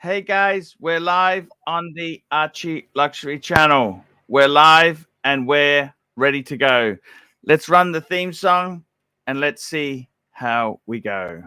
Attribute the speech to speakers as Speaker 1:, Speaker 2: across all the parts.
Speaker 1: Hey guys, we're live on the Archie Luxury channel. We're live and we're ready to go. Let's run the theme song and let's see how we go.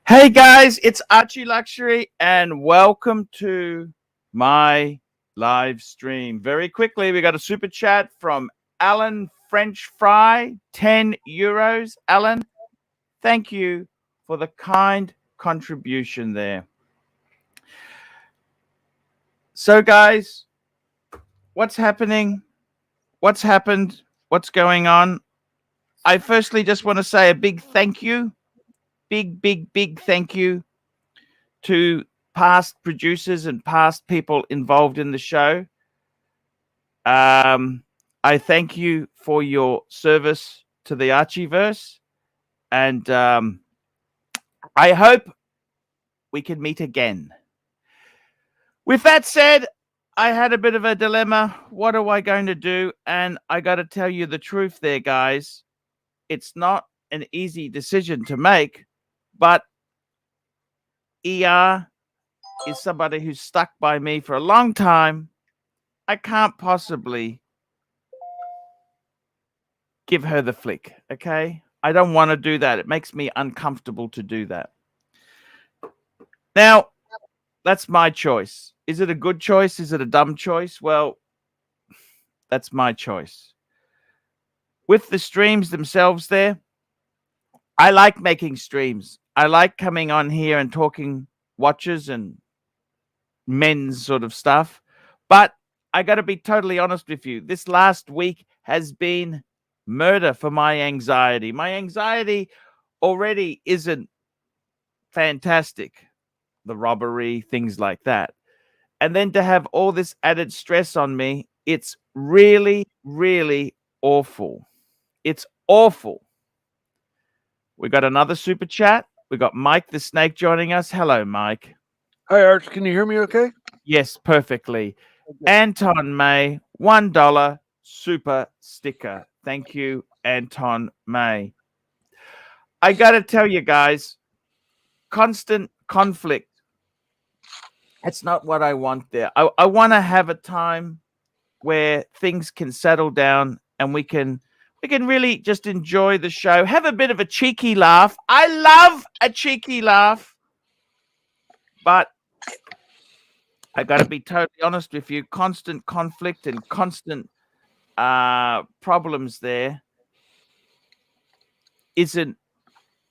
Speaker 1: Hey guys, it's Archie Luxury and welcome to my live stream. Very quickly, we got a super chat from Alan French Fry, 10 euros. Alan, thank you for the kind contribution there. So guys, what's happening? What's happened? What's going on? I firstly just want to say a big thank you. Big thank you to past producers and past people involved in the show. I thank you for your service to the Archieverse, and I hope we can meet again. With that said, I had a bit of a dilemma. What am I going to do? And I got to tell you the truth there, guys. It's not an easy decision to make. But ER is somebody who's stuck by me for a long time. I can't possibly give her the flick, okay? I don't want to do that. It makes me uncomfortable to do that. Now, that's my choice. Is it a good choice? Is it a dumb choice? Well, that's my choice. With the streams themselves there, I like making streams. I like coming on here and talking watches and men's sort of stuff. But I got to be totally honest with you. This last week has been murder for my anxiety. My anxiety already isn't fantastic. The robbery, things like that. And then to have all this added stress on me, it's really, really awful. It's awful. We got another super chat. We got Mike the Snake joining us. Hello, Mike.
Speaker 2: Hi, Arch. Can you hear me okay?
Speaker 1: Yes, perfectly. Okay. Anton May, $1 super sticker. Thank you, Anton May. I got to tell you guys, constant conflict. It's not what I want there. I want to have a time where things can settle down and we can really just enjoy the show. Have a bit of a cheeky laugh. I love a cheeky laugh. But I got to be totally honest with you. Constant conflict and constant problems there isn't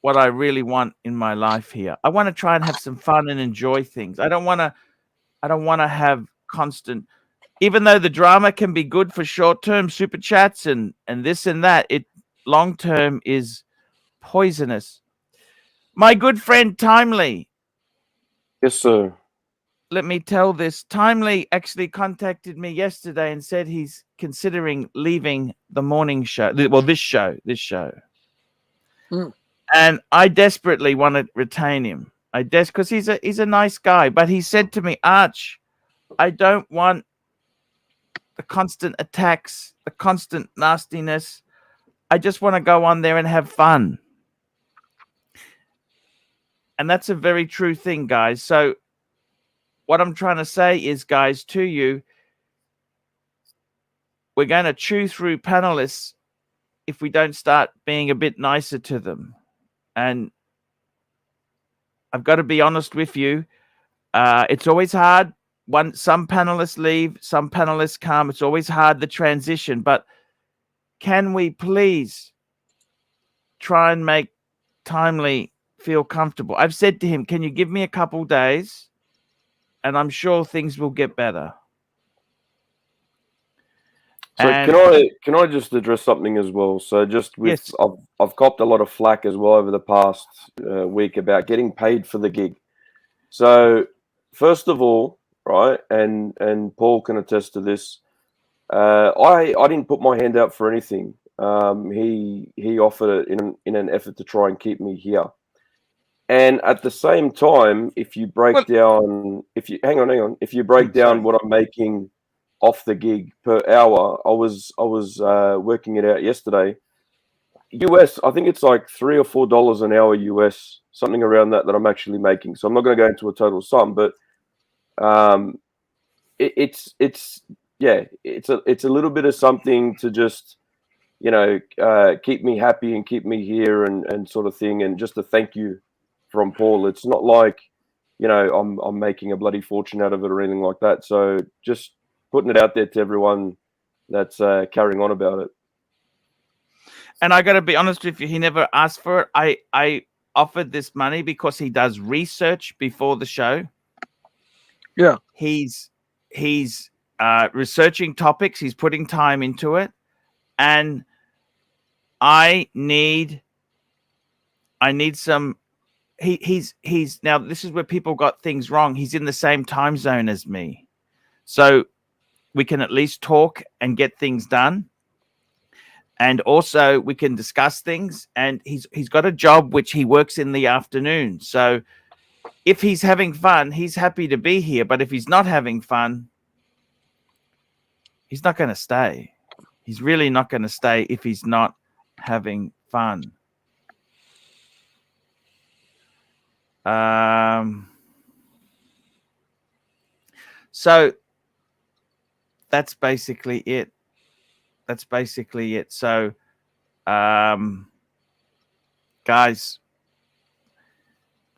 Speaker 1: what I really want in my life here. I want to try and have some fun and enjoy things. I don't want to have constant, even though the drama can be good for short-term super chats and this and that, it long-term is poisonous. My good friend Timely.
Speaker 2: Yes, sir.
Speaker 1: Let me tell this. Timely actually contacted me yesterday and said he's considering leaving the morning show. Well, this show. And I desperately want to retain him. Because he's a nice guy. But he said to me, Arch, I don't want the constant attacks, the constant nastiness. I just want to go on there and have fun. And that's a very true thing, guys. So what I'm trying to say is, guys, to you, we're going to chew through panelists if we don't start being a bit nicer to them. And I've got to be honest with you. It's always hard. Some panelists leave, some panelists come. It's always hard, the transition. But can we please try and make Timely feel comfortable? I've said to him, can you give me a couple days and I'm sure things will get better.
Speaker 2: So
Speaker 1: And
Speaker 2: can I just address something as well? So just with
Speaker 1: yes,
Speaker 2: I've copped a lot of flack as well over the past week about getting paid for the gig. So first of all, right, and Paul can attest to this. I didn't put my hand out for anything. He offered it in an effort to try and keep me here. And at the same time, if you break down, if you hang on, if you break down what I'm making off the gig per hour, I was working it out yesterday. US, I think it's like $3 or $4 an hour US, something around that I'm actually making. So I'm not going to go into a total sum, but it's a little bit of something to just keep me happy and keep me here and sort of thing, and just a thank you from Paul. It's not like I'm making a bloody fortune out of it or anything like that. So just putting it out there to everyone that's carrying on about it.
Speaker 1: And I got to be honest with you, he never asked for it. I offered this money because he does research before the show.
Speaker 2: Yeah,
Speaker 1: he's researching topics. He's putting time into it, and I need some. He's now. This is where people got things wrong. He's in the same time zone as me, so we can at least talk and get things done. And also we can discuss things. And he's got a job which he works in the afternoon. So if he's having fun, he's happy to be here. But if he's not having fun, he's not going to stay. He's really not going to stay if he's not having fun. So that's basically it. So, guys,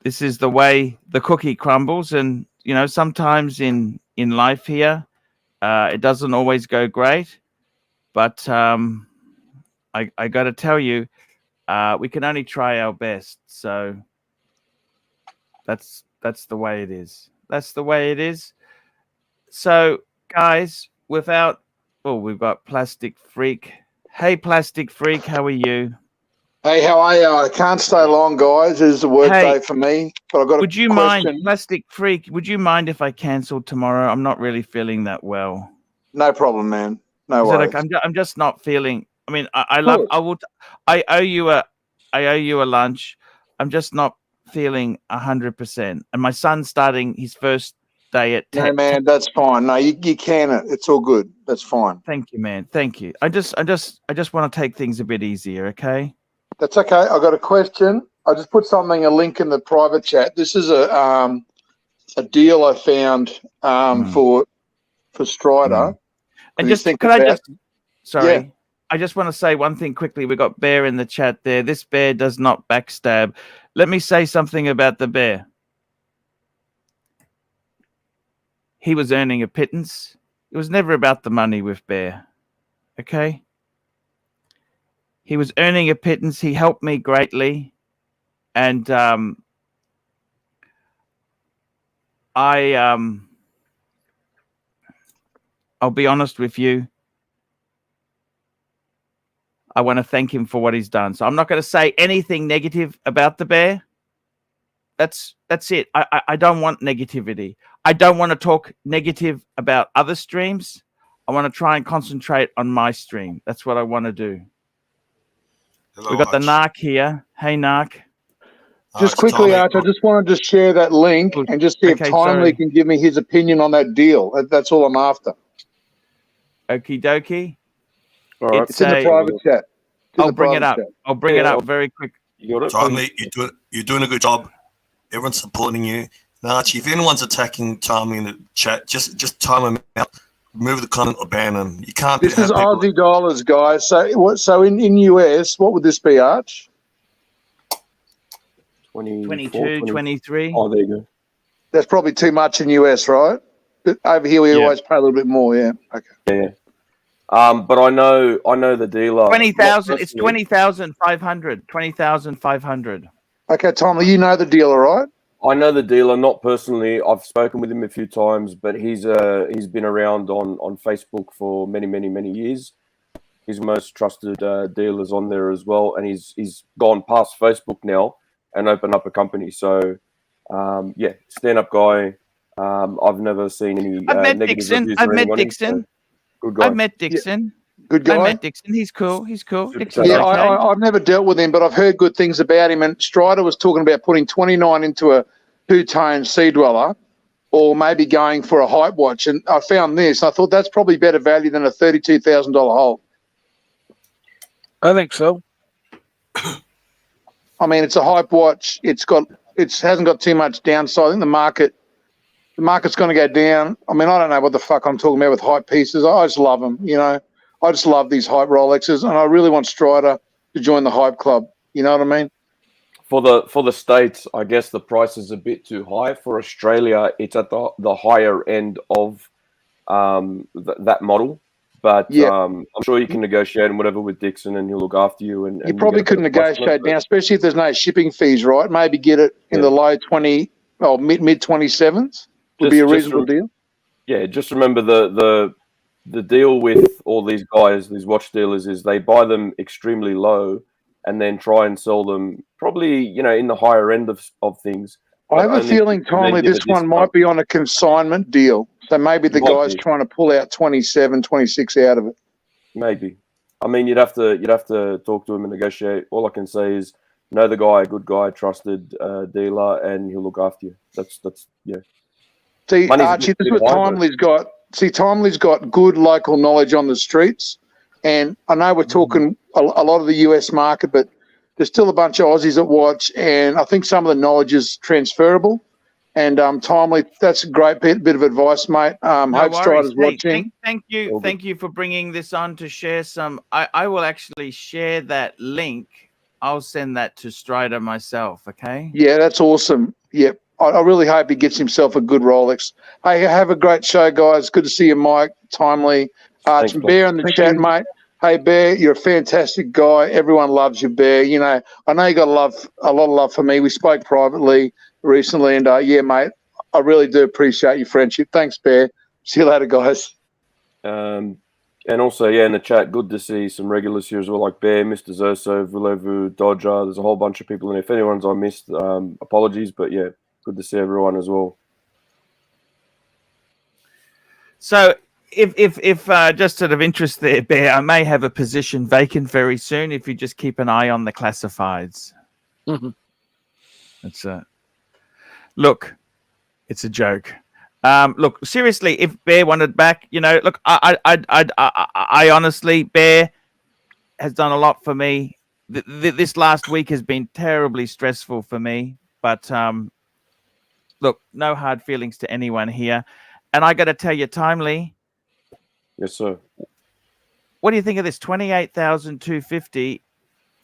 Speaker 1: this is the way the cookie crumbles. And, sometimes in life here, it doesn't always go great. But I got to tell you, we can only try our best. So that's the way it is. That's the way it is. So, guys, we've got Plastic Freak. Hey, Plastic Freak, how are you?
Speaker 3: Hey, how are you? I can't stay long, guys. It's a work day for me. But I've got
Speaker 1: would you mind, Plastic Freak, would you mind if I cancelled tomorrow? I'm not really feeling that well.
Speaker 3: No problem, man. No worries.
Speaker 1: I'm just not feeling. I mean, I owe you a lunch. I'm just not feeling 100%. And my son's starting his first day at 10.
Speaker 3: No, man, that's fine. No, you can. It's all good. That's fine.
Speaker 1: Thank you, man. Thank you. I just want to take things a bit easier, okay?
Speaker 3: That's okay. I got a question. I just put a link in the private chat. This is a deal I found for Strider.
Speaker 1: And just sorry. I just want to say one thing quickly. We got Bear in the chat there. This bear does not backstab. Let me say something about the bear. He was earning a pittance. It was never about the money with Bear. Okay? He was earning a pittance. He helped me greatly. And I'll be honest with you. I want to thank him for what he's done. So I'm not going to say anything negative about the bear. That's it. I don't want negativity. I don't want to talk negative about other streams. I want to try and concentrate on my stream. That's what I want to do.
Speaker 4: Hello,
Speaker 1: We've got the
Speaker 4: Arch.
Speaker 1: Narc here. Hey, Narc.
Speaker 3: Just quickly, Arch, I just wanted to share that link and just see if Timely can give me his opinion on that deal. That's all I'm after.
Speaker 1: Okie dokie.
Speaker 2: All right.
Speaker 3: It's in the private chat.
Speaker 1: I'll bring it up. I'll bring it up very quick.
Speaker 2: You got it?
Speaker 4: Timely, you're doing a good job. Everyone's supporting you. Now, Archie, if anyone's attacking Timely in the chat, just time them out. Remove the comment or ban them. You can't.
Speaker 3: This is Aussie dollars, guys. So in US, what would this be, Arch?
Speaker 1: 22, 23.
Speaker 2: Oh, there you go.
Speaker 3: That's probably too much in US, right? But over here, we always pay a little bit more. Yeah. Okay.
Speaker 2: Yeah. But I know the dealer.
Speaker 1: 20,000. It's 20,500. 20,500.
Speaker 3: Okay, Tommy, you know the dealer, right?
Speaker 2: I know the dealer, not personally. I've spoken with him a few times, but he's been around on Facebook for many years. He's the most trusted dealers on there as well, and he's gone past Facebook now and opened up a company. So yeah, stand-up guy. I've never seen any negative reviews.
Speaker 1: I've met Dixon.
Speaker 2: Good guy.
Speaker 1: I've met Dixon.
Speaker 3: Good guy.
Speaker 1: I met Dixon. He's cool. He's cool.
Speaker 2: Super
Speaker 1: Dixon's
Speaker 3: Yeah,
Speaker 1: okay.
Speaker 3: I've never dealt with him, but I've heard good things about him. And Strider was talking about putting 29 into a two-tone Sea Dweller, or maybe going for a hype watch. And I found this. I thought that's probably better value than a $32,000 hole.
Speaker 5: I think so.
Speaker 3: I mean, it's a hype watch. It hasn't got too much downside. I think the market's going to go down. I mean, I don't know what the fuck I'm talking about with hype pieces. I just love them. You know, I just love these hype Rolexes, and I really want Strider to join the hype club. You know what I mean?
Speaker 2: For the States, I guess the price is a bit too high. For Australia, it's at the higher end of that model. But
Speaker 3: Yeah.
Speaker 2: I'm sure you can negotiate and whatever with Dixon, and he'll look after you. And
Speaker 3: You probably could negotiate down, especially if there's no shipping fees, right? Maybe get it in the low 20 or mid 27s would be a reasonable deal.
Speaker 2: Yeah, just remember the deal with all these guys, these watch dealers, is they buy them extremely low and then try and sell them probably, you know, in the higher end of things.
Speaker 3: I have a feeling, Tommy, this one might be on a consignment deal. So maybe the guy's trying to pull out 27, 26 out of it.
Speaker 2: Maybe. I mean, you'd have to talk to him and negotiate. All I can say is know the guy, good guy, trusted dealer, and he'll look after you. That's yeah.
Speaker 3: See, Archie, this is what Timely's got. See, Timely's got good local knowledge on the streets, and I know we're talking a lot of the US market, but there's still a bunch of Aussies that watch, and I think some of the knowledge is transferable. And Timely, that's a great bit of advice, mate. Hope Strider's watching.
Speaker 1: Thank you for bringing this on to share some. I will actually share that link. I'll send that to Strider myself. Okay.
Speaker 3: Yeah, that's awesome. Yep. I really hope he gets himself a good Rolex. Hey, have a great show, guys. Good to see you, Mike, Timely, Arch, and Bear in the chat, mate. Hey, Bear, you're a fantastic guy. Everyone loves you, Bear. You know, I know you got a lot of love for me. We spoke privately recently, and yeah, mate, I really do appreciate your friendship. Thanks, Bear. See you later, guys.
Speaker 2: And also, yeah, in the chat, good to see some regulars here as well, like Bear, Mr. Zerso, Vulevu, Dodger. There's a whole bunch of people, and if anyone's I missed, apologies, but yeah, good to see everyone as well.
Speaker 1: So, if just sort of interest there, Bear, I may have a position vacant very soon. If you just keep an eye on the classifieds.
Speaker 5: Mm-hmm.
Speaker 1: It's look, it's a joke. Look, seriously, if Bear wanted back, you know, look, I honestly, Bear has done a lot for me. This last week has been terribly stressful for me, but look, no hard feelings to anyone here. And I got to tell you, Timely.
Speaker 2: Yes, sir.
Speaker 1: What do you think of this? 28,250.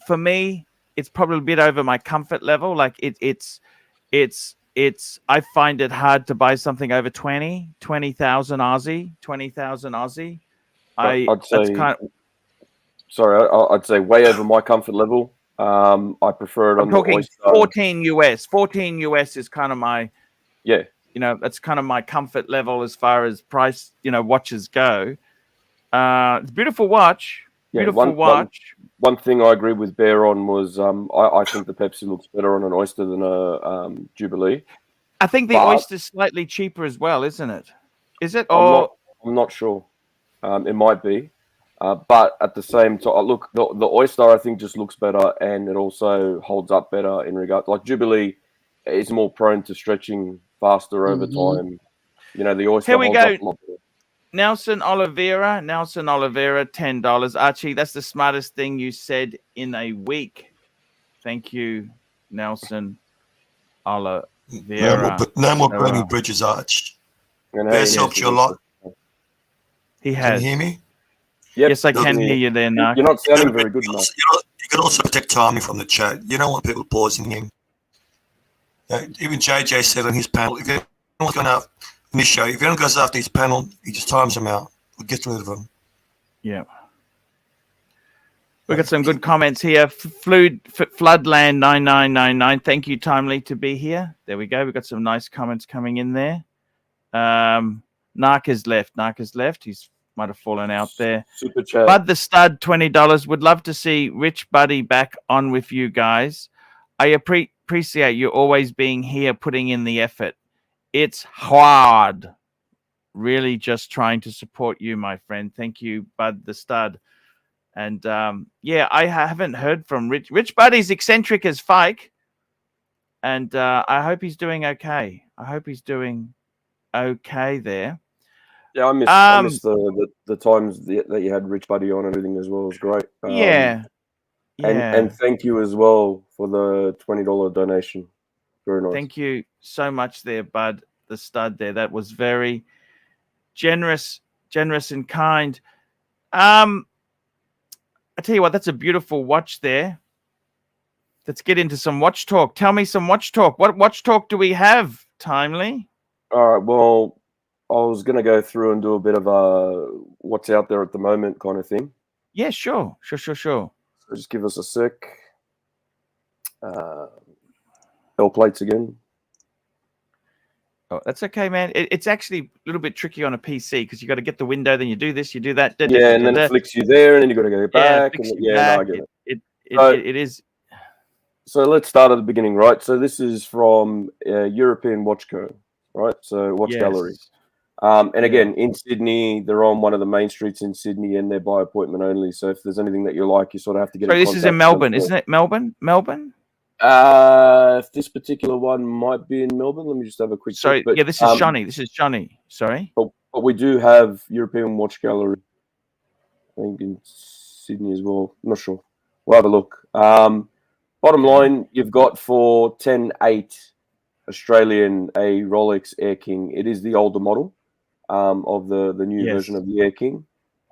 Speaker 1: For me, it's probably a bit over my comfort level. Like it's. I find it hard to buy something over 20,000 Aussie, 20,000 Aussie.
Speaker 2: I'd say, I'd say way over my comfort level. I prefer it on
Speaker 1: I'm talking
Speaker 2: the Oyster.
Speaker 1: 14 US. 14 US is kind of my,
Speaker 2: yeah.
Speaker 1: You know, that's kind of my comfort level as far as price, you know, watches go. It's a beautiful watch. Beautiful watch.
Speaker 2: One thing I agree with Bear on was I think the Pepsi looks better on an Oyster than a Jubilee.
Speaker 1: I think the Oyster's slightly cheaper as well, isn't it? Is it? Or
Speaker 2: I'm not sure. It might be. But at the same time, look, the Oyster I think just looks better, and it also holds up better in regard. Like Jubilee is more prone to stretching faster over time. You know, the Oyster.
Speaker 1: Here we
Speaker 2: holds
Speaker 1: go.
Speaker 2: up a lot better.
Speaker 1: Nelson Oliveira, $10. Archie, that's the smartest thing you said in a week. Thank you, Nelson Oliveira.
Speaker 4: No more burning bridges, Arch. Best helped you a lot.
Speaker 1: He has.
Speaker 4: Can you hear me?
Speaker 2: Yep.
Speaker 1: Yes, I can hear you there, Narc.
Speaker 2: You're not sounding very good, Mark.
Speaker 4: You can also protect timing from the chat. You don't want people pausing him. Even JJ said on his panel, if anyone's going to in this show, if anyone goes after his panel, he just times them out. We'll get rid of them.
Speaker 1: Yeah. We got some good comments here. Floodland 9999. Thank you, Timely, to be here. There we go. We got some nice comments coming in there. Narca's left. He's might have fallen out there.
Speaker 2: Super chat.
Speaker 1: Bud the Stud, $20. Would love to see Rich Buddy back on with you guys. I appreciate you always being here, putting in the effort. It's hard. Really just trying to support you, my friend. Thank you, Bud the Stud. And yeah, I haven't heard from Rich. Rich Buddy's eccentric as fake. And I hope he's doing okay. I hope he's doing okay there.
Speaker 2: Yeah, I miss the times that you had Rich Buddy on and everything as well. It was great.
Speaker 1: Yeah.
Speaker 2: And thank you as well for the $20 donation. Very nice.
Speaker 1: Thank you so much there, Bud the Stud there. That was very generous and kind. I tell you what, that's a beautiful watch there. Let's get into some watch talk. Tell me some watch talk. What watch talk do we have, Timely?
Speaker 2: All right. Well, I was going to go through and do a bit of what's out there at the moment kind of thing.
Speaker 1: Yeah, sure.
Speaker 2: So just give us a sec. L plates again.
Speaker 1: Oh, that's okay, man. It's actually a little bit tricky on a PC because you got to get the window, then you do this, you do that.
Speaker 2: Yeah, and then it flicks you there, and then you got to go back. No, I get it.
Speaker 1: It is.
Speaker 2: So let's start at the beginning, right? So this is from European Watch Co, right? So Watch Gallery. And again, in Sydney, they're on one of the main streets in Sydney, and they're by appointment only. So if there's anything that you like, you sort of have to get.
Speaker 1: So this is in Melbourne, isn't it? Melbourne.
Speaker 2: If this particular one might be in Melbourne, let me just have a quick.
Speaker 1: Sorry,
Speaker 2: check, but,
Speaker 1: this is Johnny. This is Johnny. Sorry,
Speaker 2: but we do have European Watch Gallery. I think in Sydney as well. I'm not sure. We'll have a look. Bottom line, you've got for 10.8 Australian a Rolex Air King. It is the older model of the new version of the Air King.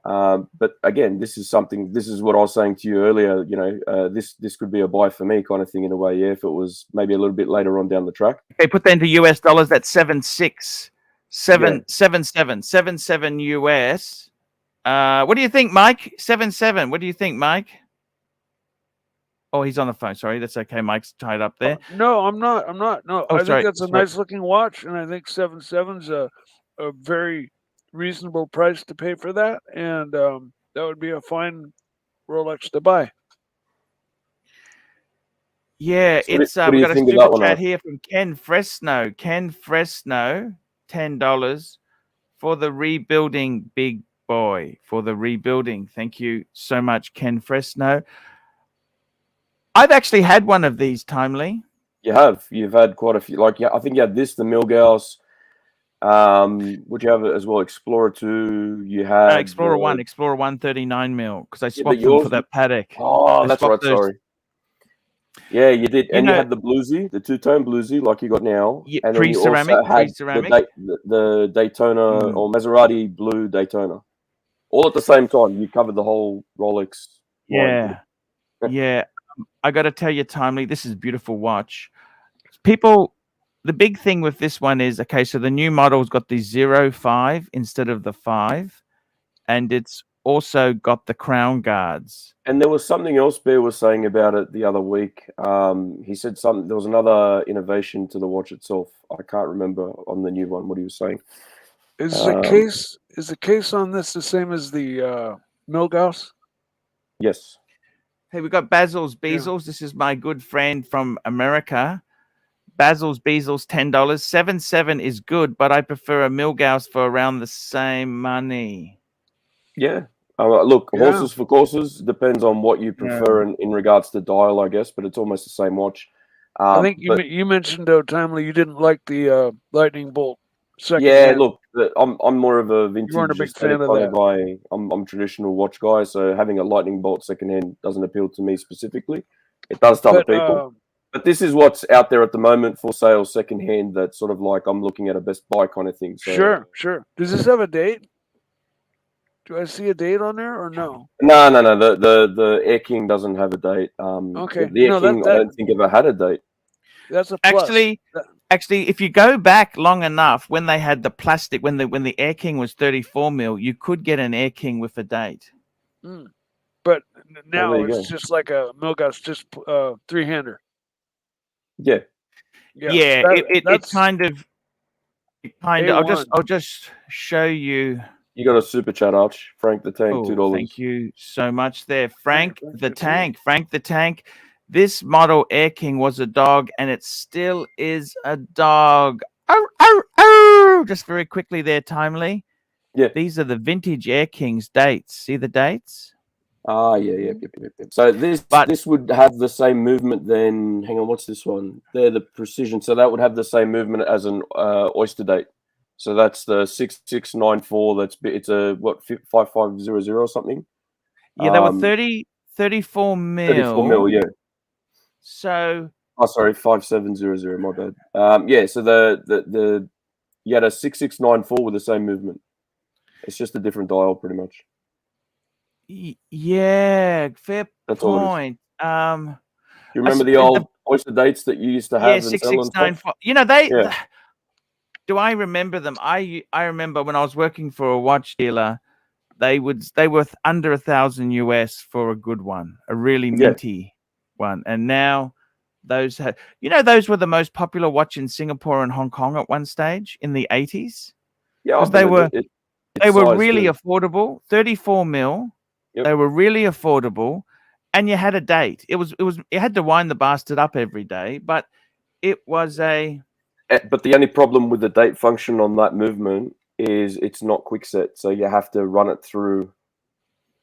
Speaker 2: But again, this is what I was saying to you earlier. You know, this could be a buy for me kind of thing in a way. Yeah, if it was maybe a little bit later on down the track.
Speaker 1: Okay, put that into US dollars. That's 77 US. What do you think, Mike? 77. What do you think, Mike? Oh, he's on the phone. Sorry, that's okay. Mike's tied up there.
Speaker 5: No, I'm not. No, I
Speaker 1: sorry.
Speaker 5: think that's a nice looking watch, and I think 77's a very reasonable price to pay for that, and that would be a fine Rolex to buy.
Speaker 1: Yeah,
Speaker 2: So
Speaker 1: it's
Speaker 2: what do
Speaker 1: we
Speaker 2: you
Speaker 1: got a
Speaker 2: think of
Speaker 1: super
Speaker 2: that one,
Speaker 1: chat here from Ken Fresno. $10 for the rebuilding, big boy, for the rebuilding. Thank you so much, Ken Fresno. I've actually had one of these, Timely.
Speaker 2: You have. You've had quite a few. Like, yeah, I think you had this, the Milgauss. Would you have it as well? Explorer 2. You had
Speaker 1: Explorer 1, Explorer 1 39 mil, because I swapped them for that Patek.
Speaker 2: Oh, that's right. Sorry. Yeah, you did, and you had the bluesy, the two-tone bluesy, like you got now,
Speaker 1: yeah,
Speaker 2: and then you also had the Daytona or Maserati blue Daytona, all at the same time. You covered the whole Rolex.
Speaker 1: Yeah, yeah. I got to tell you, Timely, this is a beautiful watch. People, the big thing with this one is, okay, so the new model's got the 05 instead of the 5, and it's also got the crown guards.
Speaker 2: And there was something else Bear was saying about it the other week. He said there was another innovation to the watch itself. I can't remember on the new one what he was saying.
Speaker 5: Is the case on this the same as the Milgauss?
Speaker 2: Yes.
Speaker 1: Hey, we got Basil's Bezels. Yeah. This is my good friend from America. Basil's Bezels, $10. 77 is good, but I prefer a Milgauss for around the same money.
Speaker 2: Yeah. Look, horses for courses. Depends on what you prefer in regards to dial, I guess, but it's almost the same watch.
Speaker 5: I think you mentioned, Timely, you didn't like the lightning bolt.
Speaker 2: Look, I'm more of a vintage.
Speaker 5: You weren't a big fan of that.
Speaker 2: Guy. I'm traditional watch guy, so having a lightning bolt secondhand doesn't appeal to me specifically. It does to other people. But this is what's out there at the moment for sale secondhand. That's sort of like I'm looking at a Best Buy kind of thing. So.
Speaker 5: Sure. Does this have a date? Do I see a date on there or no?
Speaker 2: No. The Air King doesn't have a date.
Speaker 5: Okay.
Speaker 2: The Air King, I don't think ever had a date.
Speaker 5: That's a plus.
Speaker 1: Actually, if you go back long enough, when they had the plastic, when the Air King was 34 mil, you could get an Air King with a date.
Speaker 5: But
Speaker 2: there
Speaker 5: now
Speaker 2: you
Speaker 5: it's
Speaker 2: go.
Speaker 5: just like a Milgauss, just 3-hander.
Speaker 2: Yeah.
Speaker 1: Yeah, it's
Speaker 5: that's
Speaker 1: kind of
Speaker 5: A1.
Speaker 1: I'll just show you.
Speaker 2: You got a super chat, Arch. Frank the Tank,
Speaker 1: Oh,
Speaker 2: $2.
Speaker 1: thank you so much there. Frank
Speaker 5: Frank
Speaker 1: the
Speaker 5: the Tank.
Speaker 1: Tank. Frank the Tank. This model Air King was a dog, and it still is a dog. Oh, oh, oh. Just very quickly there, Timely.
Speaker 2: Yeah.
Speaker 1: These are the vintage Air King's dates. See the dates?
Speaker 2: Ah, yeah. So this would have the same movement then. Hang on, what's this one? They're the precision. So that would have the same movement as an oyster date. So that's the 6694. It's a what 5500 or something.
Speaker 1: Yeah, they were 34 mil.
Speaker 2: 34 mil, yeah.
Speaker 1: So
Speaker 2: Oh, sorry, 5700. My bad. Yeah. So the you had a 6694 with the same movement. It's just a different dial, pretty much.
Speaker 1: yeah, fair
Speaker 2: That's all it is.
Speaker 1: point.
Speaker 2: You remember the old oyster dates that you used to have and sell and stuff?
Speaker 1: You know,
Speaker 2: Yeah.
Speaker 1: do I remember them? I remember when I was working for a watch dealer, they were under 1,000 US for a good one, a really minty one, and now those those were the most popular watch in Singapore and Hong Kong at one stage in the 80s.
Speaker 2: Yeah,
Speaker 1: because they were really affordable, 34 mil.
Speaker 2: Yep.
Speaker 1: They were really affordable, and you had a date. It was you had to wind the bastard up every day, but it was a.
Speaker 2: But the only problem with the date function on that movement is it's not quick set, so you have to run it through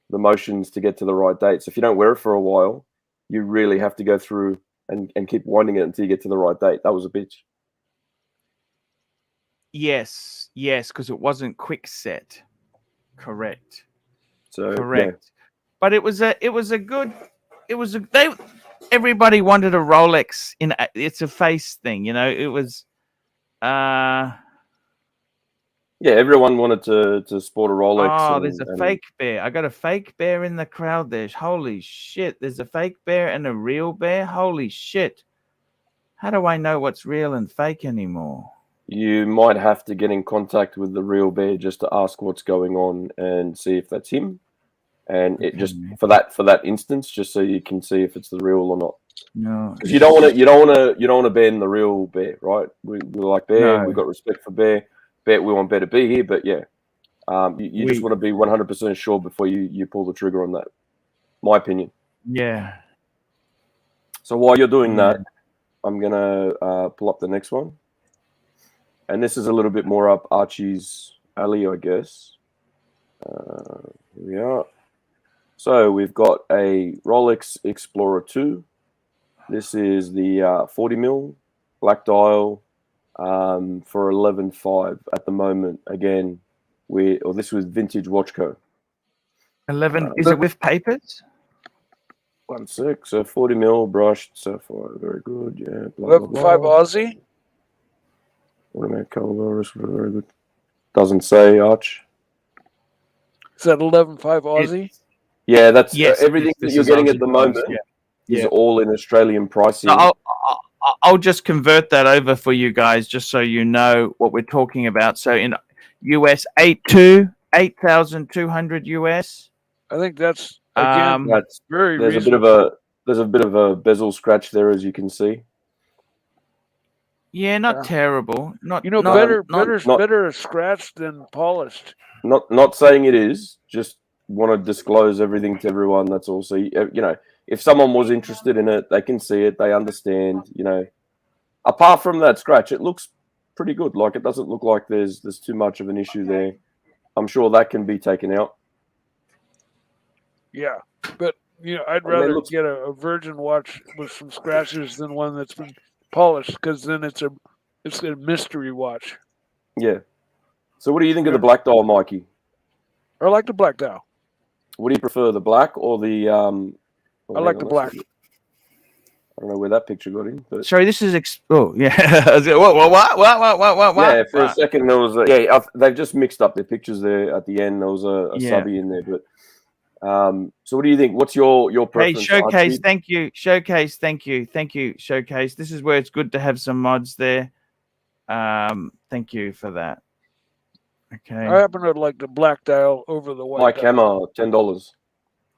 Speaker 2: the motions to get to the right date. So if you don't wear it for a while, you really have to go through and keep winding it until you get to the right date. That was a bitch.
Speaker 1: Yes, because it wasn't quick set. Correct.
Speaker 2: So
Speaker 1: correct. Yeah. But everybody wanted a Rolex it's a face thing, you know. It was
Speaker 2: yeah, everyone wanted to sport a Rolex.
Speaker 1: Oh, there's a fake bear. I got a fake bear in the crowd there. Holy shit. There's a fake bear and a real bear. Holy shit. How do I know what's real and fake anymore?
Speaker 2: You might have to get in contact with the real bear just to ask what's going on and see if that's him. And it just for that instance, just so you can see if it's the real or not.
Speaker 1: No,
Speaker 2: because you don't want to ban the real bear, right? We like bear. No. We've got respect for bear. We want bear to be here, but yeah, you just want to be 100% sure before you pull the trigger on that. My opinion.
Speaker 1: Yeah.
Speaker 2: So while you're doing that, I'm gonna pull up the next one, and this is a little bit more up Archie's alley, I guess. Here we are. So we've got a Rolex Explorer 2. This is the 40 mil black dial for 11.5 at the moment. Again, this was Vintage Watch Co.
Speaker 1: 11. Is it with papers?
Speaker 2: 1 sec. So 40 mil brushed so far. Very good. Yeah.
Speaker 5: 11.5 Aussie.
Speaker 2: Automatic color. Very good. Doesn't say Arch.
Speaker 5: Is that 11.5 Aussie?
Speaker 2: Yeah, that's everything that you're getting at the moment. Is all in Australian pricing.
Speaker 1: So I'll just convert that over for you guys, just so you know what we're talking about. So in US 8,200 US.
Speaker 5: I think that's again
Speaker 2: that's
Speaker 5: very
Speaker 2: there's
Speaker 5: reasonable.
Speaker 2: There's a bit of a bezel scratch there, as you can see.
Speaker 1: Yeah, not terrible. Not
Speaker 5: better scratched than polished.
Speaker 2: Not saying it is. Just want to disclose everything to everyone. That's also, you know, if someone was interested in it, they can see it, they understand, you know. Apart from that scratch, it looks pretty good. Like, it doesn't look like there's too much of an issue there. I'm sure that can be taken out.
Speaker 5: Yeah, but you know, I'd rather get a virgin watch with some scratches than one that's been polished, because then it's a mystery watch.
Speaker 2: Yeah. So what do you think of the black dial, Mikey?
Speaker 5: I like the black dial.
Speaker 2: What do you prefer, the black or the
Speaker 5: I like the black.
Speaker 2: I don't know where that picture got in. But...
Speaker 1: Sorry, this is what?
Speaker 2: Yeah, for a second there was they've just mixed up their pictures there at the end. There was a subby in there, but so what do you think? What's your preference?
Speaker 1: Hey, Showcase, thank you. Showcase, thank you. Showcase. This is where it's good to have some mods there. Thank you for that. Okay.
Speaker 5: I happen to like the black dial over the white.
Speaker 2: Mike Hammer, $10.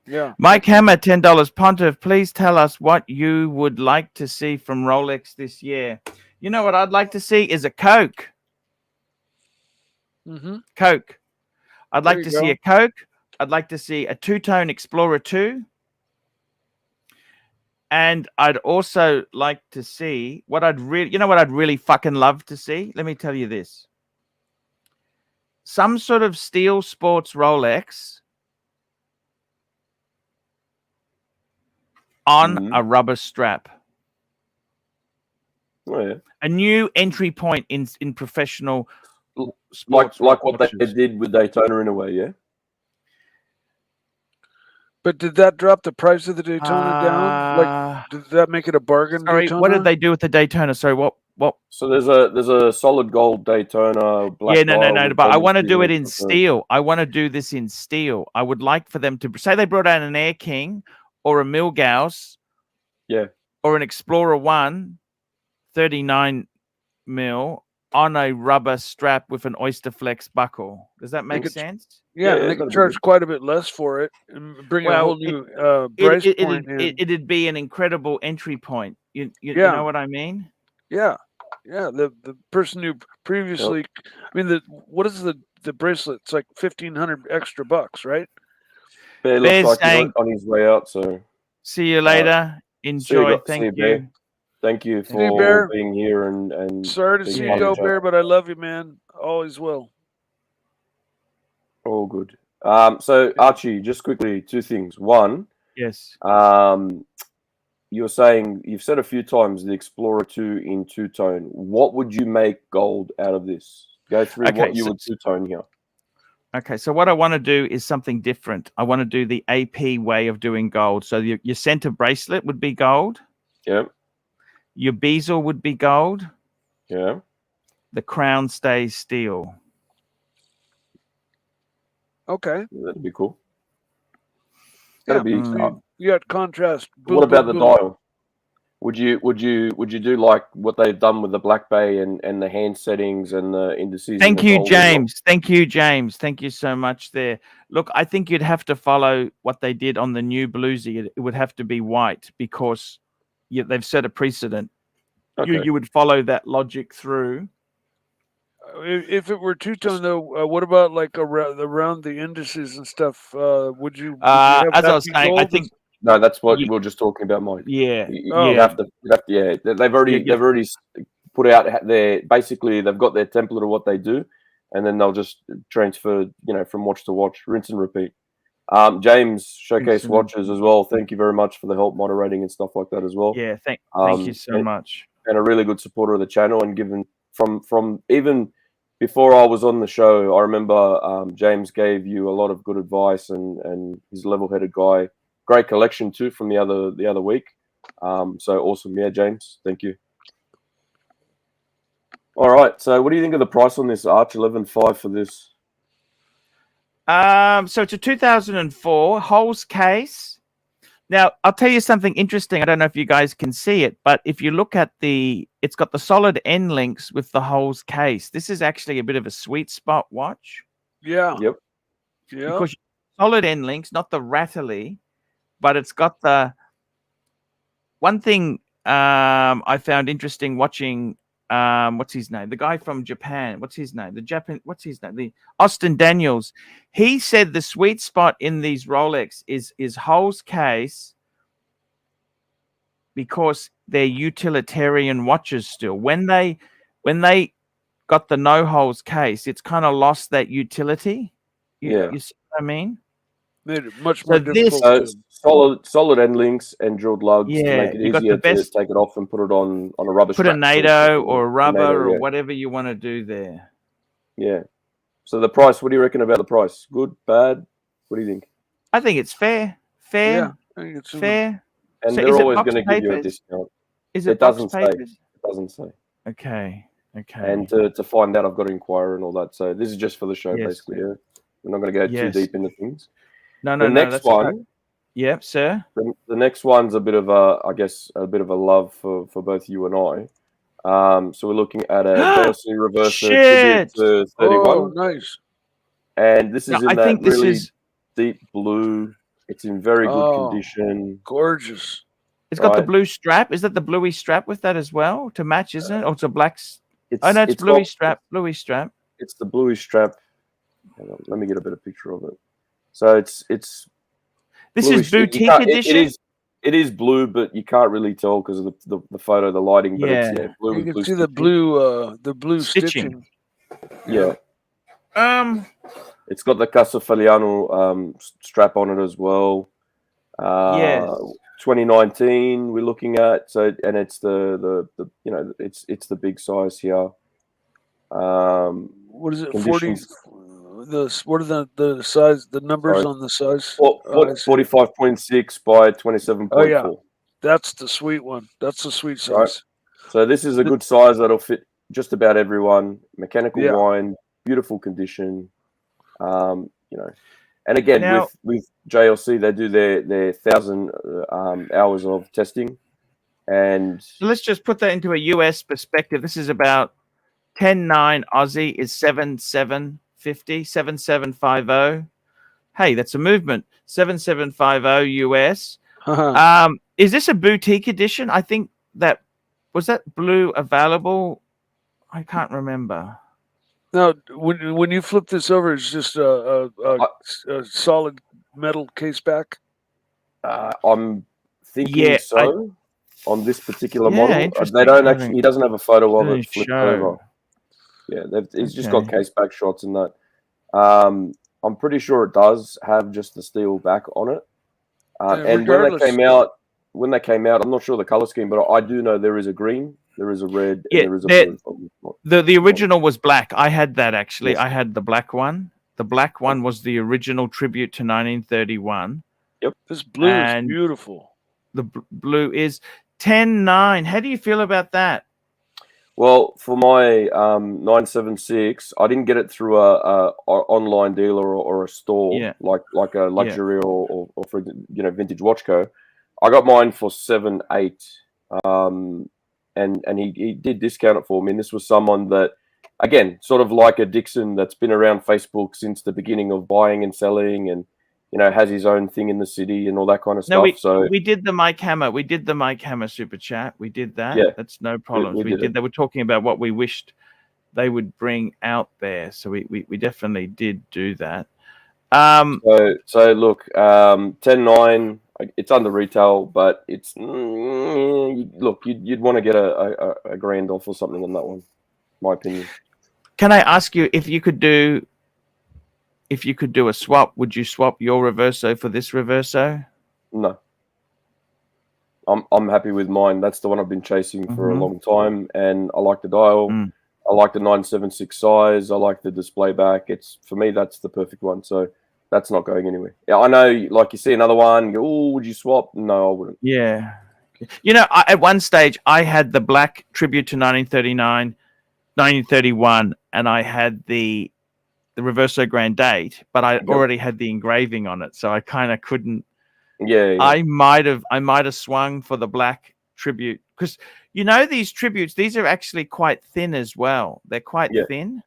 Speaker 5: Yeah.
Speaker 1: Mike Hammer, $10. Pontiff, please tell us what you would like to see from Rolex this year. You know what I'd like to see is a Coke.
Speaker 5: Mm-hmm.
Speaker 1: Coke. I'd
Speaker 5: There
Speaker 1: like
Speaker 5: you
Speaker 1: to see
Speaker 5: go.
Speaker 1: a Coke. I'd like to see a two-tone Explorer 2. And I'd also like to see what I'd really fucking love to see? Let me tell you this. Some sort of steel sports Rolex on a rubber strap.
Speaker 2: Oh, yeah.
Speaker 1: A new entry point in professional sports.
Speaker 2: Like what
Speaker 1: watches.
Speaker 2: they did with Daytona in a way, yeah?
Speaker 5: But did that drop the price of the Daytona down? Like, did that make it a bargain?
Speaker 1: Sorry,
Speaker 5: Daytona?
Speaker 1: what did they do with the Daytona? Sorry, what?
Speaker 2: So there's a solid gold Daytona black.
Speaker 1: Yeah, no.
Speaker 2: dial
Speaker 1: But I
Speaker 2: with
Speaker 1: want to do it
Speaker 2: LEDs
Speaker 1: in
Speaker 2: on the-
Speaker 1: steel. I want to do this in steel. I would like for them to say they brought out an Air King or a Milgauss,
Speaker 2: Yeah.
Speaker 1: or an Explorer 1, 39 mil on a rubber strap with an Oyster Flex buckle. Does that make sense?
Speaker 5: Yeah,
Speaker 2: Yeah,
Speaker 5: they
Speaker 2: that'd
Speaker 5: could
Speaker 2: be
Speaker 5: charge
Speaker 2: good.
Speaker 5: quite a bit less for it and bring a whole new price point in.
Speaker 1: It'd be an incredible entry point. You
Speaker 5: Yeah.
Speaker 1: know what I mean?
Speaker 5: Yeah. The person who previously, I mean, what is the bracelet? It's like $1,500 extra bucks, right?
Speaker 2: Bear
Speaker 1: Bear's
Speaker 2: looks like he's
Speaker 1: saying-
Speaker 2: on his way out. So
Speaker 1: See you later. Enjoy. Thank
Speaker 2: Bear.
Speaker 1: you.
Speaker 2: Thank you
Speaker 5: See you,
Speaker 2: for
Speaker 5: Bear.
Speaker 2: being here and
Speaker 5: Sorry to
Speaker 2: being
Speaker 5: see
Speaker 2: part
Speaker 5: you
Speaker 2: of
Speaker 5: go,
Speaker 2: the chat.
Speaker 5: Bear, but I love you, man. Always will.
Speaker 2: All good. So Archie, just quickly, two things. One,
Speaker 1: Yes.
Speaker 2: you're saying you've said a few times the Explorer 2 in two-tone. What would you make gold out of this? Go through what you would two-tone here.
Speaker 1: Okay, so what I want to do is something different. I want to do the AP way of doing gold. So your center bracelet would be gold.
Speaker 2: Yeah.
Speaker 1: Your bezel would be gold.
Speaker 2: Yeah.
Speaker 1: The crown stays steel.
Speaker 5: Okay.
Speaker 2: That'd be cool.
Speaker 5: Yeah.
Speaker 2: That'd be.
Speaker 5: So you got contrast. Boom,
Speaker 2: What about
Speaker 5: boom,
Speaker 2: the
Speaker 5: boom.
Speaker 2: dial? Would you do like what they've done with the Black Bay and the hand settings and the indices?
Speaker 1: Thank you, James. Thank you, James. Thank you so much there. Look, I think you'd have to follow what they did on the new Bluesy. It would have to be white because they've set a precedent.
Speaker 2: Okay.
Speaker 1: You would follow that logic through.
Speaker 5: If it were two-tone, though, what about like around the indices and stuff? Would you have
Speaker 1: as
Speaker 5: that
Speaker 1: I was
Speaker 5: be
Speaker 1: saying, I
Speaker 5: gold?
Speaker 1: think
Speaker 2: No, that's what we we're just talking about, Mike.
Speaker 1: yeah,
Speaker 2: You
Speaker 5: Oh.
Speaker 2: have to, yeah. They've already put out their basically they've got their template of what they do, and then they'll just transfer, from watch to watch, rinse and repeat. James, Showcase Watches as well. Thank you very much for the help moderating and stuff like that as well.
Speaker 1: yeah. Thank you so much.
Speaker 2: And a really good supporter of the channel, and given from even before I was on the show, I remember James gave you a lot of good advice, and he's a level-headed guy. Great collection too from the other week. So awesome, yeah, James. Thank you. All right. So, what do you think of the price on this Arch 11.5 for this?
Speaker 1: So it's a 2004 Holes case. Now, I'll tell you something interesting. I don't know if you guys can see it, but if you look at it's got the solid end links with the Holes case. This is actually a bit of a sweet spot watch.
Speaker 5: Yeah.
Speaker 2: Yep.
Speaker 5: Yeah.
Speaker 1: Because solid end links, not the rattly, but it's got the one thing I found interesting watching. What's his name? The guy from Japan. What's his name? What's his name? The Austin Daniels. He said the sweet spot in these Rolex is Holes case because they're utilitarian watches still. When they got the no holes case, it's kind of lost that utility. You see what I mean?
Speaker 5: Made it much more difficult.
Speaker 2: Solid end links and drilled lugs to make it
Speaker 1: you got
Speaker 2: easier
Speaker 1: the best,
Speaker 2: to take it off and put it on a rubber
Speaker 1: put
Speaker 2: strap.
Speaker 1: a NATO or a rubber
Speaker 2: NATO,
Speaker 1: or
Speaker 2: yeah.
Speaker 1: whatever you want to do there.
Speaker 2: Yeah. So the price, what do you reckon about the price? Good, bad? What do you think?
Speaker 1: I think it's fair.
Speaker 5: Yeah, I think it's
Speaker 1: fair.
Speaker 2: And
Speaker 1: So
Speaker 2: they're
Speaker 1: is it
Speaker 2: always
Speaker 1: box
Speaker 2: going to give you a
Speaker 1: papers?
Speaker 2: discount.
Speaker 1: Is it
Speaker 2: It
Speaker 1: box
Speaker 2: doesn't say.
Speaker 1: papers?
Speaker 2: It doesn't say.
Speaker 1: Okay.
Speaker 2: And to find out, I've got to inquire and all that. So this is just for the show,
Speaker 1: Yes.
Speaker 2: basically. Yeah. We're not going to go too
Speaker 1: Yes.
Speaker 2: deep into things.
Speaker 1: No,
Speaker 2: The next
Speaker 1: that's
Speaker 2: one.
Speaker 1: okay. Yep, sir.
Speaker 2: The next one's a bit of a bit of a love for both you and I. So we're looking at a Dorothy Reverso tribute to 31.
Speaker 5: Oh, nice.
Speaker 2: And this is
Speaker 1: Now,
Speaker 2: in
Speaker 1: I
Speaker 2: that
Speaker 1: think this
Speaker 2: really
Speaker 1: is
Speaker 2: deep blue It's in very good condition.
Speaker 5: Gorgeous.
Speaker 1: It's got the
Speaker 2: Right.
Speaker 1: blue strap. Is that the bluey strap with that as well to match? Isn't it? Or it's a black.
Speaker 2: It's,
Speaker 1: Oh no, it's bluey
Speaker 2: got-
Speaker 1: strap. Bluey strap.
Speaker 2: It's the bluey strap. Hang on, let me get a better picture of it. So it's
Speaker 1: This
Speaker 2: bluey
Speaker 1: is
Speaker 2: strap. You
Speaker 1: boutique
Speaker 2: can't-
Speaker 1: edition.
Speaker 2: It is blue, but you can't really tell because of the photo, the lighting. But
Speaker 1: Yeah.
Speaker 2: it's blue.
Speaker 5: You
Speaker 2: with
Speaker 5: can see
Speaker 2: stitching.
Speaker 5: the blue stitching.
Speaker 2: Yeah.
Speaker 1: Um.
Speaker 2: It's got the Casafaliano strap on it as well.
Speaker 1: Yes.
Speaker 2: 2019 we're looking at. So and it's the it's the big size here.
Speaker 5: What is it? 40.
Speaker 2: Conditions.
Speaker 5: What are the size? The numbers
Speaker 2: Sorry.
Speaker 5: on the size? I see.
Speaker 2: 45.6 by 27.4.
Speaker 5: Oh, yeah. That's the sweet one. That's the sweet size.
Speaker 2: Right. So this is a good size that'll fit just about everyone. Mechanical
Speaker 5: Yeah.
Speaker 2: wind, beautiful condition. And again,
Speaker 1: Now-
Speaker 2: with JLC, they do their 1,000 hours of testing, and
Speaker 1: So let's just put that into a US perspective. This is about 10.9 Aussie is 7750, 7750. Hey, that's a movement. 7750 US. Is this a boutique edition? I think that was that blue available. I can't remember.
Speaker 5: Now, when you flip this over, it's just a solid metal case back.
Speaker 2: I'm thinking
Speaker 1: Yeah,
Speaker 2: so. On this particular
Speaker 1: Yeah,
Speaker 2: model,
Speaker 1: interesting.
Speaker 2: they don't
Speaker 1: I
Speaker 2: actually.
Speaker 1: think
Speaker 2: He doesn't have a photo of
Speaker 1: didn't
Speaker 2: it flipped
Speaker 1: show.
Speaker 2: over. Yeah, he's just got
Speaker 1: Okay.
Speaker 2: case back shots and that. I'm pretty sure it does have just the steel back on it. And when they came out, I'm not sure the color scheme, but I do know there is a green, there is a red,
Speaker 1: Yeah,
Speaker 2: and there is a blue.
Speaker 1: The original was black. I had that actually.
Speaker 2: Yes.
Speaker 1: I had the black one. The black one was the original tribute to 1931.
Speaker 5: This blue
Speaker 1: And-
Speaker 5: is beautiful.
Speaker 1: The blue is 10.9. How do you feel about that?
Speaker 2: Well, for my 976, I didn't get it through a online dealer or a store
Speaker 1: Yeah.
Speaker 2: like a luxury or for Vintage Watchco. I got mine for 7.8, and he did discount it for me. And this was someone that, again, sort of like a Dixon that's been around Facebook since the beginning of buying and selling, and has his own thing in the city and all that kind of stuff.
Speaker 1: No, we did the Mike Hammer. We did the Mike Hammer super chat. We did that.
Speaker 2: Yeah.
Speaker 1: That's no problem.
Speaker 2: we
Speaker 1: We
Speaker 2: did
Speaker 1: did.
Speaker 2: it.
Speaker 1: They were talking about what we wished they would bring out there. So we definitely did do that.
Speaker 2: So look, 10.9. It's under retail, but it's look. You'd want to get a grand off or something on that one. My opinion.
Speaker 1: Can I ask you if you could do a swap? Would you swap your Reverso for this Reverso?
Speaker 2: No. I'm happy with mine. That's the one I've been chasing for a long time, and I like the dial.
Speaker 1: Mm.
Speaker 2: I like the 976 size. I like the display back. It's for me. That's the perfect one. So that's not going anywhere. Yeah, I know. Like you see another one, you go, oh, would you swap? No, I wouldn't.
Speaker 1: Yeah. At one stage I had the black tribute to 1939, 1931, and I had the Reverso Grand Date, but I already had the engraving on it, so I kind of couldn't.
Speaker 2: Yeah.
Speaker 1: I might have swung for the black tribute because these tributes, these are actually quite thin as well. They're quite thin.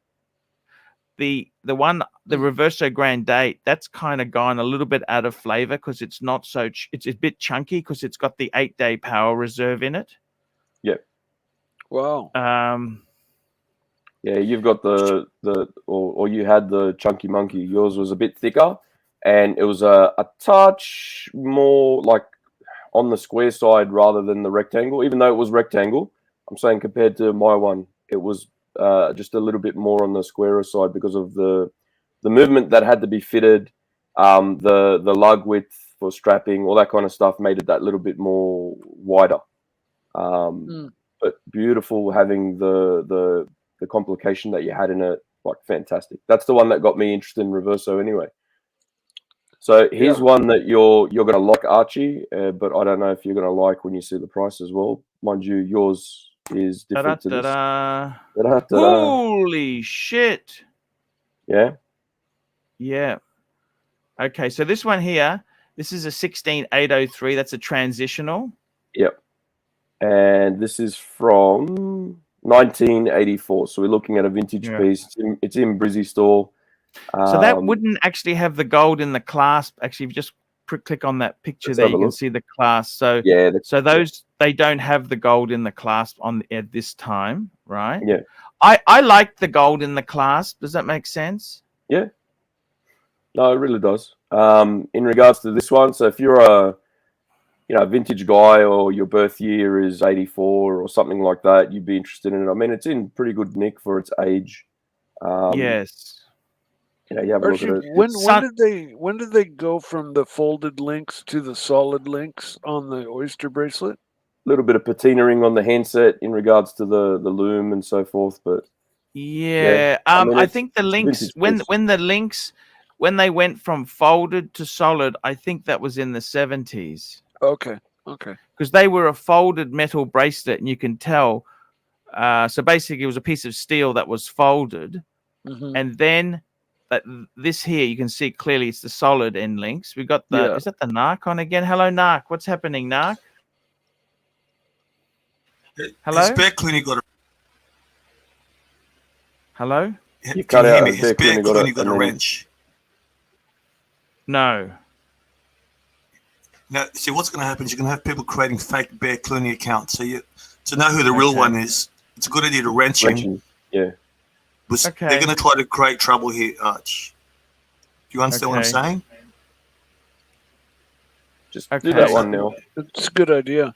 Speaker 1: The Reverso Grand Date, that's kind of gone a little bit out of flavor because it's not so it's a bit chunky because it's got the 8-day power reserve in it.
Speaker 2: Yeah.
Speaker 5: Wow.
Speaker 2: Yeah, you've got or you had the chunky monkey. Yours was a bit thicker, and it was a touch more like on the square side rather than the rectangle. Even though it was rectangle, I'm saying compared to my one, it was just a little bit more on the squarer side because of the movement that had to be fitted, the lug width for strapping, all that kind of stuff made it that little bit more wider. But beautiful having the complication that you had in it, like fantastic. That's the one that got me interested in Reverso anyway. So here's one that you're gonna like, Archie, but I don't know if you're gonna like when you see the price as well. Mind you, yours is different to this.
Speaker 1: Holy shit!
Speaker 2: Yeah.
Speaker 1: Yeah. Okay, so this one here, this is a 16803. That's a transitional.
Speaker 2: Yep. And this is from 1984. So we're looking at a vintage piece. It's in Brizzy store.
Speaker 1: So that wouldn't actually have the gold in the clasp. Actually, just click on that picture
Speaker 2: Let's
Speaker 1: there,
Speaker 2: have a
Speaker 1: you can
Speaker 2: look.
Speaker 1: see the clasp. So
Speaker 2: Yeah,
Speaker 1: so those they don't have the gold in the clasp at this time, right?
Speaker 2: yeah,
Speaker 1: I like the gold in the clasp. Does that make sense?
Speaker 2: yeah. No, it really does. In regards to this one, so if you're a vintage guy or your birth year is 84 or something like that, you'd be interested in it. I mean, it's in pretty good nick for its age.
Speaker 1: Yes.
Speaker 2: You have a look
Speaker 5: Archie,
Speaker 2: at it.
Speaker 5: when did they go from the folded links to the solid links on the oyster bracelet?
Speaker 2: A little bit of patinaing on the handset in regards to the loom and so forth, but
Speaker 1: Yeah.
Speaker 2: I mean,
Speaker 1: I think the
Speaker 2: it's a
Speaker 1: links
Speaker 2: vintage piece.
Speaker 1: when they went from folded to solid, I think that was in the 70s.
Speaker 5: Okay.
Speaker 1: Because they were a folded metal bracelet, and you can tell. So basically, it was a piece of steel that was folded, and then this here you can see clearly it's the solid end links. We got the is that the Narc on again? Hello, Narc. What's happening, Narc? Hello.
Speaker 4: His bear cleaning got a.
Speaker 1: Hello.
Speaker 2: You
Speaker 4: Can
Speaker 2: cut
Speaker 4: you hear
Speaker 2: out
Speaker 4: me?
Speaker 2: his
Speaker 4: His
Speaker 2: bear
Speaker 4: bear
Speaker 2: cleaning
Speaker 4: cleaning got a wrench.
Speaker 1: No.
Speaker 4: Now, see what's going to happen is you're going to have people creating fake bear cleaning accounts. So to know who the real one is, it's a good idea to wrench him.
Speaker 2: Yeah.
Speaker 1: Okay.
Speaker 4: They're going to try to create trouble here, Arch. Do you understand what I'm saying?
Speaker 2: Just do that one now.
Speaker 5: It's a good idea.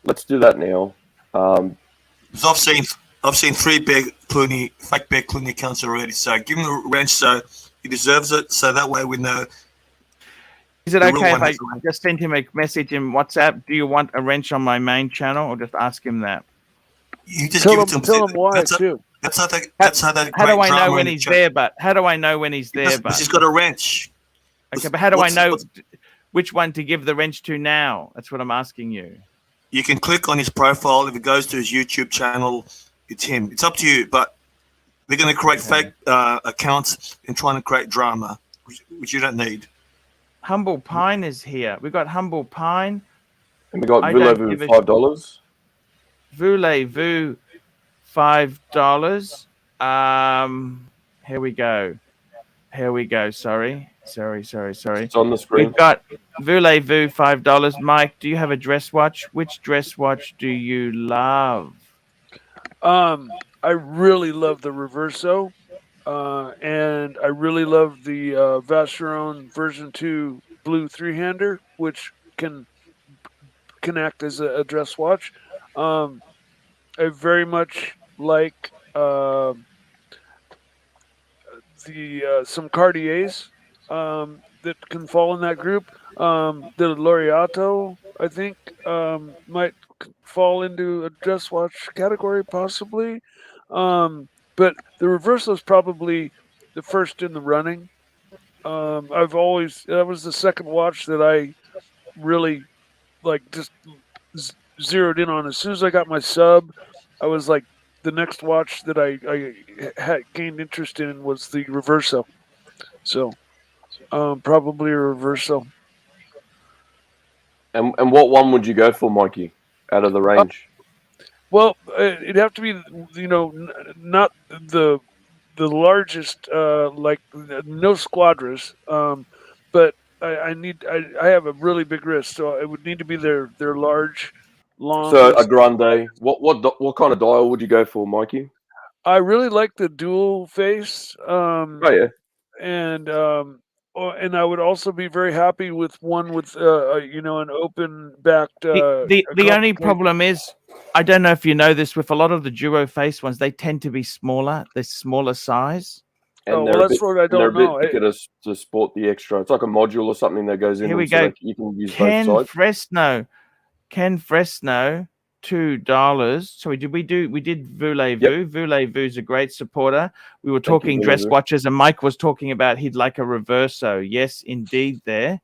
Speaker 2: Let's do that now.
Speaker 4: Because I've seen 3 fake bear cleaning accounts already. So give him a wrench so he deserves it. So that way we know.
Speaker 1: Is it okay if I just send him a message in WhatsApp? Do you want a wrench on my main channel, or just ask him that?
Speaker 4: You just give it to him.
Speaker 5: Tell him why too.
Speaker 4: That's how that.
Speaker 1: How do I know when he's there? But how do I know when he's there?
Speaker 4: Because he's got a wrench.
Speaker 1: Okay, but how do I know which one to give the wrench to now? That's what I'm asking you.
Speaker 4: You can click on his profile. If it goes to his YouTube channel, it's him. It's up to you. But they're going to create fake accounts and trying to create drama, which you don't need.
Speaker 1: Humble Pine is here. We got Humble Pine.
Speaker 2: And we got Voulez-Vous $5.
Speaker 1: Voulez-Vous $5. Here we go. Sorry.
Speaker 2: It's on the screen.
Speaker 1: We've got Voulez-Vous $5. Mike, do you have a dress watch? Which dress watch do you love?
Speaker 5: I really love the Reverso. And I really love the Vacheron version 2 blue 3-hander, which can act as a dress watch. I very much like some Cartiers that can fall in that group. The Laureato, I think, might fall into a dress watch category, possibly. But the Reverso is probably the first in the running. That was the second watch that I really just zeroed in on. As soon as I got my sub, I was like, the next watch that I had gained interest in was the Reverso. So probably a Reverso.
Speaker 2: And what one would you go for, Mikey, out of the range?
Speaker 5: Well, it'd have to be, not the largest, like no Squadras, but I have a really big wrist, so it would need to be their large, long.
Speaker 2: So a grande. What kind of dial would you go for, Mikey?
Speaker 5: I really like the dual face. And I would also be very happy with one with an open backed.
Speaker 1: The only problem is, I don't know if you know this, with a lot of the duo face ones, they tend to be smaller. They're smaller size.
Speaker 2: And
Speaker 5: that's what I don't know.
Speaker 2: They're a bit thicker to sport the extra. It's like a module or something that goes in.
Speaker 1: Here we
Speaker 2: so
Speaker 1: go.
Speaker 2: You can use both sides.
Speaker 1: Ken Fresno, $2. So we did Voulez-Vous.
Speaker 2: Yep.
Speaker 1: Voulez-Vou's a great supporter. We were talking dress watches, and Mike was talking about he'd like a Reverso. Yes, indeed. There,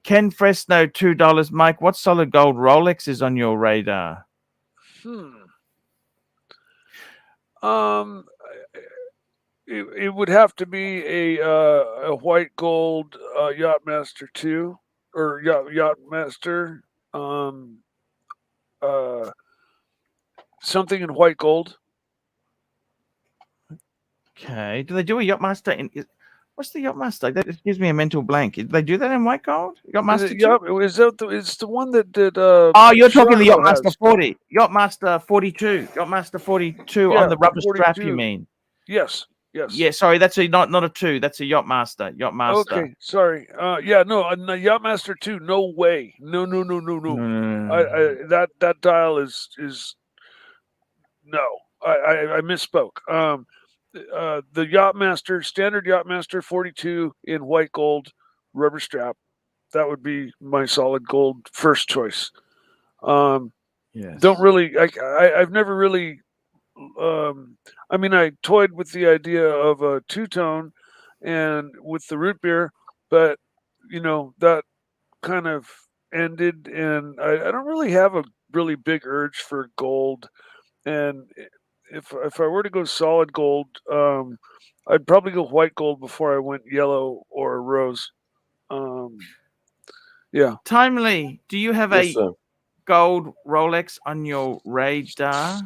Speaker 1: Ken Fresno, $2. Mike, what solid gold Rolex is on your radar?
Speaker 5: It would have to be a white gold Yachtmaster 2 or Yachtmaster. Something in white gold.
Speaker 1: Okay. Do they do a Yachtmaster What's the Yachtmaster? That just gives me a mental blank. Did they do that in white gold?
Speaker 5: Is
Speaker 1: Yachtmaster
Speaker 5: it,
Speaker 1: 2?
Speaker 5: yeah, it's the one that
Speaker 1: Oh, you're talking the
Speaker 5: Chicago
Speaker 1: Yachtmaster
Speaker 5: has.
Speaker 1: 40. Yachtmaster 42. Yachtmaster 42
Speaker 5: Yeah,
Speaker 1: on the rubber strap,
Speaker 5: 42.
Speaker 1: you mean?
Speaker 5: Yes.
Speaker 1: Yeah, sorry, that's not a 2. That's a Yachtmaster. Yachtmaster.
Speaker 5: Okay, sorry. Yeah, no, Yachtmaster 2. No way. No. That dial is no. I misspoke. The Yachtmaster, standard Yachtmaster 42 in white gold, rubber strap. That would be my solid gold first choice.
Speaker 1: Yes.
Speaker 5: Don't really. I've never really. I mean, I toyed with the idea of a two-tone, and with the root beer, but that kind of ended, and I don't really have a really big urge for gold. And if I were to go solid gold, I'd probably go white gold before I went yellow or rose. Yeah.
Speaker 1: Timely, do you have
Speaker 2: Yes,
Speaker 1: a
Speaker 2: sir.
Speaker 1: gold Rolex on your radar?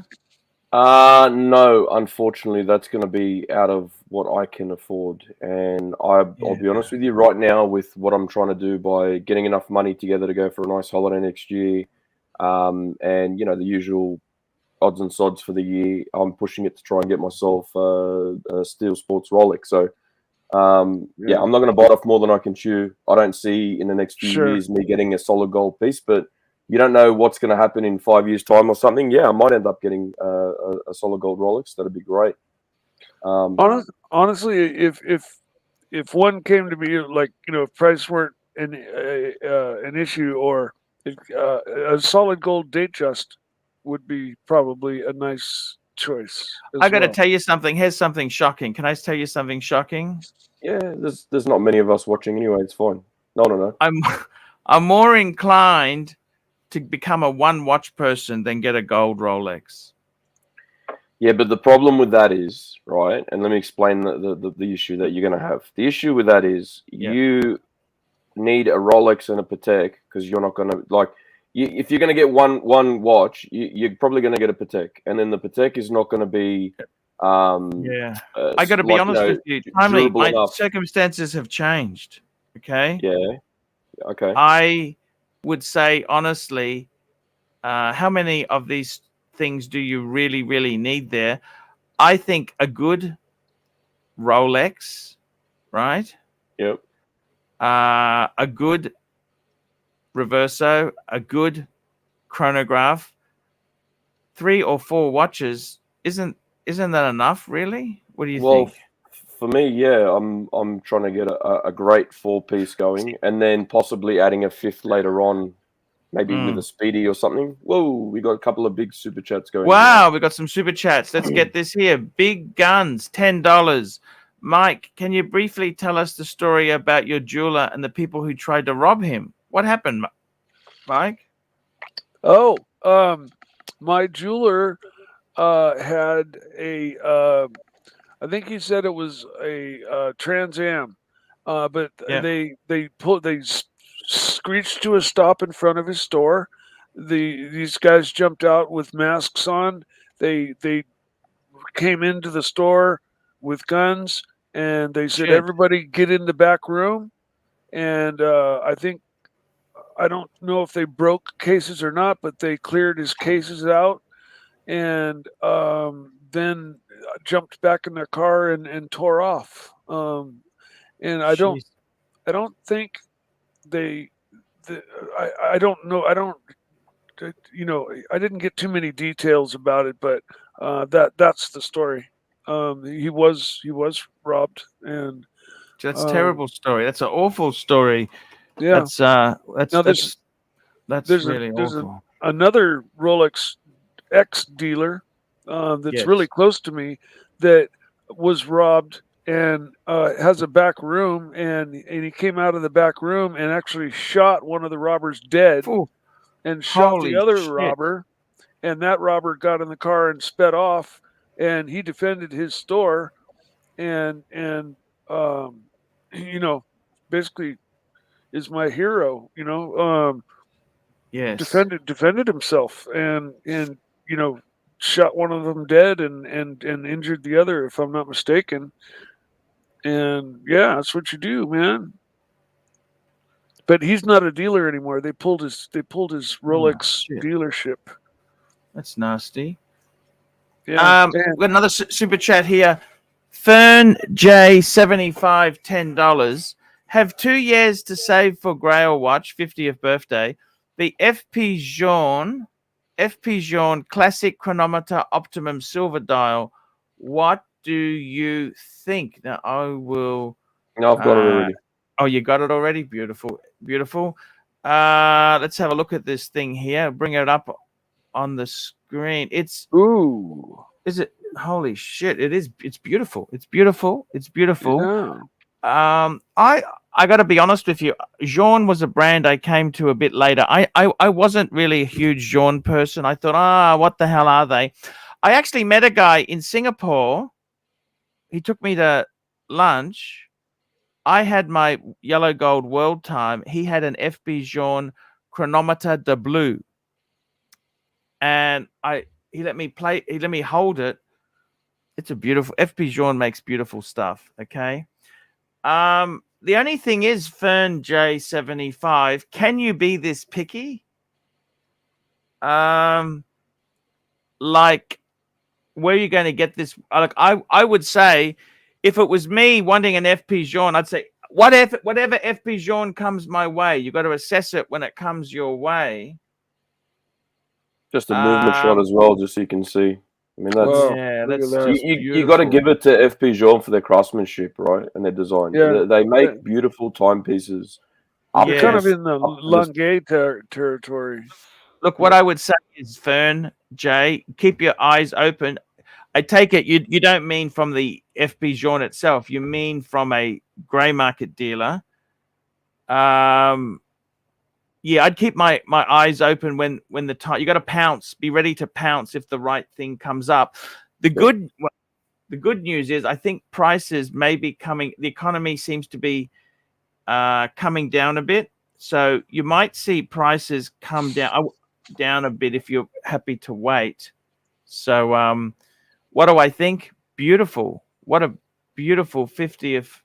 Speaker 2: No, unfortunately, that's going to be out of what I can afford. And I'll be honest with you, right now, with what I'm trying to do by getting enough money together to go for a nice holiday next year, and the usual odds and sods for the year, I'm pushing it to try and get myself a Steel Sports Rolex. So, yeah, I'm not going to bite off more than I can chew. I don't see in the next few years me getting a solid gold piece, but you don't know what's going to happen in 5 years' time or something. Yeah, I might end up getting a solid gold Rolex. That'd be great.
Speaker 5: Honestly, if one came to me, like, if price weren't an issue, or a solid gold Datejust would be probably a nice choice.
Speaker 1: I got to tell you something. Here's something shocking. Can I tell you something shocking?
Speaker 2: Yeah, there's not many of us watching anyway. It's fine. No.
Speaker 1: I'm more inclined to become a one watch person than get a gold Rolex.
Speaker 2: Yeah, but the problem with that is, right, and let me explain the issue that you're going to have. The issue with that is you need a Rolex and a Patek, because you're not going to, like, if you're going to get one watch, you're probably going to get a Patek, and then the Patek is not going to be
Speaker 1: I got to be honest with you. Timely, my circumstances have changed. Okay.
Speaker 2: Yeah. Okay.
Speaker 1: I would say honestly, how many of these things do you really, really need there? I think a good Rolex, right?
Speaker 2: Yep.
Speaker 1: A good Reverso, a good chronograph, 3 or 4 watches. Isn't that enough, really? What do you think?
Speaker 2: For me, yeah, I'm trying to get a great 4-piece going, and then possibly adding a 5th later on, maybe with a Speedy or something. Whoa, we got a couple of big super chats going.
Speaker 1: Wow, we got some super chats. Let's get this here. Big Guns, $10. Mike, can you briefly tell us the story about your jeweler and the people who tried to rob him? What happened, Mike?
Speaker 5: Oh, my jeweler had a I think he said it was a Trans Am, but they screeched to a stop in front of his store. These guys jumped out with masks on. They came into the store with guns, and they said, "Everybody get in the back room." And I don't know if they broke cases or not, but they cleared his cases out, and then jumped back in their car and tore off. And I don't think I don't know. I didn't get too many details about it, but that's the story. He was robbed, and
Speaker 1: that's a terrible story. That's an awful story.
Speaker 5: Yeah,
Speaker 1: that's really awful.
Speaker 5: Another Rolex X dealer that's really close to me that was robbed and has a back room, and he came out of the back room and actually shot one of the robbers dead.
Speaker 1: Ooh.
Speaker 5: And shot the other robber, and that robber got in the car and sped off, and he defended his store, and basically is my hero. Defended himself, and shot one of them dead and injured the other, if I'm not mistaken. And yeah, that's what you do, man. But he's not a dealer anymore. They pulled his Rolex dealership.
Speaker 1: That's nasty.
Speaker 5: Yeah.
Speaker 1: We've got another super chat here. Fern J 75 $10. Have 2 years to save for Grail watch 50th birthday. The FP Journe classic chronometer optimum silver dial. What do you think? Now I will.
Speaker 2: No, I've got it already.
Speaker 1: Oh, you got it already? Beautiful. Beautiful. Let's have a look at this thing here. Bring it up on the screen. It's Is it? Holy shit! It is. It's beautiful. It's beautiful. It's beautiful.
Speaker 5: Yeah.
Speaker 1: I got to be honest with you. Journe was a brand I came to a bit later. I wasn't really a huge Journe person. I thought, what the hell are they? I actually met a guy in Singapore. He took me to lunch. I had my yellow gold world time. He had an FB Journe chronometer de blue. And he let me hold it. It's a beautiful FP Journe makes beautiful stuff. Okay. The only thing is, Fern J75, can you be this picky? Like, where are you going to get this? Like, I would say, if it was me wanting an FP Journe, I'd say whatever FP Journe comes my way, you got to assess it when it comes your way.
Speaker 2: Just a movement shot as well, just so you can see. I mean, that's you got to give it to FP Journe for their craftsmanship, right, and their design.
Speaker 5: Yeah.
Speaker 2: They make beautiful timepieces.
Speaker 5: You're kind of in the Lange territory.
Speaker 1: Look, what I would say is, Fern J, keep your eyes open. I take it you don't mean from the FP Journe itself. You mean from a grey market dealer. Yeah, I'd keep my eyes open when the time. You got to pounce. Be ready to pounce if the right thing comes up. The good news is, I think prices may be coming. The economy seems to be coming down a bit, so you might see prices come down a bit if you're happy to wait. So, what do I think? Beautiful. What a beautiful 50th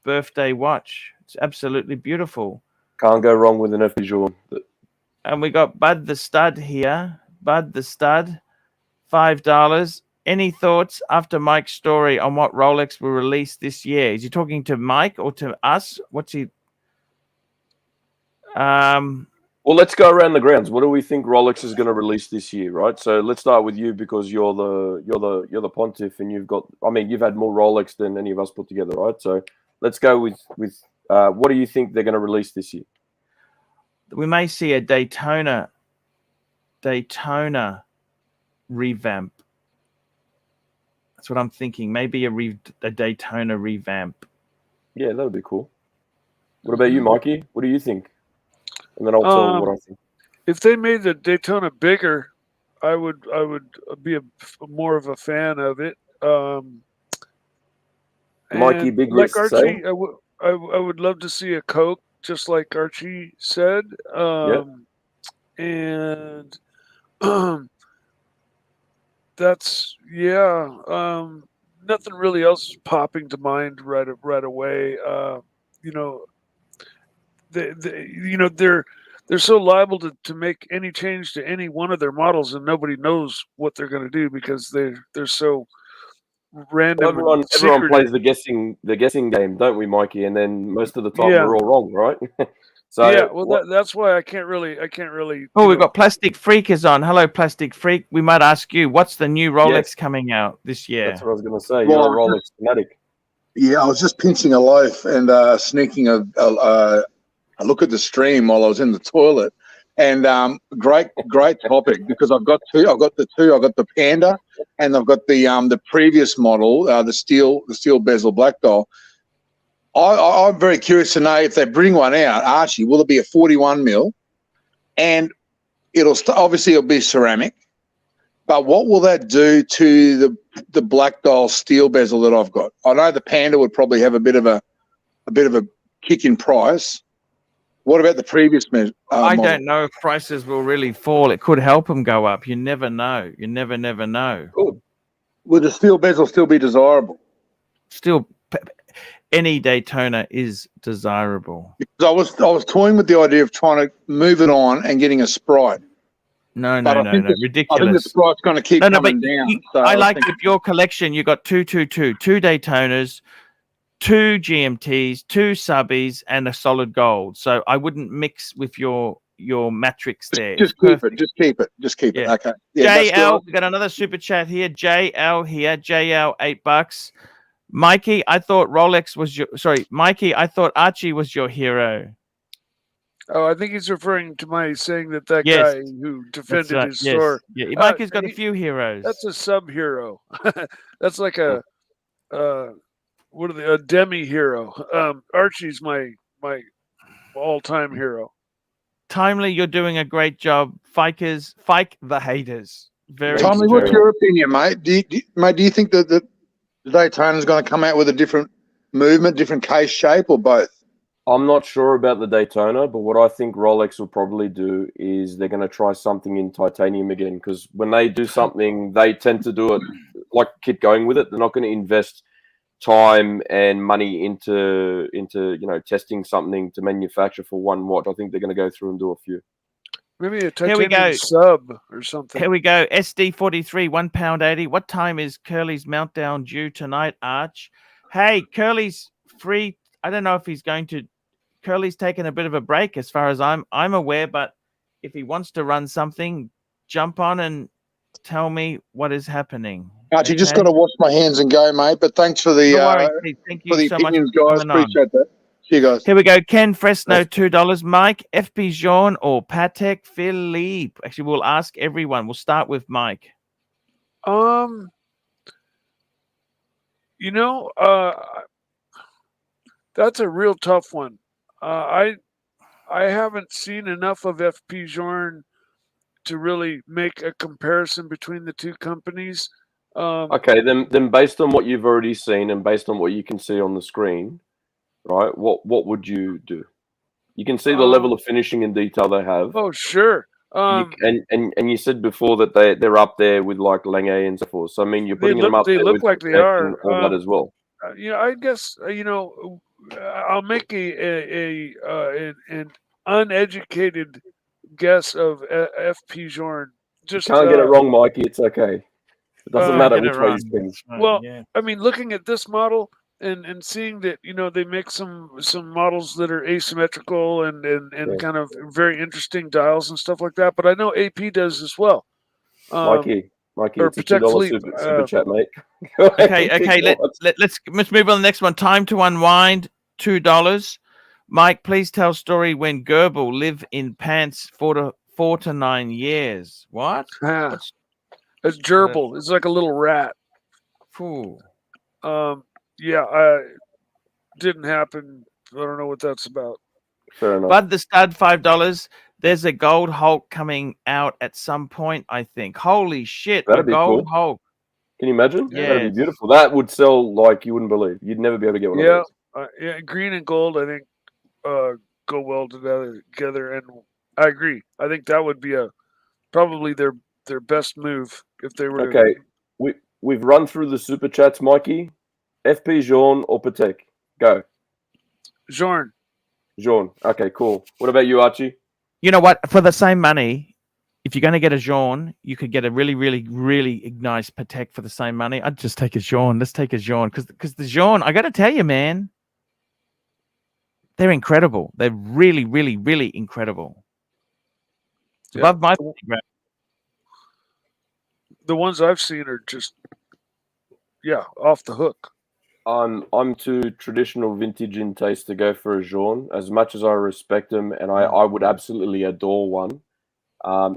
Speaker 1: birthday watch. It's absolutely beautiful.
Speaker 2: Can't go wrong with an FP Journe.
Speaker 1: And we got Bud the Stud here. Bud the Stud, $5. Any thoughts after Mike's story on what Rolex will release this year? Is he talking to Mike or to us? What's he?
Speaker 2: Well, let's go around the grounds. What do we think Rolex is going to release this year, right? So let's start with you, because you're the pontiff, and you've had more Rolex than any of us put together, right? So let's go with what do you think they're going to release this year?
Speaker 1: We may see a Daytona revamp. That's what I'm thinking. Maybe a Daytona revamp.
Speaker 2: Yeah, that would be cool. What about you, Mikey? What do you think? And then I'll tell you what I think.
Speaker 5: If they made the Daytona bigger, I would be more of a fan of it.
Speaker 2: Mikey, big
Speaker 5: like
Speaker 2: list,
Speaker 5: Archie, I would love to see a Coke, just like Archie said. And that's nothing really else popping to mind right away. They're so liable to make any change to any one of their models, and nobody knows what they're going to do because they're so random.
Speaker 2: Well, everyone plays the guessing game, don't we, Mikey? And then most of the time we're all wrong, right? So
Speaker 5: yeah, well, that's why I can't really.
Speaker 1: Oh, we've got Plastic Freak is on. Hello, Plastic Freak. We might ask you, what's the new Rolex coming out this year?
Speaker 2: That's what I was going to say. You're a Rolex fanatic.
Speaker 3: Yeah, I was just pinching a loaf and sneaking a look at the stream while I was in the toilet. And great topic, because I've got two. I've got the Panda, and I've got the previous model, the steel bezel black dial. I'm very curious to know, if they bring one out, Archie, will it be a 41 mil? And obviously it'll be ceramic, but what will that do to the black dial steel bezel that I've got? I know the Panda would probably have a bit of a kick in price. What about the previous model?
Speaker 1: I don't know if prices will really fall. It could help them go up. You never know. You never know.
Speaker 3: Good. Would the steel bezel still be desirable?
Speaker 1: Still any Daytona is desirable.
Speaker 3: Because I was toying with the idea of trying to move it on and getting a Sprite.
Speaker 1: No,
Speaker 3: But
Speaker 1: no,
Speaker 3: I
Speaker 1: no,
Speaker 3: think
Speaker 1: no.
Speaker 3: I think the
Speaker 1: Ridiculous.
Speaker 3: Sprite's going to keep
Speaker 1: No, no, but
Speaker 3: coming down.
Speaker 1: you,
Speaker 3: So
Speaker 1: I
Speaker 3: was
Speaker 1: like
Speaker 3: thinking,
Speaker 1: with your collection, you got two Daytonas, 2 GMTs, 2 subbies, and a solid gold. So I wouldn't mix with your matrix there.
Speaker 3: just keep it. Just keep it. Just keep it.
Speaker 1: Yeah.
Speaker 3: Okay. Yeah, that's
Speaker 1: JL,
Speaker 3: good.
Speaker 1: we got another super chat here. JL here. JL, $8. Mikey, I thought Rolex was your. Sorry, Mikey, I thought Archie was your hero.
Speaker 5: Oh, I think he's referring to my saying that
Speaker 1: Yes.
Speaker 5: guy who
Speaker 1: That's
Speaker 5: defended
Speaker 1: right.
Speaker 5: his
Speaker 1: Yes.
Speaker 5: store.
Speaker 1: Yeah. Mikey's got a few heroes.
Speaker 5: That's a sub-hero. That's like a a demi-hero. Archie's my all-time hero.
Speaker 1: Timely, you're doing a great job. Fikers, fike the haters. Very.
Speaker 3: Tommy, what's your opinion, mate? Do you think that the Daytona is going to come out with a different movement, different case shape, or both?
Speaker 2: I'm not sure about the Daytona, but what I think Rolex will probably do is they're going to try something in titanium again, because when they do something, they tend to do it, like keep going with it. They're not going to invest time and money into testing something to manufacture for one watch. I think they're going to go through and do a few.
Speaker 5: Maybe a
Speaker 1: Here we go.
Speaker 5: titanium sub or something.
Speaker 1: Here we go. SD43, £1.80. What time is Curly's meltdown due tonight, Arch? Hey, Curly's free. I don't know if he's going to. Curly's taking a bit of a break as far as I'm aware, but if he wants to run something, jump on and tell me what is happening.
Speaker 3: Archie, just got to wash my hands and go, mate. But thanks for the
Speaker 1: No worries. Thank you
Speaker 3: for the
Speaker 1: so much
Speaker 3: opinions,
Speaker 1: for
Speaker 3: guys.
Speaker 1: coming on.
Speaker 3: Appreciate that. See you guys.
Speaker 1: Here we go. Ken Fresno, $2. Mike, FP Journe or Patek Philippe? Actually, we'll ask everyone. We'll start with Mike.
Speaker 5: That's a real tough one. I haven't seen enough of FP Journe to really make a comparison between the two companies.
Speaker 2: Okay, then based on what you've already seen and based on what you can see on the screen, right? What would you do? You can see the level of finishing and detail they have.
Speaker 5: Oh, sure.
Speaker 2: And you said before that they're up there with like Lange and so forth. So I mean, you're putting them up.
Speaker 5: They
Speaker 2: there
Speaker 5: look
Speaker 2: with
Speaker 5: like they
Speaker 2: Patek
Speaker 5: are.
Speaker 2: and all that as well.
Speaker 5: I guess I'll make an uneducated guess of FP Journe. Just
Speaker 2: You can't get it wrong, Mikey. It's okay. It doesn't matter which way you spin.
Speaker 5: Well, I mean, looking at this model and seeing that they make some models that are asymmetrical and kind of very interesting dials and stuff like that. But I know AP does as well.
Speaker 2: Mikey,
Speaker 5: or
Speaker 2: it's a $2 super chat, mate.
Speaker 1: Okay. Let's move on to the next one. Time to unwind. $2. Mike, please tell story when Goebbels lived in pants 4 to 9 years. What?
Speaker 5: It's gerbil. It's like a little rat.
Speaker 1: Ooh.
Speaker 5: Didn't happen. I don't know what that's about.
Speaker 2: Fair enough.
Speaker 1: Bud the Stud, $5. There's a gold Hulk coming out at some point, I think. Holy shit.
Speaker 2: That'd be
Speaker 1: gold
Speaker 2: cool.
Speaker 1: Hulk.
Speaker 2: Can you imagine?
Speaker 1: Yeah.
Speaker 2: That'd be beautiful. That would sell like you wouldn't believe. You'd never be able to get one of those.
Speaker 5: Green and gold, I think, go well together. And I agree. I think that would be probably their best move if they were.
Speaker 2: Okay. We've run through the super chats, Mikey. FP Journe or Patek? Go.
Speaker 5: Journe.
Speaker 2: Okay, cool. What about you, Archie?
Speaker 1: You know what? For the same money, if you're going to get a Journe, you could get a really, really, really nice Patek for the same money. I'd just take a Journe. Let's take a Journe. Because the Journe, I got to tell you, man, they're incredible. They're really, really, really incredible. Above my
Speaker 5: the ones I've seen are just, off the hook.
Speaker 2: I'm too traditional vintage in taste to go for a Journe. As much as I respect them, and I would absolutely adore one.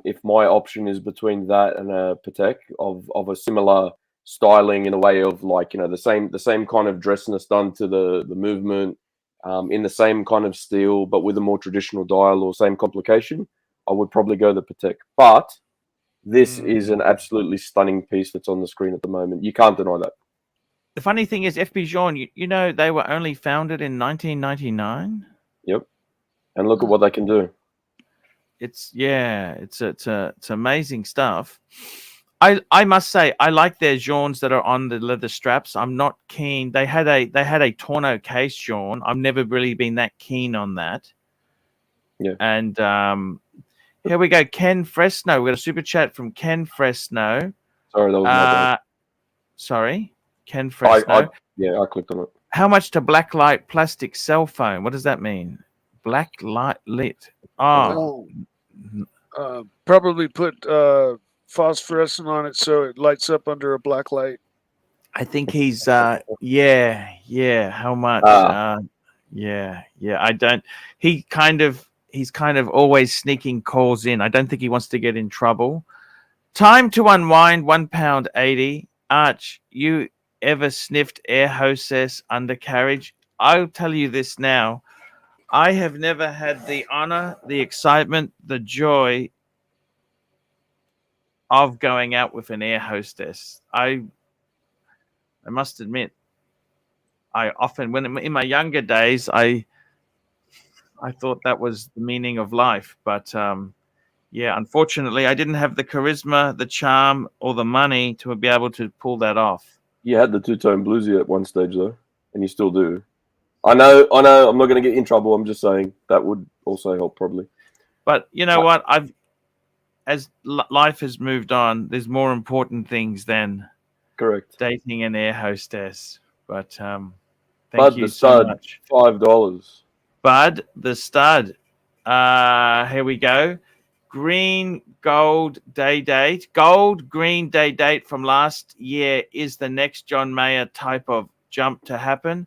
Speaker 2: If my option is between that and a Patek of a similar styling in a way of like the same kind of dressness done to the movement, in the same kind of steel, but with a more traditional dial or same complication, I would probably go the Patek. But this is an absolutely stunning piece that's on the screen at the moment. You can't deny that.
Speaker 1: The funny thing is, FP Journe, they were only founded in 1999.
Speaker 2: Yep, and look at what they can do.
Speaker 1: It's amazing stuff. I must say I like their Journes that are on the leather straps. I'm not keen. They had a Torno case Journe. I've never really been that keen on that.
Speaker 2: Yeah.
Speaker 1: And here we go. Ken Fresno. We got a super chat from Ken Fresno.
Speaker 2: Sorry, that was my bad.
Speaker 1: Sorry, Ken Fresno.
Speaker 2: I clicked on it.
Speaker 1: How much to blacklight plastic cell phone? What does that mean? Blacklight lit. Oh,
Speaker 5: probably put phosphorescent on it so it lights up under a black light.
Speaker 1: I think he's yeah. How much? Yeah. I don't. He's kind of always sneaking calls in. I don't think he wants to get in trouble. Time to unwind. £1.80. Arch, you ever sniffed air hostess undercarriage? I'll tell you this now. I have never had the honor, the excitement, the joy of going out with an air hostess. I must admit, I often, when in my younger days, I thought that was the meaning of life. But yeah, unfortunately, I didn't have the charisma, the charm, or the money to be able to pull that off.
Speaker 2: You had the two-tone bluesy at one stage, though, and you still do. I know. I'm not going to get in trouble. I'm just saying that would also help, probably.
Speaker 1: But you know what? As life has moved on, there's more important things than dating an air hostess. But thank you so much.
Speaker 2: $5.
Speaker 1: Bud the Stud. Here we go. Green gold day date. Gold green day date from last year is the next John Mayer type of jump to happen.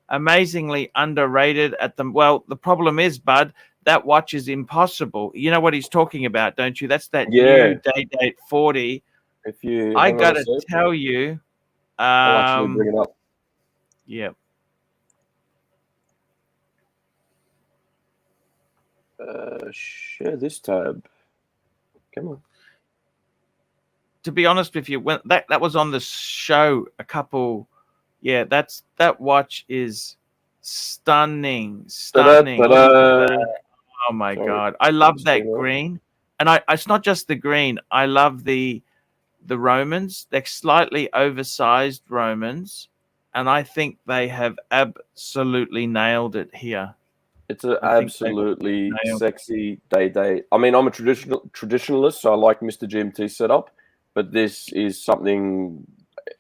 Speaker 1: Amazingly underrated at the the problem is, Bud, that watch is impossible. You know what he's talking about, don't you? That's that new day date 40. I gotta tell you,
Speaker 2: I'll actually bring it up.
Speaker 1: Yeah.
Speaker 2: Share this tab. Come on.
Speaker 1: To be honest with you, when that was on the show a couple. Yeah, that watch is stunning. Oh my God, I love that green, and it's not just the green. I love the Romans. They're slightly oversized Romans, and I think they have absolutely nailed it here.
Speaker 2: It's an absolutely sexy day. I mean, I'm a traditionalist, so I like Mr. GMT setup, but this is something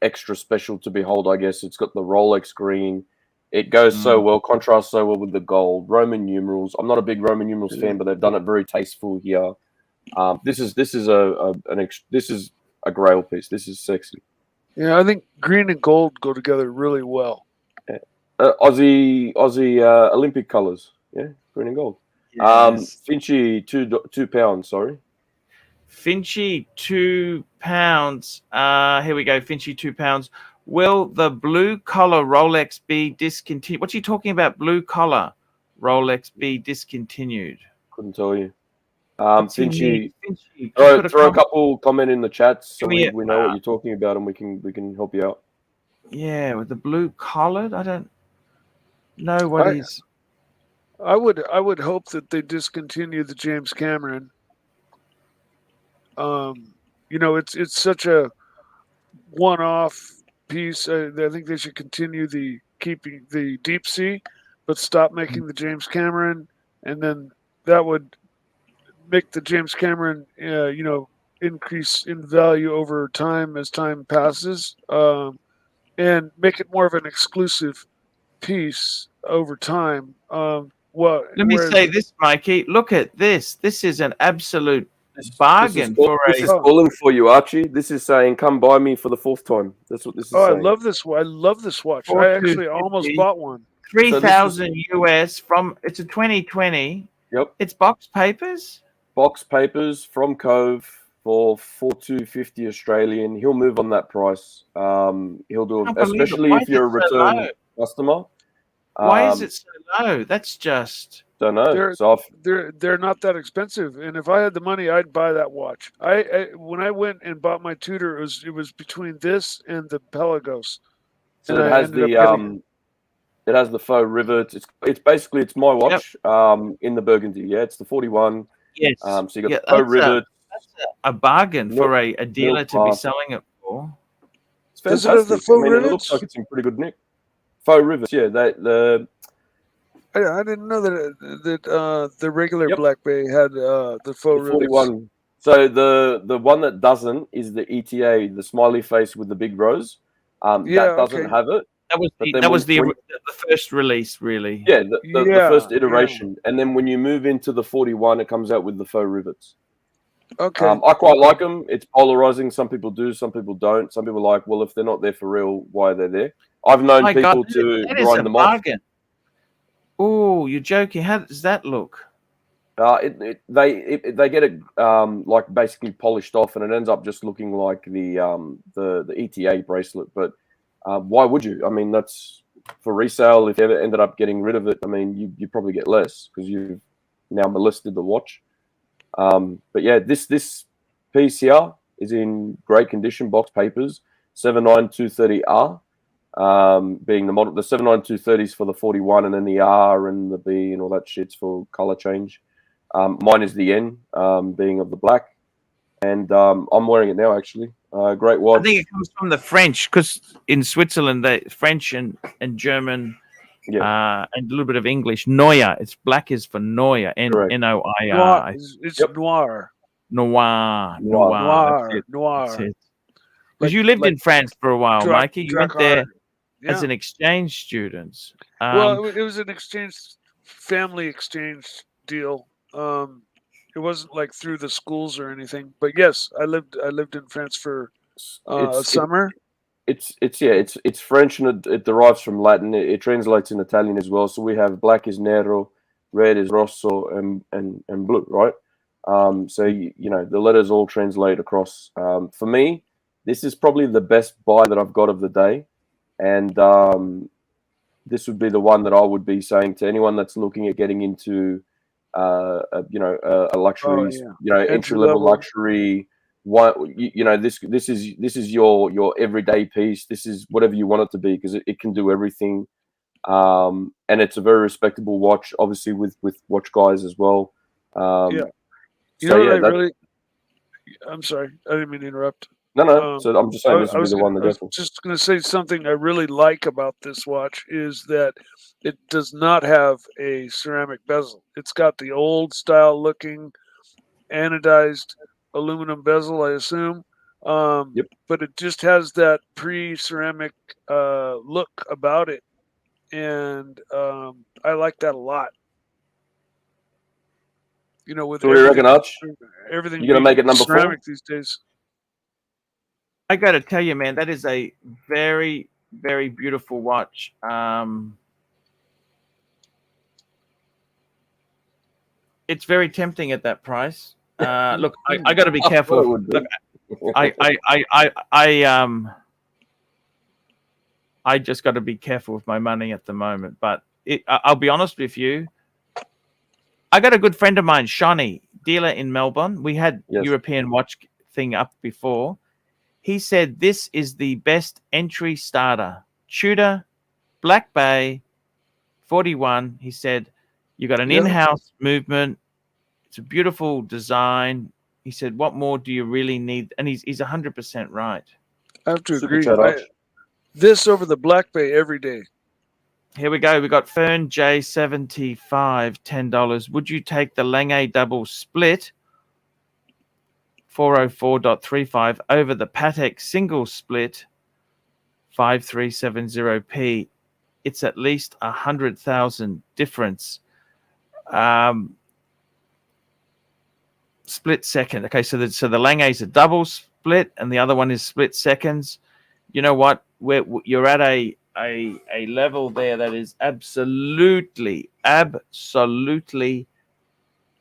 Speaker 2: extra special to behold, I guess. It's got the Rolex green. It goes so well, contrasts so well with the gold. Roman numerals. I'm not a big Roman numerals fan, but they've done it very tasteful here. This is a grail piece. This is sexy.
Speaker 5: Yeah, I think green and gold go together really well.
Speaker 2: Aussie Olympic colors. Yeah, green and gold.
Speaker 1: Yes.
Speaker 2: Finchy, £2. Sorry.
Speaker 1: Finchy, £2. Here we go. Finchy, £2. Will the blue collar Rolex be discontinued? What's he talking about? Blue collar Rolex be discontinued?
Speaker 2: Couldn't tell you. Finchy, throw a couple comment in the chat so we know what you're talking about, and we can help you out.
Speaker 1: Yeah, with the blue collared, I don't know what he's.
Speaker 5: I would hope that they discontinue the James Cameron. It's such a one-off piece. I think they should continue keeping the deep sea, but stop making the James Cameron, and then that would make the James Cameron, increase in value over time as time passes, and make it more of an exclusive piece over time. Let
Speaker 1: me say this, Mikey. Look at this. This is an absolute bargain
Speaker 2: this is calling for you, Archie. This is saying, "Come buy me for the fourth time." That's what this is saying.
Speaker 5: I love this. I love this watch. I actually almost bought one.
Speaker 1: 3,000 US from. It's a 2020.
Speaker 2: Yep.
Speaker 1: It's box papers.
Speaker 2: Box papers from Cove for 4,250 Australian. He'll move on that price. He'll do it, especially if you're a return customer.
Speaker 5: Why
Speaker 1: is it so low? That's just.
Speaker 2: Don't know.
Speaker 5: They're not that expensive, and if I had the money, I'd buy that watch. When I went and bought my Tudor, it was between this and the Pelagos.
Speaker 2: So it has the faux rivets. It's my watch. In the burgundy. Yeah, it's the 41.
Speaker 1: Yes.
Speaker 2: So you got the faux rivets.
Speaker 1: a bargain for a dealer to be
Speaker 2: class.
Speaker 1: selling it for.
Speaker 2: It's
Speaker 5: Does
Speaker 2: fantastic.
Speaker 5: it have the faux
Speaker 2: I mean,
Speaker 5: rivets?
Speaker 2: it looks like it's in pretty good nick. Faux rivets, yeah.
Speaker 5: I didn't know that the regular
Speaker 2: Yep.
Speaker 5: Black Bay had the faux
Speaker 2: The
Speaker 5: rivets.
Speaker 2: 41. So the one that doesn't is the ETA, the smiley face with the big rose.
Speaker 5: Yeah,
Speaker 2: that doesn't
Speaker 5: okay.
Speaker 2: have it.
Speaker 1: That was
Speaker 2: But
Speaker 1: the,
Speaker 2: then
Speaker 1: that
Speaker 2: when-
Speaker 1: was the
Speaker 2: when-
Speaker 1: first release, really.
Speaker 2: Yeah, the
Speaker 5: Yeah,
Speaker 2: first
Speaker 5: yeah.
Speaker 2: iteration, and then when you move into the 41, it comes out with the faux rivets.
Speaker 5: Okay.
Speaker 2: I quite like them. It's polarizing. Some people do, some people don't. Some people are like, well, if they're not there for real, why are they there? I've known
Speaker 1: My
Speaker 2: people
Speaker 1: God,
Speaker 2: to
Speaker 1: that is
Speaker 2: grind
Speaker 1: a
Speaker 2: them off.
Speaker 1: bargain. Oh, you're joking. How does that look?
Speaker 2: They get it like basically polished off, and it ends up just looking like the ETA bracelet. But why would you? I mean, that's for resale. If you ever ended up getting rid of it, I mean, you probably get less because you've now molested the watch. But yeah, this piece here is in great condition, box papers, 79230R. Being the model, the 79230 is for the 41, and then the R and the B and all that shit's for color change. Mine is the N, being of the black, and I'm wearing it now. Actually, great watch.
Speaker 1: I think it comes from the French, because in Switzerland, they French and German, and a little bit of English. Noir. It's black is for Noir.
Speaker 2: Correct.
Speaker 1: N-O-I-R.
Speaker 5: Noir. It's
Speaker 2: Yep.
Speaker 5: noir.
Speaker 1: Noir.
Speaker 5: Noir.
Speaker 1: That's
Speaker 5: Noir.
Speaker 1: it. Because you lived in France for a while, Mikey. You went there
Speaker 5: Yeah.
Speaker 1: as an exchange student.
Speaker 5: Well, it was an family exchange deal. It wasn't like through the schools or anything. But yes, I lived in France for a summer.
Speaker 2: It's French, and it derives from Latin. It translates in Italian as well. So we have black is nero, red is rosso, and blue, right? So you know the letters all translate across. For me, this is probably the best buy that I've got of the day, and this would be the one that I would be saying to anyone that's looking at getting into a luxury, entry level luxury. This is your everyday piece. This is whatever you want it to be, because it can do everything, and it's a very respectable watch, obviously with watch guys as well.
Speaker 5: I'm sorry, I didn't mean to interrupt.
Speaker 2: No. So I'm just saying this would be the one to go for.
Speaker 5: Just going to say something I really like about this watch is that it does not have a ceramic bezel. It's got the old style looking anodized aluminum bezel, I assume.
Speaker 2: Yep.
Speaker 5: But it just has that pre-ceramic look about it, and I like that a lot. You know, with
Speaker 2: So what do you reckon, Arch?
Speaker 5: Everything
Speaker 2: You gonna make it number 4?
Speaker 5: ceramic these days.
Speaker 1: I got to tell you, man, that is a very, very beautiful watch. It's very tempting at that price. Look, I got to be careful. Look, I just got to be careful with my money at the moment. But I'll be honest with you. I got a good friend of mine, Shawnee, dealer in Melbourne. We had European watch thing up before. He said this is the best entry starter. Tudor, Black Bay, 41. He said you got an in-house movement. It's a beautiful design. He said, what more do you really need? And he's 100% right.
Speaker 5: I have to agree. This over the Black Bay every day.
Speaker 1: Here we go. We got Fern J75, $10. Would you take the Lange double split 404.35 over the Patek single split 5370p? It's at least 100,000 difference. Split second. Okay, so the Lange is a double split, and the other one is split seconds. You know what? You're at a level there that is absolutely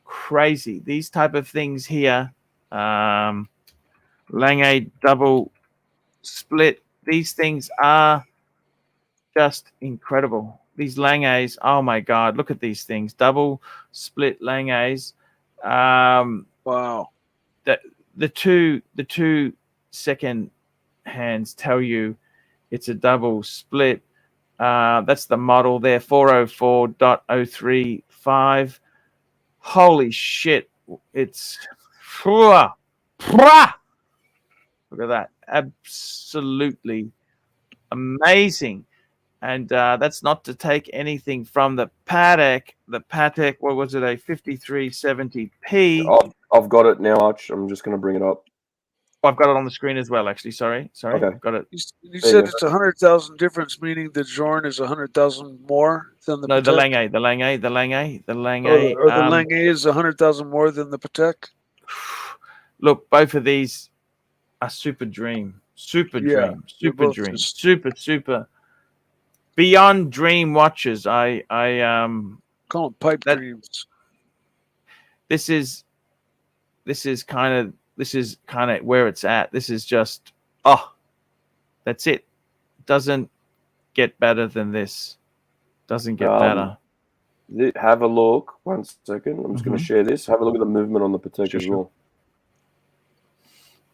Speaker 1: crazy. These type of things here, Lange double split, these things are just incredible. These Langes, oh my God, look at these things. Double split Langes.
Speaker 5: Wow.
Speaker 1: The two second hands tell you it's a double split. That's the model there, 404.035. Holy shit. It's Look at that. Absolutely amazing. And that's not to take anything from the Patek. The Patek, what was it, a 5370p?
Speaker 2: I've got it now, Arch. I'm just going to bring it up.
Speaker 1: I've got it on the screen as well, actually. Sorry.
Speaker 2: Okay.
Speaker 1: I've got it.
Speaker 5: You said it's 100,000 difference, meaning the Journe is 100,000 more than the
Speaker 1: No,
Speaker 5: Patek?
Speaker 1: the Lange. The Lange.
Speaker 5: Or the Lange is 100,000 more than the Patek?
Speaker 1: Look, both of these are super dream. Super beyond dream watches. I
Speaker 5: call them pipe dreams.
Speaker 1: This is kind of where it's at. This is just that's it. Doesn't get better than this. Doesn't get better.
Speaker 2: Have a look. 1 second. I'm just going to share this. Have a look at the movement on the Patek as well.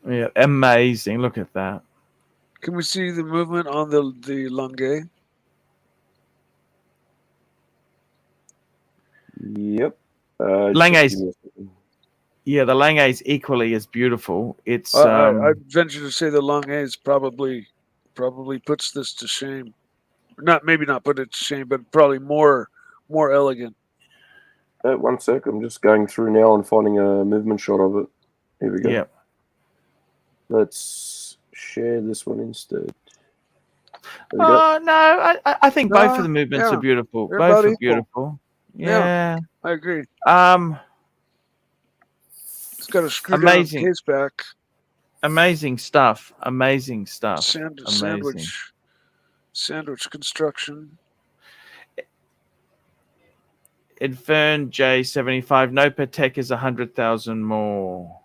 Speaker 1: Yeah, amazing. Look at that.
Speaker 5: Can we see the movement on the Lange?
Speaker 2: Yep.
Speaker 1: Lange's. Yeah, the Lange is equally as beautiful. It's.
Speaker 5: I venture to say the Lange is probably puts this to shame. Maybe not put it to shame, but probably more elegant.
Speaker 2: 1 sec. I'm just going through now and finding a movement shot of it. Here we go.
Speaker 1: Yep.
Speaker 2: Let's share this one instead.
Speaker 1: No, I think both of the movements are beautiful. Both are beautiful. Yeah,
Speaker 5: I agree. It's got a screw down case back.
Speaker 1: Amazing stuff.
Speaker 5: Sandwich construction.
Speaker 1: Infern J75. No, Patek is 100,000 more.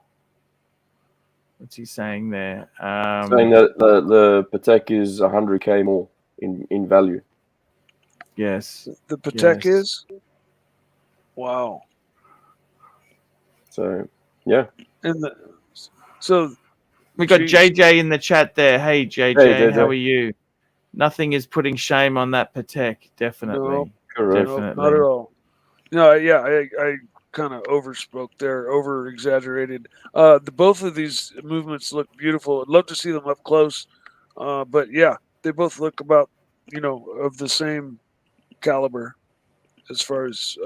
Speaker 1: What's he saying there?
Speaker 2: Saying that the Patek is 100K more in value.
Speaker 1: Yes.
Speaker 5: The Patek is? Wow.
Speaker 2: So, yeah.
Speaker 5: So
Speaker 1: we got JJ in the chat there. Hey, JJ, how are you? Nothing is putting shame on that Patek. Definitely.
Speaker 2: No, correct.
Speaker 5: No, not at all. No, yeah, I kind of overspoke there, over exaggerated. Both of these movements look beautiful. I'd love to see them up close, but yeah, they both look about of the same caliber as far as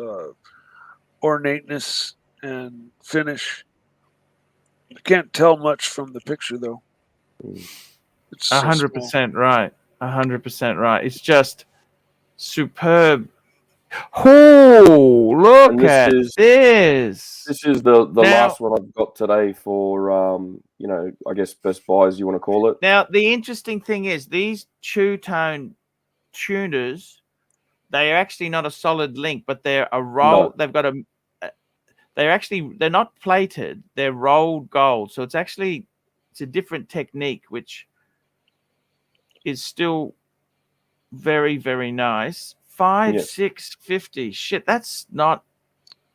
Speaker 5: ornateness and finish. I can't tell much from the picture though.
Speaker 1: It's 100% right. 100% right. It's just superb. Oh, look at this.
Speaker 2: This is the last one I've got today for, I guess best buy, as you want to call it.
Speaker 1: Now, the interesting thing is these two-tone tuners, they are actually not a solid link, but they're a roll. No. They've got a... They're not plated. They're rolled gold. So it's a different technique, which is still very, very nice. 5,650. Shit, that's not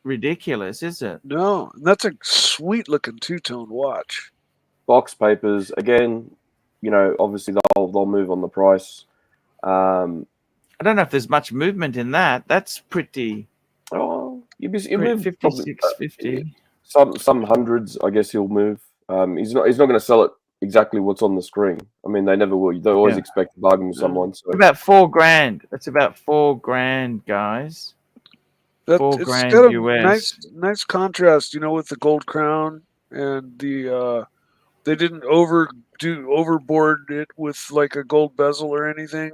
Speaker 1: ridiculous, is it?
Speaker 5: No, that's a sweet looking two-tone watch.
Speaker 2: Box papers again. Obviously they'll move on the price.
Speaker 1: I don't know if there's much movement in that. That's pretty.
Speaker 2: Oh, you move
Speaker 1: 5650.
Speaker 2: Some hundreds, I guess he'll move. He's not going to sell it exactly what's on the screen. I mean, they never will. They always expect to bargain with someone. So
Speaker 1: about $4,000. That's about $4,000, guys. $4,000
Speaker 5: got a
Speaker 1: US.
Speaker 5: Nice contrast, with the gold crown and the. They didn't overboard it with like a gold bezel or anything.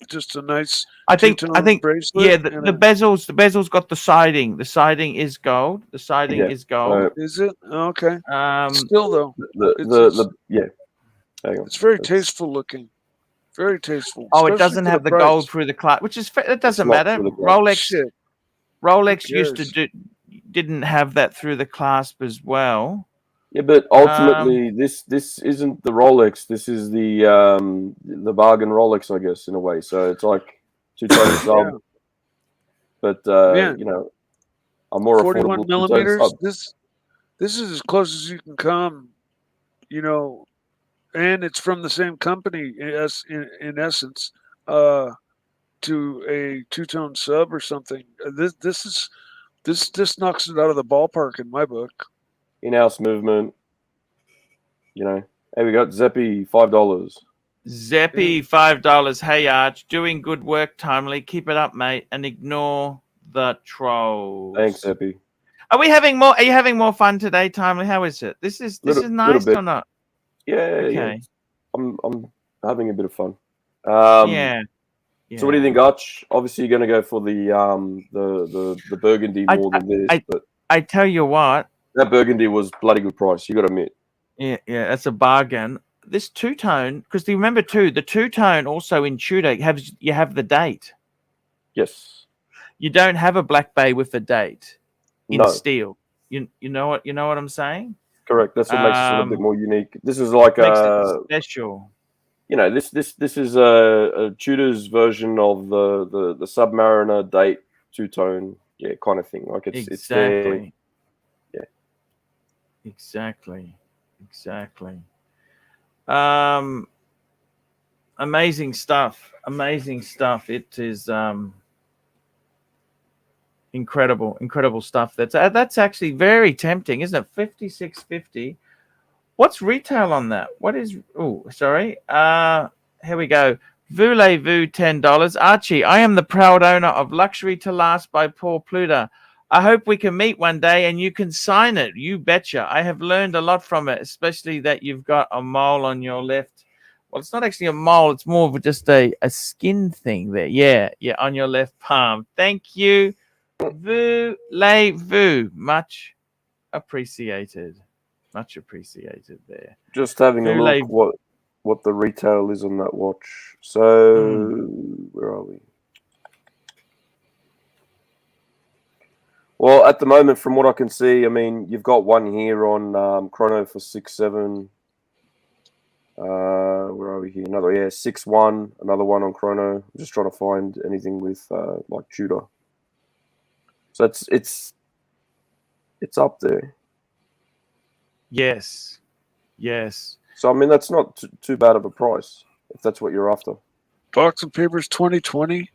Speaker 5: Just a nice.
Speaker 1: I think
Speaker 5: bracelet.
Speaker 1: Yeah, the bezel's got the siding. The siding is gold. Is gold.
Speaker 5: Is it? Okay. Still though, it's very tasteful looking. Very tasteful.
Speaker 1: Oh, it doesn't have the gold through the clasp, which is it doesn't matter. Rolex didn't have that through the clasp as well.
Speaker 2: Yeah, but ultimately, this isn't the Rolex. This is the bargain Rolex, I guess, in a way. So it's like two-tone sub, but a more
Speaker 5: 41
Speaker 2: affordable
Speaker 5: millimeters.
Speaker 2: sub.
Speaker 5: This is as close as you can come, and it's from the same company in essence to a two-tone sub or something. This knocks it out of the ballpark in my book.
Speaker 2: In-house movement, you know. Hey, we got Zeppy, $5.
Speaker 1: Zeppy, $5. Hey, Arch, doing good work, Timely. Keep it up, mate, and ignore the trolls.
Speaker 2: Thanks, Zeppy.
Speaker 1: Are we having more? Are you having more fun today, Timely? How is it? This is nice
Speaker 2: bit.
Speaker 1: or not?
Speaker 2: Yeah,
Speaker 1: Okay.
Speaker 2: yeah. I'm having a bit of fun.
Speaker 1: Yeah.
Speaker 2: So what do you think, Arch? Obviously, you're going to go for the burgundy more than this, but
Speaker 1: I tell you what,
Speaker 2: that burgundy was bloody good price. You got to admit.
Speaker 1: Yeah, that's a bargain. This two-tone, because do you remember too, the two-tone also in Tudor, you have the date.
Speaker 2: Yes.
Speaker 1: You don't have a Black Bay with the date in
Speaker 2: No.
Speaker 1: steel. You know what I'm saying?
Speaker 2: Correct. That's what makes it a little bit more unique. This is like
Speaker 1: makes it special.
Speaker 2: You know, this is a Tudor's version of the Submariner date two-tone, kind of thing. Like it's there. Yeah.
Speaker 1: Exactly. Amazing stuff. It is incredible stuff. That's actually very tempting, isn't it? $56.50. What's retail on that? What is? Oh, sorry. Here we go. Voulez-vous $10. Archie, I am the proud owner of Luxury to Last by Paul Pluter. I hope we can meet one day and you can sign it. You betcha. I have learned a lot from it, especially that you've got a mole on your left. Well, it's not actually a mole. It's more of just a skin thing there. Yeah, on your left palm. Thank you. Voulez-vous. Much appreciated. There.
Speaker 2: Just having a look what the retail is on that watch. So where are we? Well, at the moment, from what I can see, I mean, you've got one here on Chrono for 6.7. Where are we here? Another 6.1. Another one on Chrono. I'm just trying to find anything with like Tudor. So it's up there.
Speaker 1: Yes.
Speaker 2: So I mean, that's not too bad of a price if that's what you're after.
Speaker 5: Box and Papers 2020.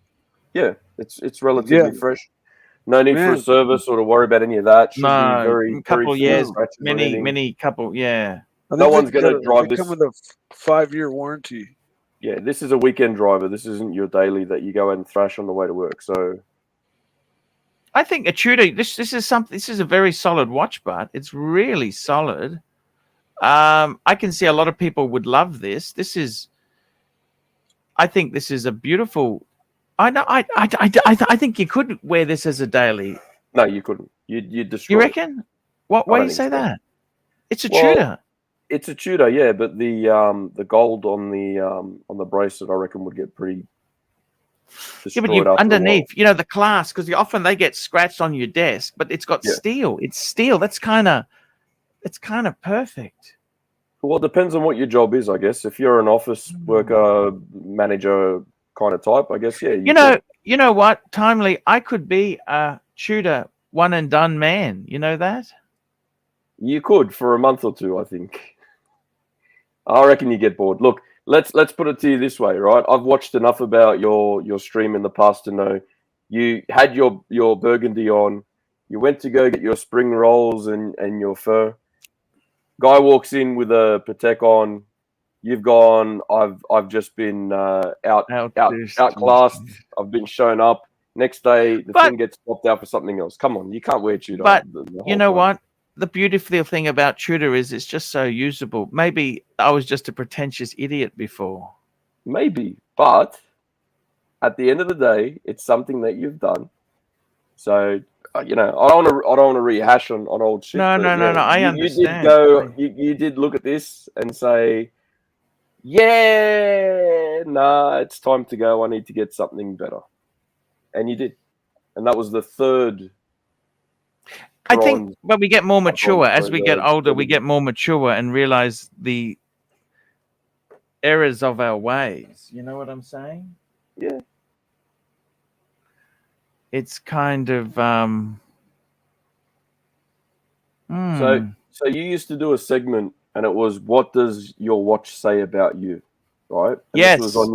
Speaker 2: Yeah, it's relatively fresh. No need for a service or to worry about any of that. Should be very
Speaker 1: couple years,
Speaker 2: many
Speaker 1: couple. Yeah.
Speaker 2: No one's going to drive this.
Speaker 5: Come with a 5-year warranty.
Speaker 2: Yeah, this is a weekend driver. This isn't your daily that you go and thrash on the way to work. So,
Speaker 1: I think a Tudor. This is something. This is a very solid watch, but it's really solid. I can see a lot of people would love this. I think this is a beautiful. I know. I think you could wear this as a daily.
Speaker 2: No, you couldn't. You'd destroy.
Speaker 1: You reckon? Why do you say that? It's a Tudor.
Speaker 2: It's a Tudor, yeah, but the gold on the bracelet, I reckon, would get pretty destroyed.
Speaker 1: Yeah, but underneath, the class, because often they get scratched on your desk, but it's got steel. It's steel. That's kind of perfect.
Speaker 2: Well, it depends on what your job is, I guess. If you're an office worker, manager kind of type, I guess, yeah.
Speaker 1: You know what? Timely, I could be a Tudor one and done man. You know that?
Speaker 2: You could for a month or two, I think. I reckon you get bored. Look, let's put it to you this way, right? I've watched enough about your stream in the past to know you had your burgundy on. You went to go get your spring rolls and your fur. Guy walks in with a Patek on. You've gone. I've just been outclassed. I've been shown up. Next day, the thing gets swapped out for something else. Come on, you can't wear Tudor.
Speaker 1: But you know what? The beautiful thing about Tudor is it's just so usable. Maybe I was just a pretentious idiot before.
Speaker 2: Maybe, but at the end of the day, it's something that you've done. So I don't want to rehash on old shit.
Speaker 1: No. I understand.
Speaker 2: You did look at this and say, it's time to go. I need to get something better, and you did, and that was the third.
Speaker 1: I think when we get more mature, as we get older, we get more mature and realize the errors of our ways. You know what I'm saying?
Speaker 2: Yeah.
Speaker 1: It's kind of
Speaker 2: So you used to do a segment, and it was, "What does your watch say about you?" Right? And
Speaker 1: yes.
Speaker 2: This was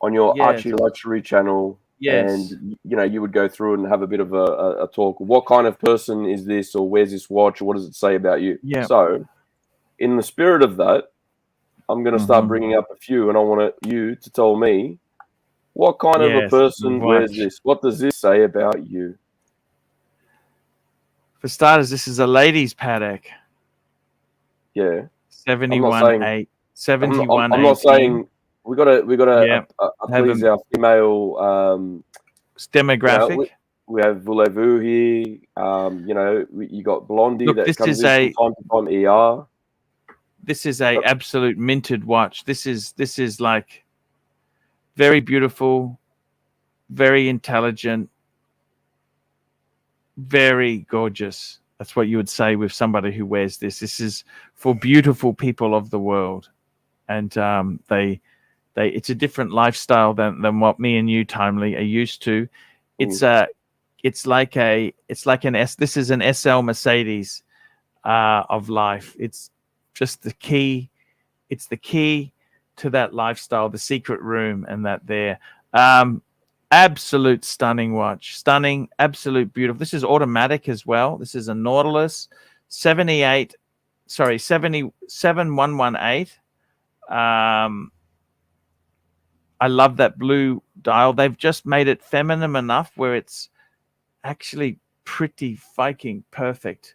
Speaker 2: on your ArchieLuxury channel. Yes. And you would go through and have a bit of a talk. What kind of person is this, or where's this watch, or what does it say about you?
Speaker 1: Yeah.
Speaker 2: So in the spirit of that, I'm going to start bringing up a few, and I want you to tell me what kind of a person wears this. What does this say about you?
Speaker 1: For starters, this is a ladies' Patek.
Speaker 2: Yeah.
Speaker 1: 71.8. 71.
Speaker 2: I'm not saying we gotta please our female
Speaker 1: demographic.
Speaker 2: We have Voulez-Vous here. You got Blondie that comes in from time to time. ER.
Speaker 1: This is a absolute minted watch. This is like very beautiful, very intelligent, very gorgeous. That's what you would say with somebody who wears this. This is for beautiful people of the world, and it's a different lifestyle than what me and you, Timely, are used to. This is an SL Mercedes of life. It's just the key. It's the key to that lifestyle, the secret room, and that there. Absolute stunning watch. Stunning, absolute beautiful. This is automatic as well. This is a Nautilus 77118. I love that blue dial. They've just made it feminine enough where it's actually pretty fucking perfect.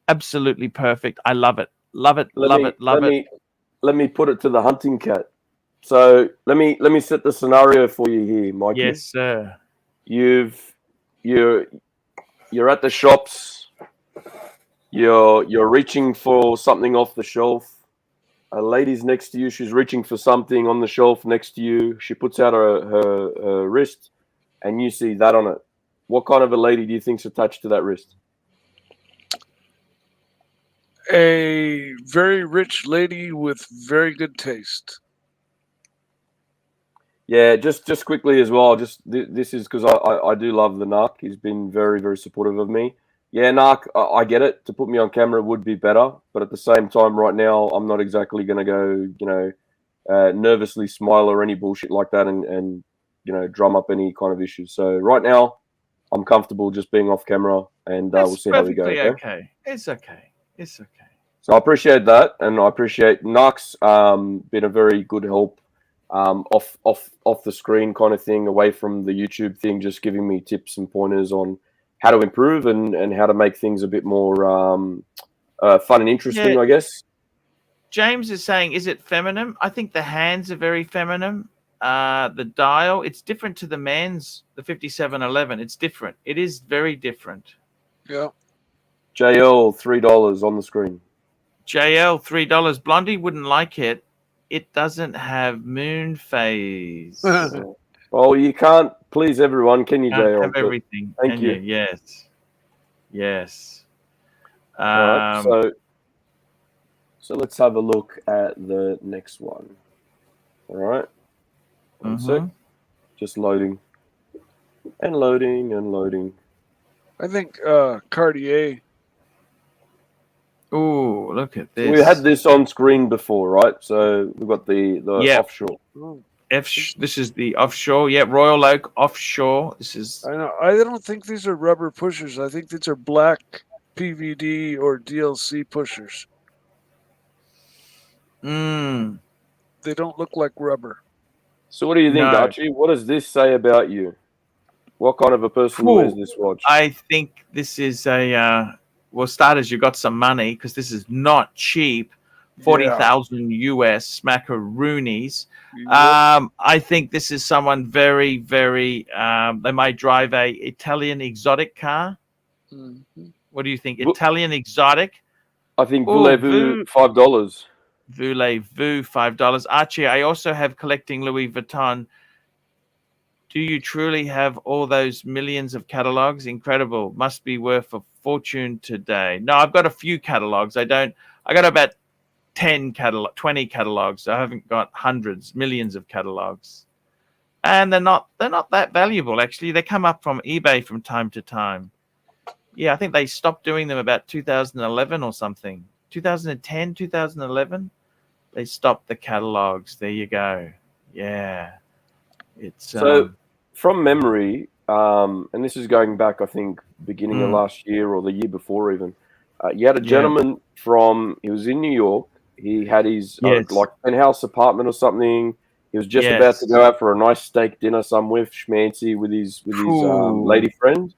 Speaker 1: Absolutely perfect. I love it. Love it. Love it.
Speaker 2: Let me put it to the hunting cat. So let me set the scenario for you here, Mikey.
Speaker 1: Yes, sir.
Speaker 2: You're at the shops. You're reaching for something off the shelf. A lady's next to you. She's reaching for something on the shelf next to you. She puts out her wrist, and you see that on it. What kind of a lady do you think's attached to that wrist?
Speaker 5: A very rich lady with very good taste.
Speaker 2: Yeah, just quickly as well. This is because I do love the Narc. He's been very, very supportive of me. Yeah, Narc, I get it. To put me on camera would be better, but at the same time, right now, I'm not exactly going to go, nervously smile or any bullshit like that, and drum up any kind of issues. So right now, I'm comfortable just being off camera, and we'll see how we go.
Speaker 1: Okay, it's okay. It's okay.
Speaker 2: So I appreciate that, and I appreciate Narc's been a very good help. Off the screen kind of thing, away from the YouTube thing, just giving me tips and pointers on how to improve and how to make things a bit more fun and interesting, I guess.
Speaker 1: James is saying, is it feminine? I think the hands are very feminine. The dial, it's different to the men's, the 5711. It's different. It is very different.
Speaker 5: Yeah.
Speaker 2: JL, $3 on the screen.
Speaker 1: JL, $3. Blondie wouldn't like it. It doesn't have moon phase.
Speaker 2: Well, you can't please everyone, can you, JL?
Speaker 1: Have everything.
Speaker 2: Thank you.
Speaker 1: Yes. Yes.
Speaker 2: All right, so let's have a look at the next one. All right. One sec. Just loading. And loading and loading.
Speaker 5: I think Cartier.
Speaker 1: Oh, look at this.
Speaker 2: We had this on screen before, right? So we've got the offshore.
Speaker 1: This is the offshore. Yeah, Royal Oak offshore. This is.
Speaker 5: I know. I don't think these are rubber pushers. I think these are black PVD or DLC pushers. They don't look like rubber.
Speaker 2: So what do you think, Archie? What does this say about you? What kind of a person wears this watch?
Speaker 1: I think this is a... well, starters, you got some money because this is not cheap. 40,000 US smackaroonies. I think this is someone very, very. They might drive a Italian exotic car. What do you think? Italian exotic?
Speaker 2: I think Voulez-Vous, $5.
Speaker 1: Voulez-Vous, $5. Archie, I also have collecting Louis Vuitton. Do you truly have all those millions of catalogs? Incredible. Must be worth a fortune today. No, I've got a few catalogs. I got about 20 catalogs. I haven't got hundreds, millions of catalogs. And they're not that valuable, actually. They come up from eBay from time to time. Yeah, I think they stopped doing them about 2011 or something. 2010, 2011. They stopped the catalogs. There you go. Yeah. It's
Speaker 2: so from memory, and this is going back, I think, beginning of last year or the year before even. You had a gentleman he was in New York, He had his
Speaker 1: Yes.
Speaker 2: like penthouse apartment or something. He was just
Speaker 1: Yes.
Speaker 2: about to go out for a nice steak dinner somewhere, schmancy, with his
Speaker 1: Ooh.
Speaker 2: lady friend,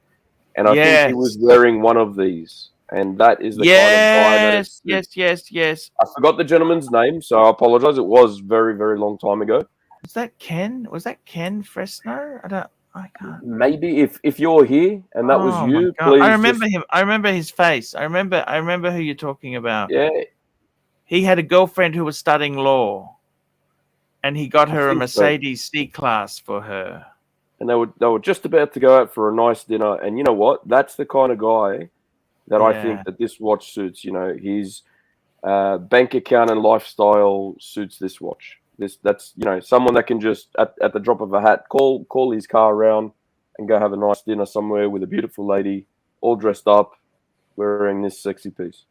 Speaker 2: and I think he was wearing one of these. And that is the kind of guy that is.
Speaker 1: Yes.
Speaker 2: I forgot the gentleman's name, so I apologize. It was very, very long time ago.
Speaker 1: Was that Ken? Was that Ken Fresno? I can't.
Speaker 2: Maybe if you're here and that was
Speaker 1: Oh
Speaker 2: you,
Speaker 1: my God.
Speaker 2: please.
Speaker 1: I remember him. I remember his face. I remember who you're talking about.
Speaker 2: Yeah.
Speaker 1: He had a girlfriend who was studying law, and he got her a
Speaker 2: think
Speaker 1: Mercedes C-Class for her.
Speaker 2: And they were just about to go out for a nice dinner. And you know what? That's the kind of guy that I think that this watch suits. You know, his bank account and lifestyle suits this watch. That's someone that can just at the drop of a hat call his car around and go have a nice dinner somewhere with a beautiful lady, all dressed up, wearing this sexy piece.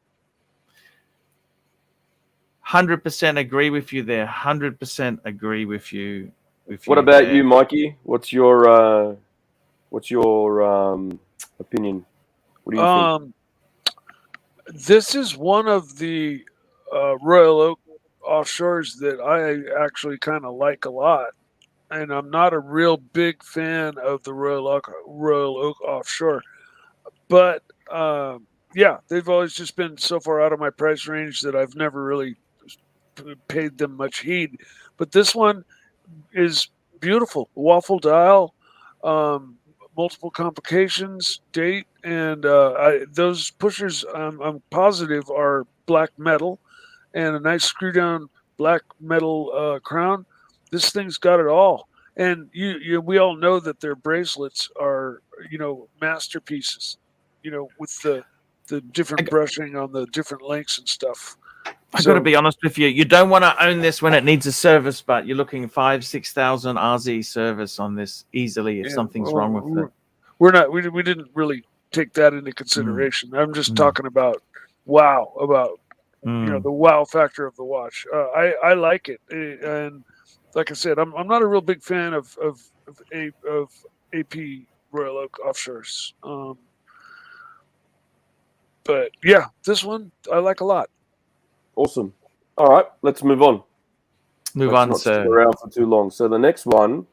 Speaker 1: 100% agree with you there. 100% agree with you.
Speaker 2: What about you, Mikey? What's your opinion? What do you think?
Speaker 5: This is one of the Royal Oak offshores that I actually kind of like a lot, and I'm not a real big fan of the Royal Oak offshore, but yeah, they've always just been so far out of my price range that I've never really paid them much heed. But this one is beautiful, waffle dial, multiple complications, date, and those pushers I'm positive are black metal, and a nice screw down black metal crown. This thing's got it all. And we all know that their bracelets are, masterpieces, with the different brushing on the different lengths and stuff.
Speaker 1: I got to be honest with you. You don't want to own this when it needs a service, but you're looking 5,000-6,000 RZ service on this easily if something's wrong with it.
Speaker 5: We're not. We didn't really take that into consideration. I'm just talking about the wow factor of the watch. I like it, and like I said, I'm not a real big fan of AP Royal Oak offshores. But yeah, this one I like a lot.
Speaker 2: Awesome. All right, let's move on.
Speaker 1: Let's
Speaker 2: not stick around for too long. So the next one,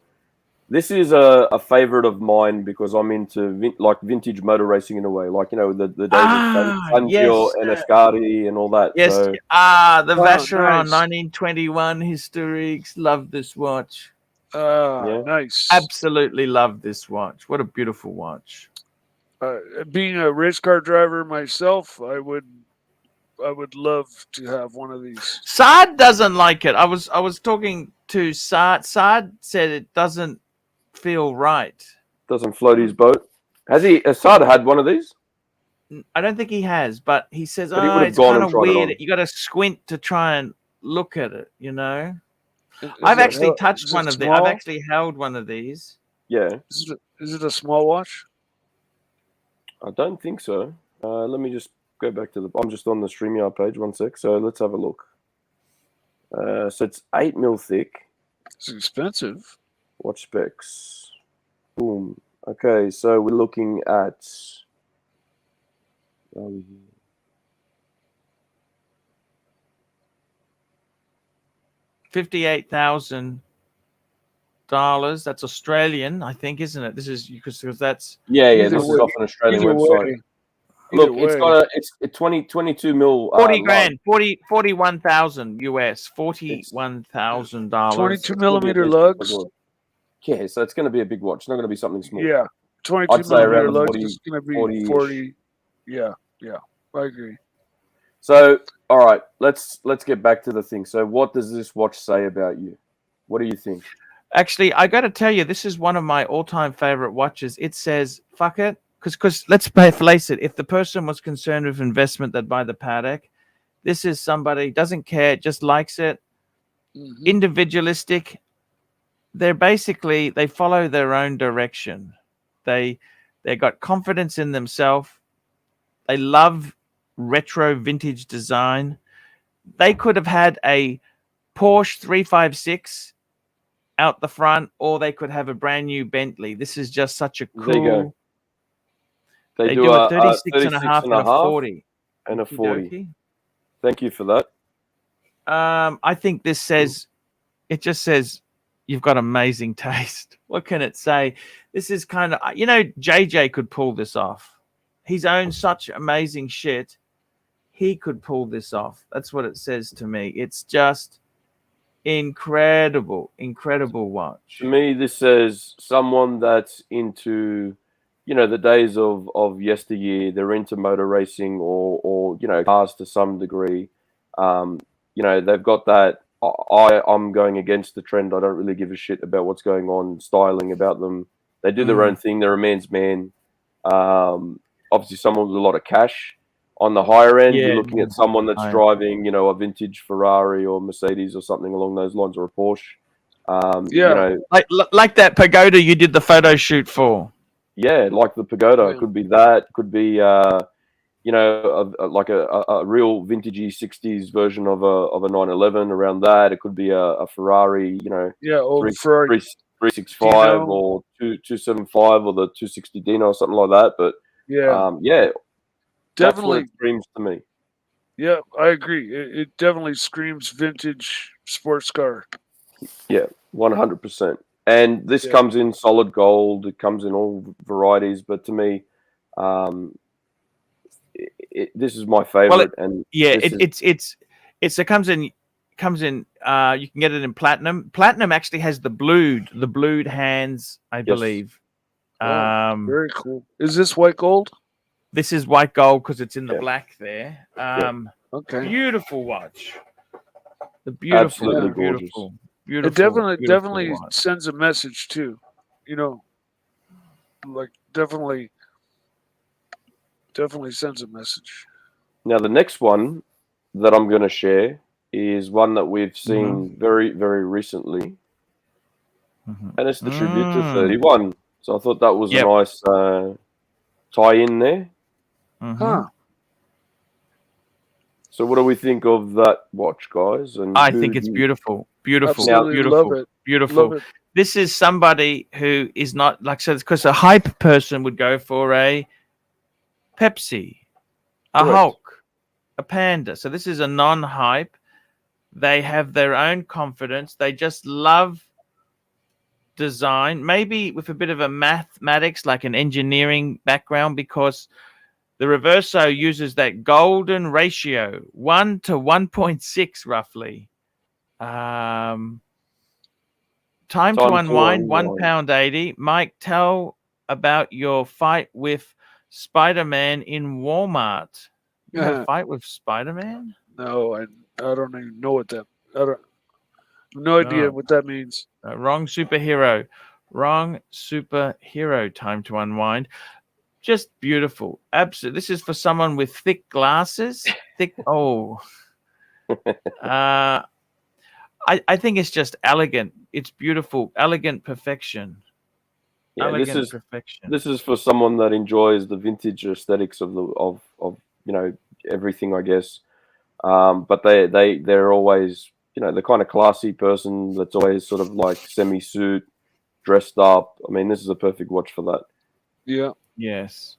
Speaker 2: this is a favorite of mine because I'm into vintage motor racing in a way, like the days of Fangio and Ascari and all that.
Speaker 1: Yes,
Speaker 2: so,
Speaker 1: the Vacheron 1921 Historiques. Love this watch.
Speaker 5: Nice.
Speaker 1: Absolutely love this watch. What a beautiful watch.
Speaker 5: Being a race car driver myself, I would love to have one of these.
Speaker 1: Saad doesn't like it. I was talking to Saad. Saad said it doesn't feel right.
Speaker 2: Doesn't float his boat. Has Saad had one of these?
Speaker 1: I don't think he has, but he says,
Speaker 2: it's
Speaker 1: kind of weird. You got to squint to try and look at it, I've actually touched one of these. I've actually held one of these.
Speaker 2: Yeah.
Speaker 5: Is it a small watch?
Speaker 2: I don't think so. Let me just go back to I'm just on the StreamYard page. 1 sec. So let's have a look. So it's 8 mil thick.
Speaker 5: It's expensive.
Speaker 2: Watch specs. Boom. Okay, so we're looking at
Speaker 1: 58,000 $58,000. That's Australian, I think, isn't it? This is because that's
Speaker 2: this is off an Australian website. Look, it's 22 mil.
Speaker 1: 40 grand, 41,000 US, $41,000.
Speaker 5: 22 millimeter lugs.
Speaker 2: Yeah, so it's going to be a big watch. It's not going to be something small.
Speaker 5: Yeah, 22 millimeter lugs is going to be 40. Yeah, I agree.
Speaker 2: So, all right, let's get back to the thing. So, what does this watch say about you? What do you think?
Speaker 1: Actually, I got to tell you, this is one of my all-time favorite watches. It says, fuck it. Because let's face it, if the person was concerned with investment, they'd buy the Patek. This is somebody doesn't care, just likes it. Mm-hmm. Individualistic. They follow their own direction. They got confidence in themselves. They love retro vintage design. They could have had a Porsche 356 out the front, or they could have a brand new Bentley. This is just such a cool. They do a 36 and a half and a 40.
Speaker 2: And a 40. Thank you for that.
Speaker 1: I think this says, it just says you've got amazing taste. What can it say? This is kind of, JJ could pull this off. He's owned such amazing shit. He could pull this off. That's what it says to me. It's just incredible watch.
Speaker 2: To me, this says someone that's into, the days of yesteryear. They're into motor racing or cars to some degree. They've got that. I'm going against the trend. I don't really give a shit about what's going on, styling about them. They do their own thing. They're a man's man. Obviously, someone with a lot of cash. On the higher end, you're looking at someone that's driving, a vintage Ferrari or Mercedes or something along those lines, or a Porsche.
Speaker 1: Like that pagoda you did the photo shoot for.
Speaker 2: Yeah, like the pagoda. It could be that. Could be, like a real vintagey 60s version of a 911 around that. It could be a Ferrari,
Speaker 5: Ferrari
Speaker 2: 365
Speaker 5: Dino.
Speaker 2: or 275 or the 260 Dino or something like that. But that's what
Speaker 5: definitely
Speaker 2: it screams to me.
Speaker 5: Yeah, I agree. It definitely screams vintage sports car.
Speaker 2: Yeah, 100%. And this comes in solid gold. It comes in all varieties. But to me, this is my favorite.
Speaker 1: It comes in. You can get it in platinum. Platinum actually has the blued hands, I believe.
Speaker 5: Very cool. Is this white gold?
Speaker 1: This is white gold because it's in the black there.
Speaker 5: Okay.
Speaker 1: Beautiful watch. The beautiful,
Speaker 2: Absolutely
Speaker 1: beautiful,
Speaker 5: It definitely sends a message too. Like definitely sends a message.
Speaker 2: Now the next one that I'm going to share is one that we've seen very, very recently, and it's the tribute to 31. So I thought that was a nice tie-in there. So what do we think of that watch, guys? And
Speaker 1: I think it's beautiful.
Speaker 5: Absolutely love it.
Speaker 1: Beautiful.
Speaker 5: Love it.
Speaker 1: This is somebody who is not like, so because a hype person would go for a Pepsi, a Hulk, a Panda. So this is a non-hype. They have their own confidence. They just love design, maybe with a bit of a mathematics, like an engineering background, because the Reverso uses that golden ratio, 1 to 1.6 roughly. Time to unwind, £1.80. Mike, tell about your fight with Spider-Man in Walmart. You had a fight with Spider-Man?
Speaker 5: No, I don't even know what that. I don't. No idea what that means.
Speaker 1: Wrong superhero. Time to unwind. Just beautiful. Absolutely. This is for someone with thick glasses. I think it's just elegant. It's beautiful. Elegant perfection.
Speaker 2: Yeah, this is for someone that enjoys the vintage aesthetics of everything, I guess. But they're always, the kind of classy person that's always sort of like semi-suit, dressed up. I mean, this is a perfect watch for that.
Speaker 5: Yeah.
Speaker 1: Yes.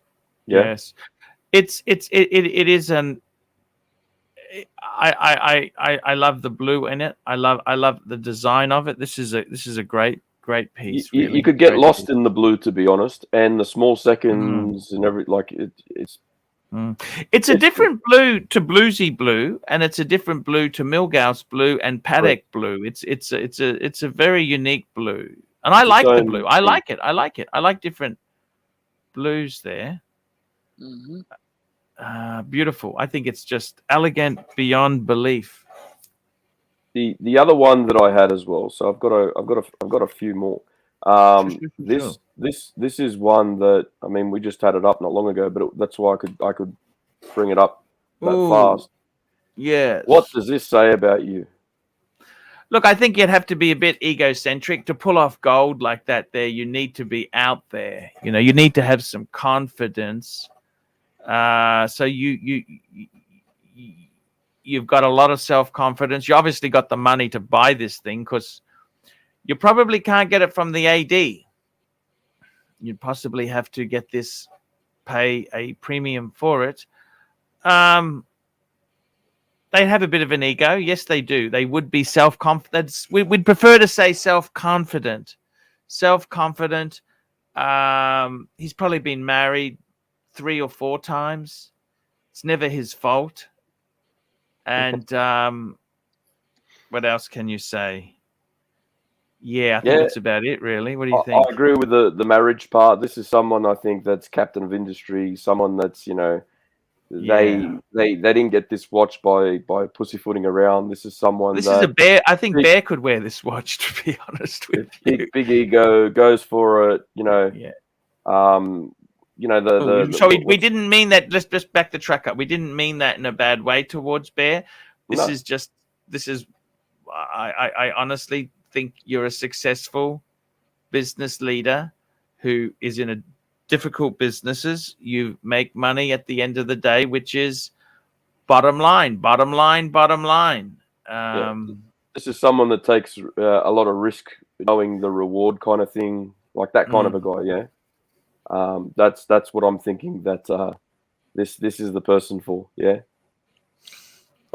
Speaker 2: Yeah.
Speaker 1: Yes. It is an. I love the blue in it. I love the design of it. This is a great piece.
Speaker 2: You could get lost in the blue, to be honest, and the small seconds and it's.
Speaker 1: It's a different blue to bluesy blue, and it's a different blue to Milgauss blue and Patek blue. It's a very unique blue, and I like the blue. I like it. I like different blues there. Beautiful. I think it's just elegant beyond belief.
Speaker 2: The other one that I had as well. So I've got a few more. This is one that, I mean, we just had it up not long ago, but that's why I could bring it up that fast.
Speaker 1: Yeah.
Speaker 2: What does this say about you?
Speaker 1: Look, I think you'd have to be a bit egocentric to pull off gold like that. There, you need to be out there. You need to have some confidence. So you've got a lot of self-confidence. You obviously got the money to buy this thing because you probably can't get it from the AD. You'd possibly have to get this, pay a premium for it. they have a bit of an ego. Yes, they do. They would be self-confident. We'd prefer to say self-confident. Self-confident. He's probably been married 3 or 4 times. It's never his fault. And what else can you say? Yeah, I think that's about it, really. What do you think?
Speaker 2: I agree with the marriage part. This is someone I think that's captain of industry, someone that's, you know, they didn't get this watch by pussyfooting around. This is someone
Speaker 1: This is a Bear. I think Bear could wear this watch, to be honest with you.
Speaker 2: Big ego, goes for it, you know. Yeah. You know,
Speaker 1: so we didn't mean that. Let's just back the track up. We didn't mean that in a bad way towards Bear. I honestly think you're a successful business leader who is in a difficult businesses. You make money at the end of the day, which is bottom line.
Speaker 2: This is someone that takes a lot of risk, knowing the reward kind of thing, like that kind of a guy. Yeah. That's what I'm thinking that this is the person for. Yeah.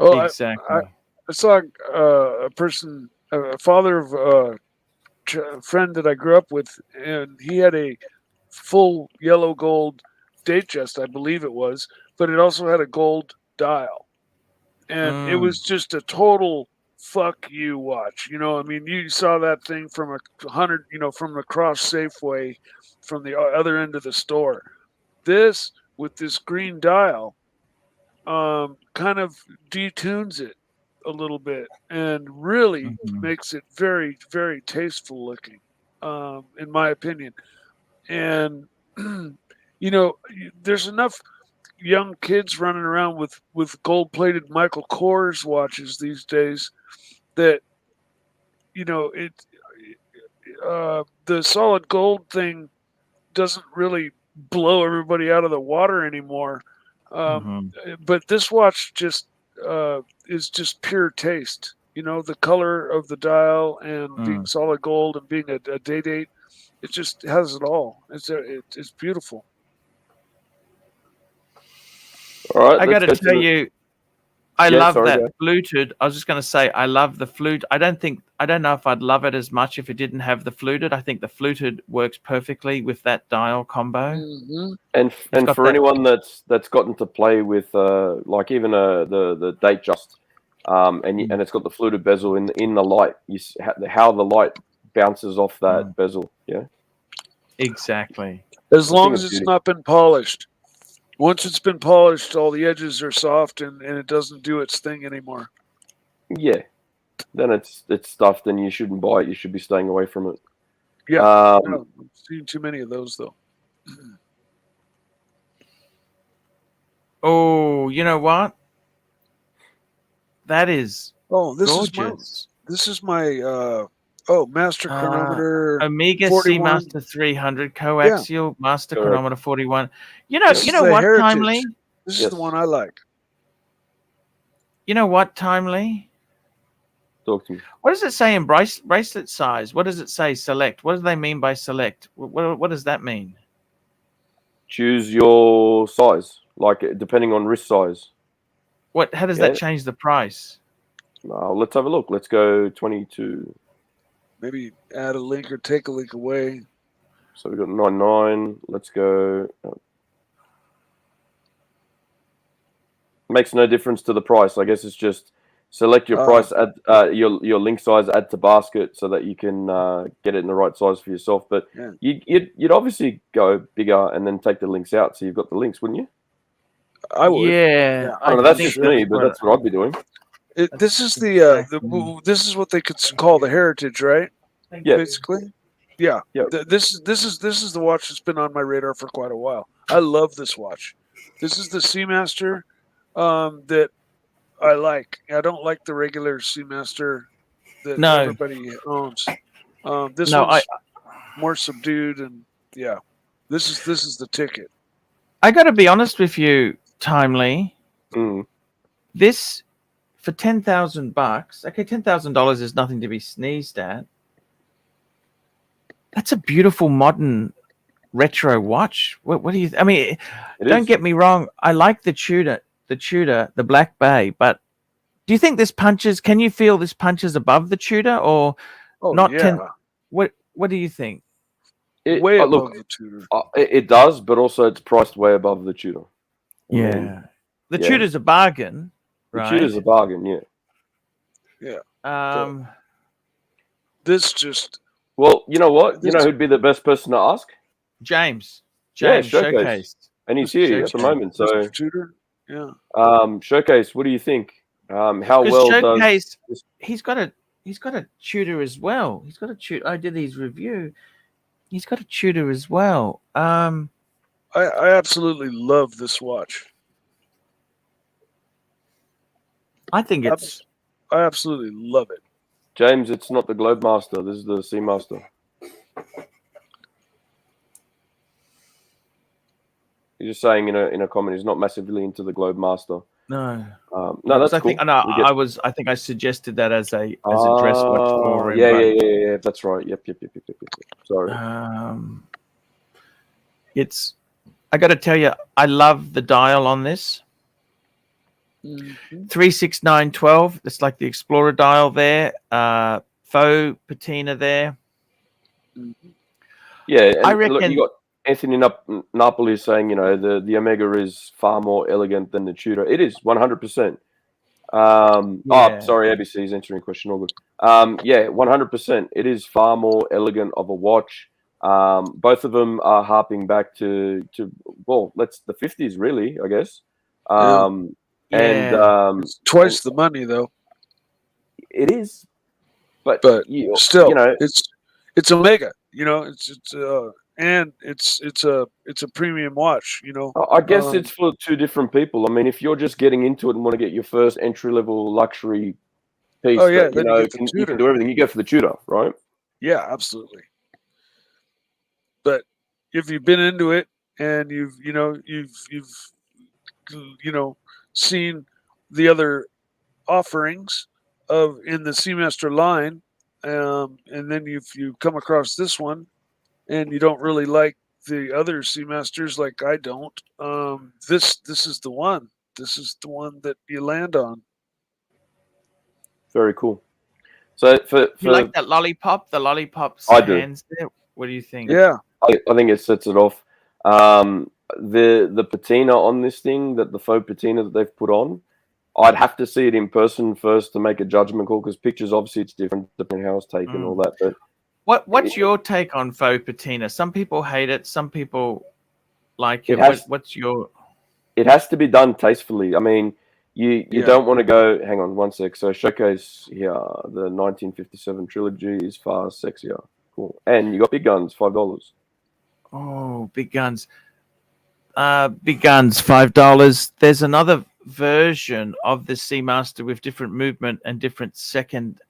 Speaker 5: Oh,
Speaker 1: exactly.
Speaker 5: I saw a person, a father of a friend that I grew up with, and he had a full yellow gold Datejust, I believe it was, but it also had a gold dial, and it was just a total fuck you watch. You know, I mean, you saw that thing from 100, you know, from across Safeway, from the other end of the store. This with this green dial, kind of detunes it a little bit and really makes it very, very tasteful looking, in my opinion. And you know, there's enough young kids running around with gold-plated Michael Kors watches these days that, you know, the solid gold thing doesn't really blow everybody out of the water anymore. But this watch just is just pure taste. You know, the color of the dial and being solid gold and being a date. It just has it all. It's beautiful.
Speaker 2: All right,
Speaker 1: I got to tell you, I love that fluted. I was just going to say, I love the flute. I don't know if I'd love it as much if it didn't have the fluted. I think the fluted works perfectly with that dial combo.
Speaker 2: And for anyone that's gotten to play with like even the Datejust, and it's got the fluted bezel in the light. You see how the light bounces off that bezel. Yeah,
Speaker 1: exactly.
Speaker 5: As long as it's not been polished. Once it's been polished, all the edges are soft and it doesn't do its thing anymore.
Speaker 2: Yeah. Then it's stuffed and you shouldn't buy it. You should be staying away from it.
Speaker 5: Yeah. No, I've seen too many of those, though.
Speaker 1: Oh, you know what? That is
Speaker 5: gorgeous. This is my master chronometer.
Speaker 1: Omega
Speaker 5: 41.
Speaker 1: Seamaster 300 coaxial master chronometer 41. You know what,
Speaker 5: heritage.
Speaker 1: Timely?
Speaker 5: This is the one I like.
Speaker 1: You know what, Timely?
Speaker 2: Talk to me.
Speaker 1: What does it say in bracelet size? What does it say? Select. What do they mean by select? What does that mean?
Speaker 2: Choose your size, like depending on wrist size.
Speaker 1: How does that change the price?
Speaker 2: Let's have a look. Let's go 22.
Speaker 5: Maybe add a link or take a link away.
Speaker 2: So we've got 99. Let's go. Makes no difference to the price. I guess it's just select your price, add your link size, add to basket so that you can get it in the right size for yourself. But you'd obviously go bigger and then take the links out so you've got the links, wouldn't you?
Speaker 5: I would.
Speaker 1: Yeah.
Speaker 2: I don't know, that's just me, but that's what I'd be doing.
Speaker 5: This is this is what they could call the heritage, right?
Speaker 2: Yeah.
Speaker 5: Basically. Yeah. This is the watch that's been on my radar for quite a while. I love this watch. This is the Seamaster that I like. I don't like the regular Seamaster that everybody owns. This one's more subdued, and this is the ticket.
Speaker 1: I got to be honest with you, Timely. This for $10,000. Okay, $10,000 is nothing to be sneezed at. That's a beautiful modern retro watch. What do you? I mean, don't get me wrong. I like the Tudor, the Black Bay, but Do you think this punches? Can you feel this punches above the Tudor or not?
Speaker 5: Yeah.
Speaker 1: What do you think?
Speaker 5: Way above
Speaker 2: look,
Speaker 5: the Tudor.
Speaker 2: It does, but also it's priced way above the Tudor.
Speaker 1: Yeah, the Tudor's a bargain,
Speaker 2: The
Speaker 1: right?
Speaker 2: Tudor's a bargain, yeah.
Speaker 5: Yeah. This just.
Speaker 2: Well, you know what? You know who'd be the best person to ask?
Speaker 1: James.
Speaker 2: Yeah,
Speaker 1: Showcase.
Speaker 2: And he's here at the moment. So,
Speaker 5: Mr. Tudor? Yeah.
Speaker 2: Showcase, what do you think? How
Speaker 1: Because
Speaker 2: well
Speaker 1: Showcase,
Speaker 2: does
Speaker 1: he's got a Tudor as well. He's got a Tudor. I did his review. He's got a Tudor as well.
Speaker 5: I absolutely love this watch.
Speaker 1: I think it's.
Speaker 5: I absolutely love it.
Speaker 2: James? It's not the Globemaster. This is the Seamaster. He's just saying in a comment, he's not massively into the Globemaster.
Speaker 1: No.
Speaker 2: No, that's cool.
Speaker 1: I think I suggested that as a dress watch for him.
Speaker 2: Yeah. That's right. Yep. Sorry.
Speaker 1: I got to tell you, I love the dial on this. 36912. It's like the Explorer dial there. Faux patina there.
Speaker 2: Yeah, and
Speaker 1: I reckon
Speaker 2: look, you got Anthony Napoli saying, the Omega is far more elegant than the Tudor. It is 100%. Sorry, ABC is answering a question. All good. 100%. It is far more elegant of a watch. Both of them are harping back to the 50s, really, I guess. And
Speaker 5: it's twice the money, though.
Speaker 2: It is, but
Speaker 5: still, it's Omega. And it's a premium watch.
Speaker 2: I guess it's for two different people. I mean, if you're just getting into it and want to get your first entry level luxury piece,
Speaker 5: then
Speaker 2: you can do everything. You go for the Tudor, right?
Speaker 5: Yeah, absolutely. But if you've been into it and you've seen the other offerings in the Seamaster line, and then if you come across this one and you don't really like the other Seamasters, like I don't, this is the one. This is the one that you land on.
Speaker 2: Very cool. So
Speaker 1: you like that lollipop? The lollipop hands there. What do you think?
Speaker 5: Yeah,
Speaker 2: I think it sets it off. The patina on this thing, the faux patina that they've put on, I'd have to see it in person first to make a judgment call, because pictures, obviously, it's different depending how it's taken and all that. But
Speaker 1: what's your take on faux patina? Some people hate it. Some people like it. What's your?
Speaker 2: It has to be done tastefully. I mean, you don't want to go. Hang on one sec. So Showcase here, the 1957 trilogy is far sexier. Cool. And you got big guns, $5.
Speaker 1: Oh, big guns. Big guns, $5. There's another version of the Seamaster with different movement and different second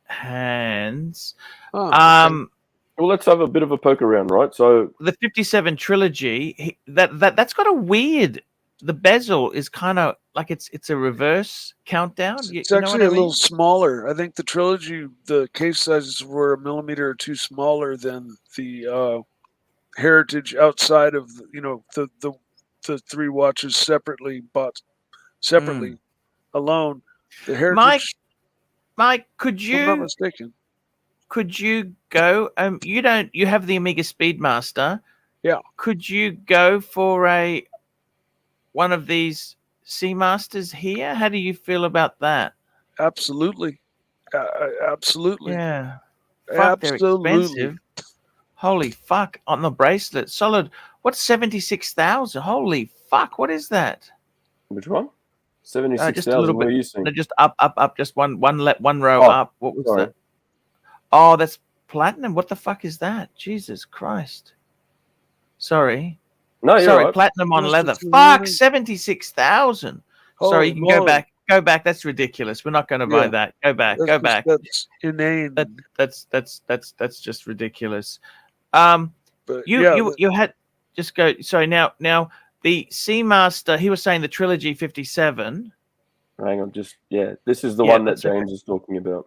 Speaker 1: hands.
Speaker 2: Well, let's have a bit of a poke around, right? So
Speaker 1: the 57 trilogy, that's got a weird. The bezel is kind of like it's a reverse countdown.
Speaker 5: It's actually a little smaller. I think the trilogy, the case sizes were a millimeter or two smaller than the Heritage, outside of the three watches separately alone. The Heritage.
Speaker 1: Mike, could you?
Speaker 5: If I'm not mistaken.
Speaker 1: Could you go? You have the Omega Speedmaster.
Speaker 5: Yeah.
Speaker 1: Could you go for one of these Seamasters here? How do you feel about that?
Speaker 5: Absolutely. Absolutely.
Speaker 1: Yeah.
Speaker 5: Fuck,
Speaker 1: they're expensive. Holy fuck. On the bracelet. Solid. What's 76,000? Holy fuck. What is that?
Speaker 2: Which one? 76,000.
Speaker 1: Just a little bit.
Speaker 2: What are you saying?
Speaker 1: No, just up. Just one row up. What was that? Oh, that's platinum. What the fuck is that? Jesus Christ. Sorry.
Speaker 2: No, you're
Speaker 1: sorry,
Speaker 2: right.
Speaker 1: Platinum on leather. Fuck, 76,000. Sorry, you can go back. Go back. That's ridiculous. We're not going to buy that. Go back. Go back.
Speaker 5: That's inane.
Speaker 1: That's just ridiculous. You had just go. Sorry. Now the Seamaster. He was saying the Trilogy 57.
Speaker 2: Hang on, this is the one that James is talking about.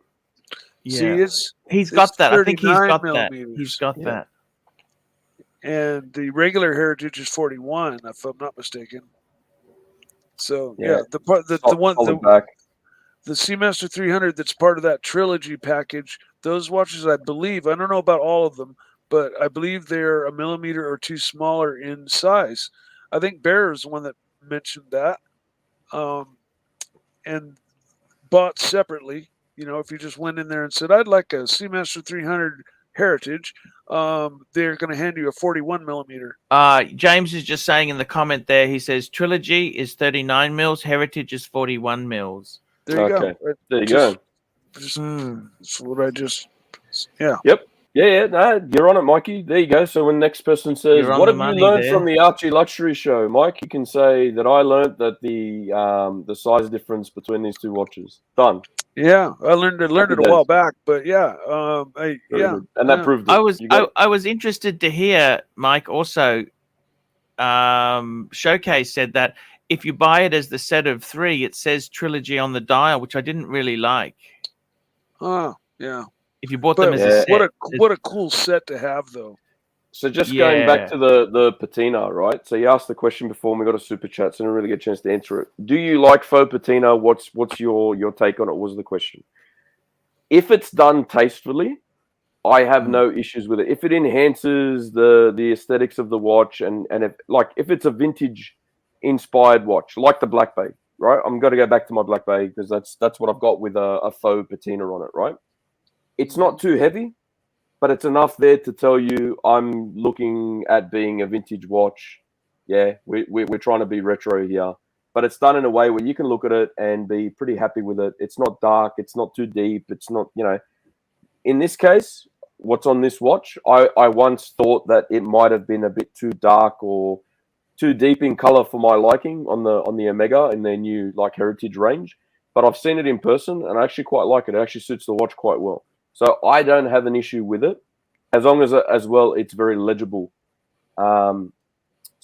Speaker 1: Yeah. See, he's got that. I think he's got that. He's got that.
Speaker 5: And the regular Heritage is 41, if I'm not mistaken. So the the Seamaster 300 that's part of that trilogy package, those watches, I believe, I don't know about all of them, but I believe they're a millimeter or two smaller in size. I think Bear is the one that mentioned that. And bought separately, if you just went in there and said, I'd like a Seamaster 300 Heritage, they're going to hand you a 41 millimeter.
Speaker 1: James is just saying in the comment there, he says Trilogy is 39 mils, Heritage is 41 mils.
Speaker 5: There you go.
Speaker 2: There you go.
Speaker 5: That's what I just, yeah.
Speaker 2: Yep. Yeah, no, you're on it, Mikey. There you go. So when the next person says, what have you learned from the ArchieLuxury show? Mike, you can say that I learned that the size difference between these two watches. Done.
Speaker 5: Yeah, I learned it a while back, but yeah,
Speaker 2: and that proved it.
Speaker 1: I was interested to hear Mike also. Showcase said that if you buy it as the set of 3, it says Trilogy on the dial, which I didn't really like.
Speaker 5: Oh, yeah.
Speaker 1: If you bought them as a set,
Speaker 5: what a cool set to have, though.
Speaker 2: So just going back to the patina, right? So you asked the question before, and we got a super chat, so I didn't really get a chance to answer it. Do you like faux patina? What's your take on it? Was the question. If it's done tastefully, I have no issues with it. If it enhances the aesthetics of the watch, and if it's a vintage inspired watch, like the Black Bay, right? I'm going to go back to my Black Bay because that's what I've got with a faux patina on it, right? It's not too heavy, but it's enough there to tell you I'm looking at being a vintage watch. Yeah, we're trying to be retro here, but it's done in a way where you can look at it and be pretty happy with it. It's not dark. It's not too deep. It's not, in this case, what's on this watch, I once thought that it might have been a bit too dark or too deep in color for my liking on the Omega in their new Heritage range. But I've seen it in person and I actually quite like it. It actually suits the watch quite well. So I don't have an issue with it, as long as well it's very legible. So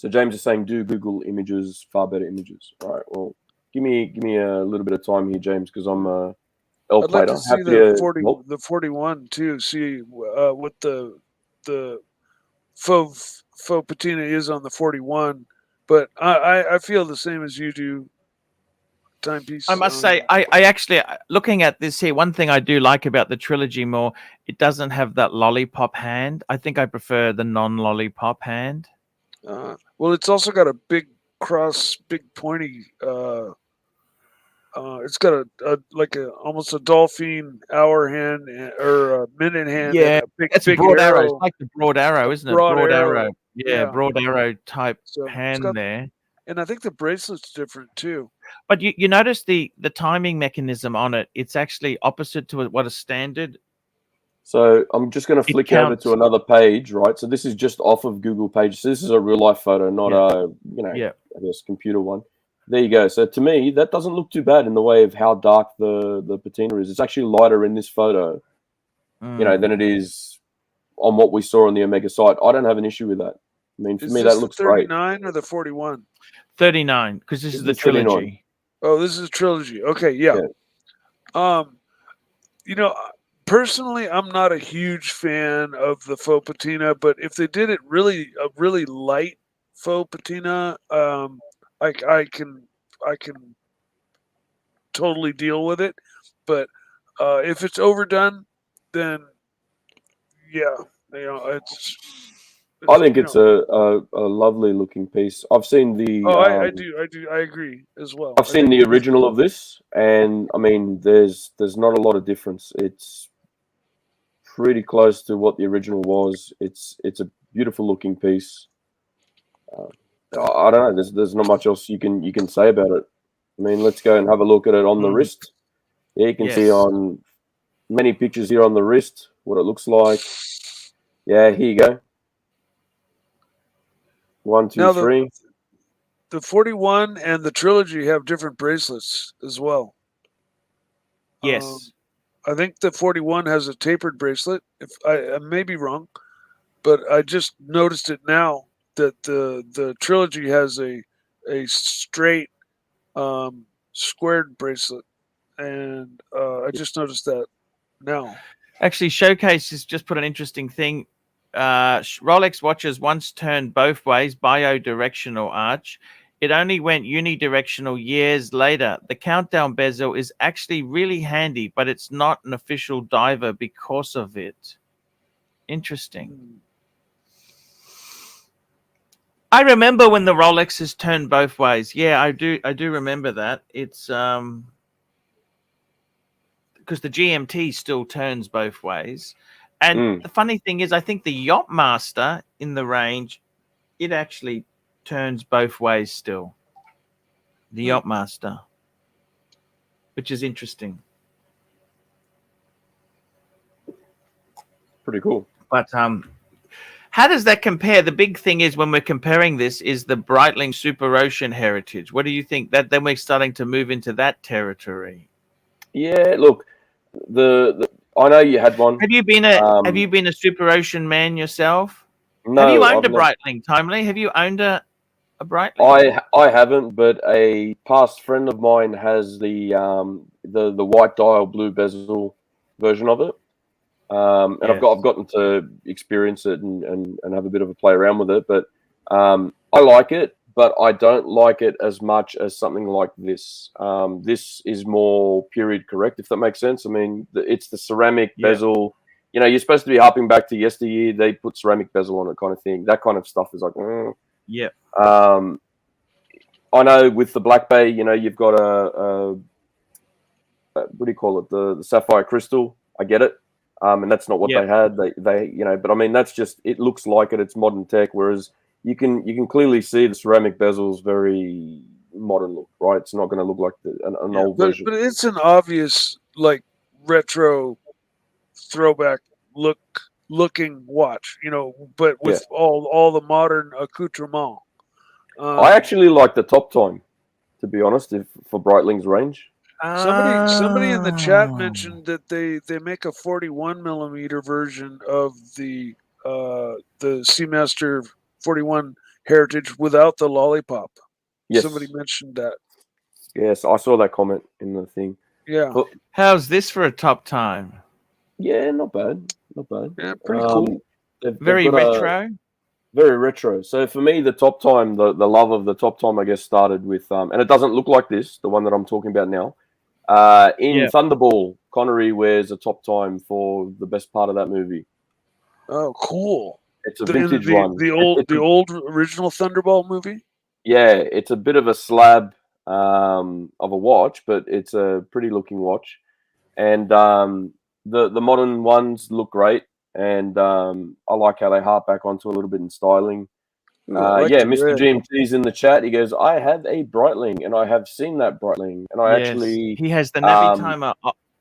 Speaker 2: James is saying, do Google images, far better images. All right, well, give me a little bit of time here, James, because I'm a L
Speaker 5: I'd like
Speaker 2: plater.
Speaker 5: to see the 41 too. See what the faux patina is on the 41. But I feel the same as you do. Timepiece.
Speaker 1: I must say, I actually, looking at this here, one thing I do like about the Trilogy more, it doesn't have that lollipop hand. I think I prefer the non-lollipop hand.
Speaker 5: Well, it's also got a big pointy. It's got almost a dolphin hour hand or a minute hand.
Speaker 1: Yeah,
Speaker 5: it's
Speaker 1: a broad arrow. It's like the broad arrow, isn't it?
Speaker 5: Broad arrow.
Speaker 1: Yeah, broad arrow type hand
Speaker 5: got,
Speaker 1: there.
Speaker 5: And I think the bracelet's different too.
Speaker 1: But you notice the timing mechanism on it. It's actually opposite to what a standard.
Speaker 2: So I'm just going to flick over to another page, right? So this is just off of Google Pages. So this is a real life photo, not I guess computer one. There you go. So to me, that doesn't look too bad in the way of how dark the patina is. It's actually lighter in this photo, than it is on what we saw on the Omega site. I don't have an issue with that. I mean, for me, that looks great.
Speaker 5: 39 or the 41?
Speaker 1: 39, because this is the Trilogy.
Speaker 2: 39.
Speaker 5: Oh, this is a Trilogy. Okay, yeah. Personally, I'm not a huge fan of the faux patina, but if they did it really light faux patina, I can totally deal with it. But if it's overdone, then it's.
Speaker 2: I think it's a lovely looking piece. I've seen the.
Speaker 5: Oh, I do. I agree as well.
Speaker 2: I've seen the original of this, and I mean, there's not a lot of difference. It's pretty close to what the original was. It's a beautiful looking piece. I don't know. There's not much else you can say about it. I mean, let's go and have a look at it on the wrist. Yeah, you can see on many pictures here on the wrist what it looks like. Yeah, here you go. 1, 2, 3.
Speaker 5: The 41 and the Trilogy have different bracelets as well.
Speaker 1: Yes.
Speaker 5: I think the 41 has a tapered bracelet. If I may be wrong, but I just noticed it now that the Trilogy has a straight squared bracelet, and I just noticed that now.
Speaker 1: Actually, Showcase has just put an interesting thing. Rolex watches once turned both ways, biodirectional arch. It only went unidirectional years later. The countdown bezel is actually really handy, but it's not an official diver because of it. Interesting. I remember when the Rolexes turned both ways. Yeah, I do remember that. It's because the GMT still turns both ways. And the funny thing is, I think the Yachtmaster in the range, it actually turns both ways still. The Yachtmaster, which is interesting.
Speaker 2: Pretty cool.
Speaker 1: But how does that compare? The big thing is when we're comparing this is the Breitling Super Ocean Heritage. What do you think? That then we're starting to move into that territory.
Speaker 2: Yeah, look, the I know you had one.
Speaker 1: Have you been a Super Ocean man yourself?
Speaker 2: No,
Speaker 1: have you owned
Speaker 2: I've
Speaker 1: a
Speaker 2: not.
Speaker 1: Breitling, Timely? Have you owned a Breitling?
Speaker 2: I haven't, but a past friend of mine has the white dial blue bezel version of it. And
Speaker 1: Yes.
Speaker 2: I've gotten to experience it and have a bit of a play around with it, but I like it, but I don't like it as much as something like this. This is more period correct, if that makes sense. I mean, it's the ceramic bezel. You know, you're supposed to be harping back to yesteryear. They put ceramic bezel on it, kind of thing. That kind of stuff is like,
Speaker 1: yeah.
Speaker 2: I know with the Black Bay, you know, you've got a what do you call it? The sapphire crystal. I get it. And that's not what they had. They you know, but I mean, that's just, it looks like it. It's modern tech, whereas you can clearly see the ceramic bezel's very modern look, right? It's not going to look like an old version.
Speaker 5: But it's an obvious like retro throwback looking watch, you know, but with all the modern accoutrement.
Speaker 2: I actually like the top time, to be honest, for Breitling's range.
Speaker 5: Somebody in the chat mentioned that they make a 41 millimeter version of the Seamaster 41 Heritage without the lollipop.
Speaker 2: Yes.
Speaker 5: Somebody mentioned that.
Speaker 2: Yes, I saw that comment in the thing.
Speaker 5: Yeah.
Speaker 2: But,
Speaker 1: how's this for a top time?
Speaker 2: Yeah, not bad. Not bad.
Speaker 5: Yeah, pretty cool.
Speaker 1: Very retro.
Speaker 2: Very retro. So for me, the top time, the love of the top time, I guess, started with, and it doesn't look like this, the one that I'm talking about now. In Thunderball, Connery wears a top time for the best part of that movie.
Speaker 5: Oh, cool!
Speaker 2: It's a vintage one.
Speaker 5: The old original Thunderball movie.
Speaker 2: Yeah, it's a bit of a slab of a watch, but it's a pretty looking watch, and the modern ones look great, and I like how they harp back onto a little bit in styling. Mr. GMT's in the chat. He goes, I have a Breitling, and I have seen that Breitling, and I actually
Speaker 1: he has the Navy Timer,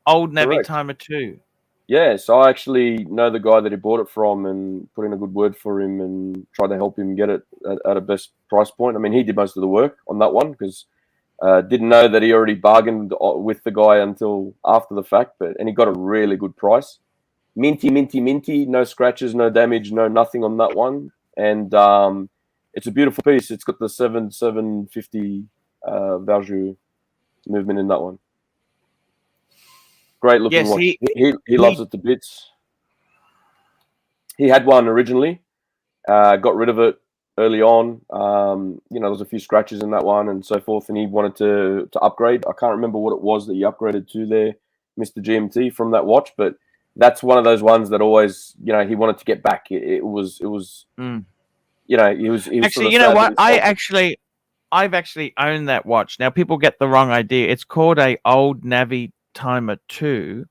Speaker 1: old Navy Timer too.
Speaker 2: Yeah, so I actually know the guy that he bought it from, and put in a good word for him, and tried to help him get it at a best price point. I mean, he did most of the work on that one because didn't know that he already bargained with the guy until after the fact, and he got a really good price. Minty, no scratches, no damage, no nothing on that one, and it's a beautiful piece. It's got the 750 value movement in that one. Great looking watch. He loves it to bits. He had one originally, got rid of it early on. You know, there was a few scratches in that one and so forth, and he wanted to upgrade. I can't remember what it was that he upgraded to there, Mr. GMT, from that watch, but that's one of those ones that always, you know, he wanted to get back. It was. You know, he was
Speaker 1: actually,
Speaker 2: sort of
Speaker 1: you know what? I've actually owned that watch. Now, people get the wrong idea. It's called a old Navy Timer 2.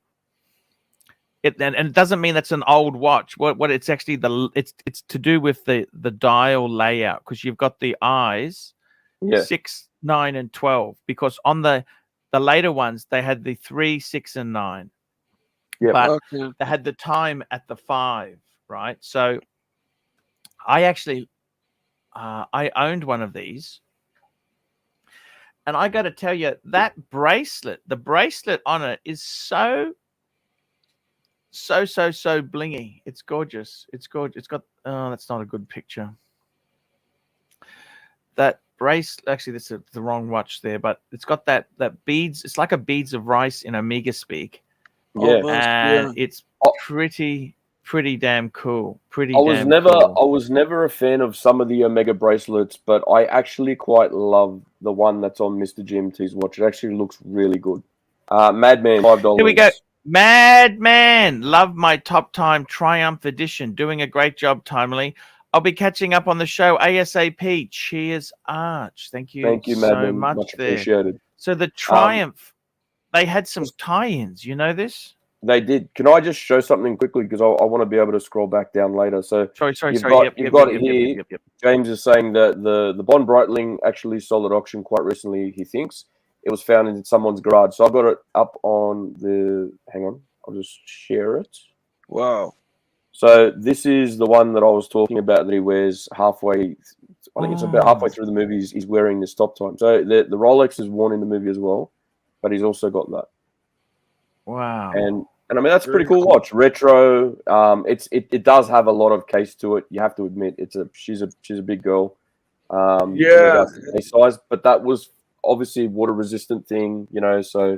Speaker 1: And it doesn't mean that's an old watch. What it's actually it's to do with the dial layout, because you've got the eyes 6, 9, and 12. Because on the later ones they had the 3, 6, and 9. Yeah, but they had the time at the 5, right? So I actually I owned one of these, and I got to tell you, that bracelet, the bracelet on it is so blingy. It's gorgeous. It's gorgeous. It's got that's not a good picture. That bracelet, actually, this is the wrong watch there, but it's got that beads. It's like a beads of rice in Omega speak.
Speaker 2: Yeah,
Speaker 1: and it's pretty pretty damn cool. Pretty
Speaker 2: I was
Speaker 1: damn
Speaker 2: never
Speaker 1: cool.
Speaker 2: I was never a fan of some of the Omega bracelets, but I actually quite love the one that's on Mr. GMT's watch. It actually looks really good. Madman, $5.
Speaker 1: Here we go. Madman, love my Top Time Triumph Edition. Doing a great job, Timely. I'll be catching up on the show ASAP. Cheers, Arch. Thank you so
Speaker 2: Madman.
Speaker 1: much there.
Speaker 2: Appreciated.
Speaker 1: So the Triumph, they had some tie-ins. You know this?
Speaker 2: They did. Can I just show something quickly because I want to be able to scroll back down later. So
Speaker 1: Sorry.
Speaker 2: you've
Speaker 1: Yep,
Speaker 2: got it here.
Speaker 1: Yep.
Speaker 2: James is saying that the Bond Breitling actually sold at auction quite recently. He thinks it was found in someone's garage. So I've got it up on the. Hang on, I'll just share it.
Speaker 5: Wow.
Speaker 2: So this is the one that I was talking about that he wears halfway. I think it's about halfway through the movie. He's wearing this Top Time. So the Rolex is worn in the movie as well, but he's also got that.
Speaker 1: Wow.
Speaker 2: And I mean that's a pretty cool watch. Retro. It does have a lot of case to it. You have to admit she's a big girl.
Speaker 5: Yeah.
Speaker 2: A size, but that was obviously a water resistant thing, you know. So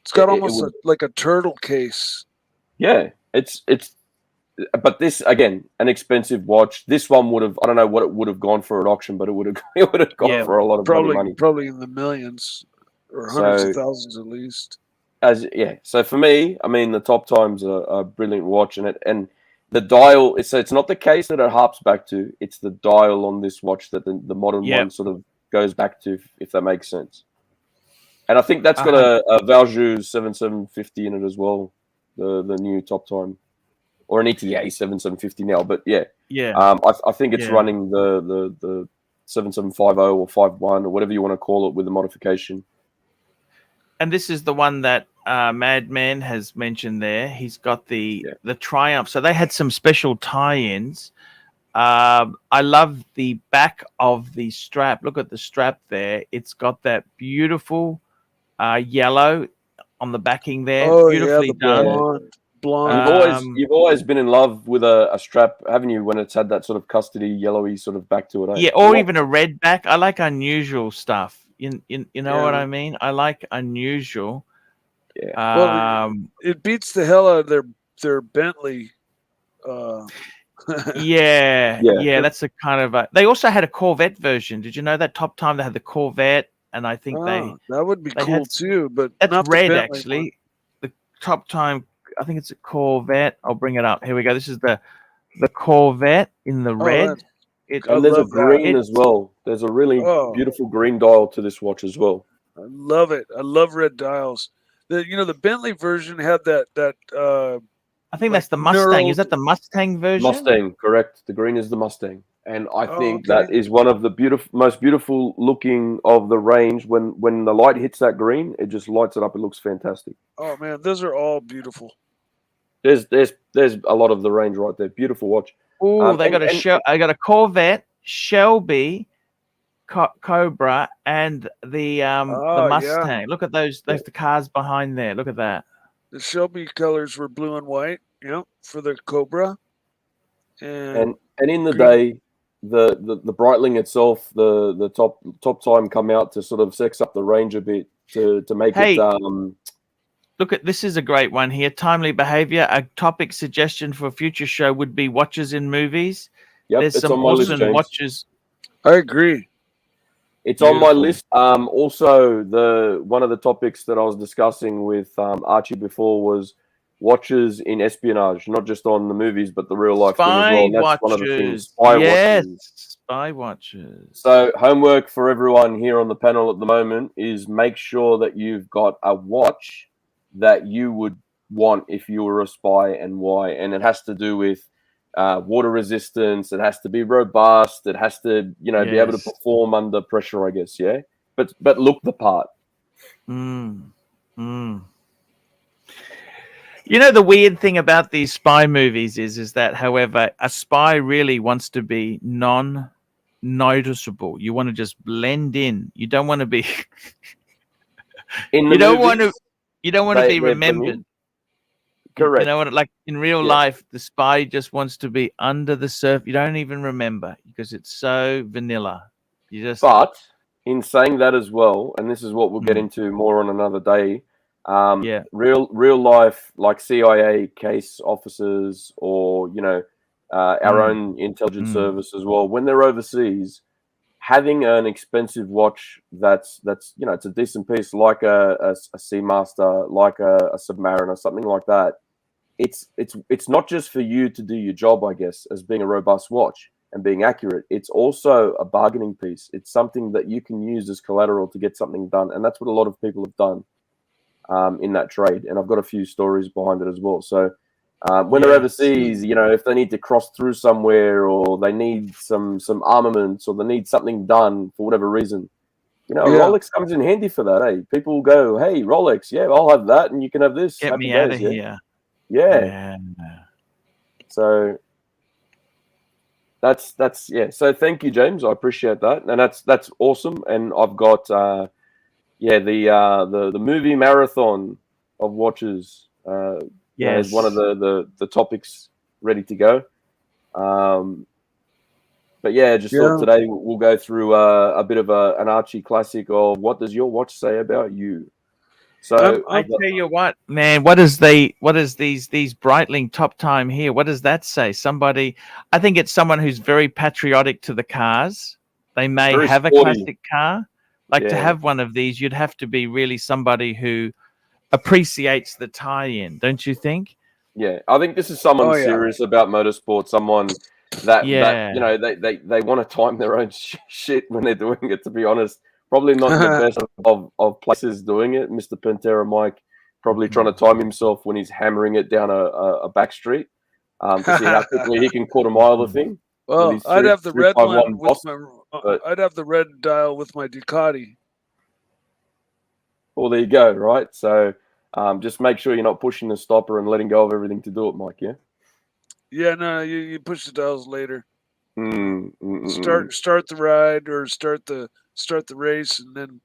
Speaker 5: it's got almost like a turtle case.
Speaker 2: Yeah, it's. But this again, an expensive watch. This one would have. I don't know what it would have gone for at auction, but it would have gone for a lot of money.
Speaker 5: Probably in the millions or hundreds of thousands at least.
Speaker 2: So for me, I mean, the Top Time's a brilliant watch, and the dial. It's not the case that it harps back to. It's the dial on this watch that the modern one sort of goes back to, if that makes sense. And I think that's got a Valjoux 7750 in it as well, the new Top Time, or an ETA 7750 now. But I think it's running the 7750 or 51 or whatever you want to call it with the modification.
Speaker 1: And this is the one that Madman has mentioned there. He's got the Triumph. So they had some special tie-ins. I love the back of the strap. Look at the strap there. It's got that beautiful yellow on the backing there. Beautifully done.
Speaker 5: Blonde.
Speaker 2: You've always been in love with a strap, haven't you? When it's had that sort of custody yellowy sort of back to it.
Speaker 1: Yeah, or even a red back. I like unusual stuff. You know what I mean? I like unusual.
Speaker 2: Yeah.
Speaker 5: Well, it beats the hell out of their Bentley.
Speaker 1: Yeah. That's a kind of they also had a Corvette version. Did you know that? Top Time they had the Corvette, and I think
Speaker 5: that would be cool too. But
Speaker 1: that's
Speaker 5: not
Speaker 1: red
Speaker 5: the
Speaker 1: actually.
Speaker 5: One.
Speaker 1: The Top Time, I think it's a Corvette. I'll bring it up. Here we go. This is the Corvette in the red.
Speaker 2: And there's a green as well. There's a really beautiful green dial to this watch as well.
Speaker 5: I love it. I love red dials. The Bentley version had that.
Speaker 1: I think that's the Mustang. Is that the Mustang version?
Speaker 2: Mustang, correct. The green is the Mustang, and I think that is one of the most beautiful looking of the range. When the light hits that green, it just lights it up. It looks fantastic.
Speaker 5: Oh man, those are all beautiful.
Speaker 2: There's a lot of the range right there. Beautiful watch.
Speaker 1: Oh, I got a Corvette, Shelby, Cobra, and the Mustang. Look at those the cars behind there. Look at that.
Speaker 5: The Shelby colors were blue and white, for the Cobra.
Speaker 2: And in the day, the Breitling itself, the top time come out to sort of sex up the range a bit to make it.
Speaker 1: Look at this is a great one here. Timely behavior. A topic suggestion for a future show would be watches in movies.
Speaker 2: Yep,
Speaker 1: there's some awesome watches.
Speaker 5: I agree.
Speaker 2: It's on my list. Also, one of the topics that I was discussing with Archie before was watches in espionage, not just on the movies, but the real life thing as well. And that's one of the things.
Speaker 1: Spy watches.
Speaker 2: So, homework for everyone here on the panel at the moment is make sure that you've got a watch that you would want if you were a spy and why. And it has to do with water resistance. It has to be robust. It has to, be able to perform under pressure, I guess. Yeah. But look the part.
Speaker 1: The weird thing about these spy movies is that, however, a spy really wants to be non-noticeable. You want to just blend in. You don't want to be. You don't want to be remembered.
Speaker 2: Correct.
Speaker 1: You know what? Like in real life, the spy just wants to be under the surface. You don't even remember because it's so vanilla.
Speaker 2: But in saying that as well, and this is what we'll get into more on another day,
Speaker 1: Yeah.
Speaker 2: Real life, like CIA case officers, or our own intelligence service as well. When they're overseas, having an expensive watch that's it's a decent piece, like a Seamaster, like a Submariner, something like that. It's not just for you to do your job, I guess, as being a robust watch and being accurate. It's also a bargaining piece. It's something that you can use as collateral to get something done, and that's what a lot of people have done in that trade. And I've got a few stories behind it as well. So when they're overseas, if they need to cross through somewhere, or they need some armaments, or they need something done for whatever reason, Rolex comes in handy for that. Hey, people will go, hey, Rolex, yeah, I'll have that, and you can have this.
Speaker 1: Get
Speaker 2: Happy
Speaker 1: me
Speaker 2: days,
Speaker 1: out of here.
Speaker 2: Yeah. So that's So thank you, James. I appreciate that, and that's awesome. And I've got the movie marathon of watches. Is one of the topics ready to go. But yeah, thought today we'll go through a bit of an Archie classic of what does your watch say about you. So
Speaker 1: I tell you what, man, what is these Breitling top time here? What does that say? I think it's someone who's very patriotic to the cars. They may
Speaker 2: very
Speaker 1: have
Speaker 2: sporty.
Speaker 1: a classic car. To have one of these, you'd have to be really somebody who appreciates the tie-in, don't you think?
Speaker 2: Yeah, I think this is someone serious about motorsport. Someone that they want to time their own shit when they're doing it. To be honest, probably not the best of places doing it. Mr. Pantera Mike probably trying to time himself when he's hammering it down a back street to see how quickly he can quarter mile the thing.
Speaker 5: Well, I'd have the red one with I'd have the red dial with my Ducati.
Speaker 2: Well, there you go. Right, so just make sure you're not pushing the stopper and letting go of everything to do it, Mike. Yeah.
Speaker 5: Yeah, no, you push the dials later.
Speaker 2: Start
Speaker 5: the ride, or start the race, and then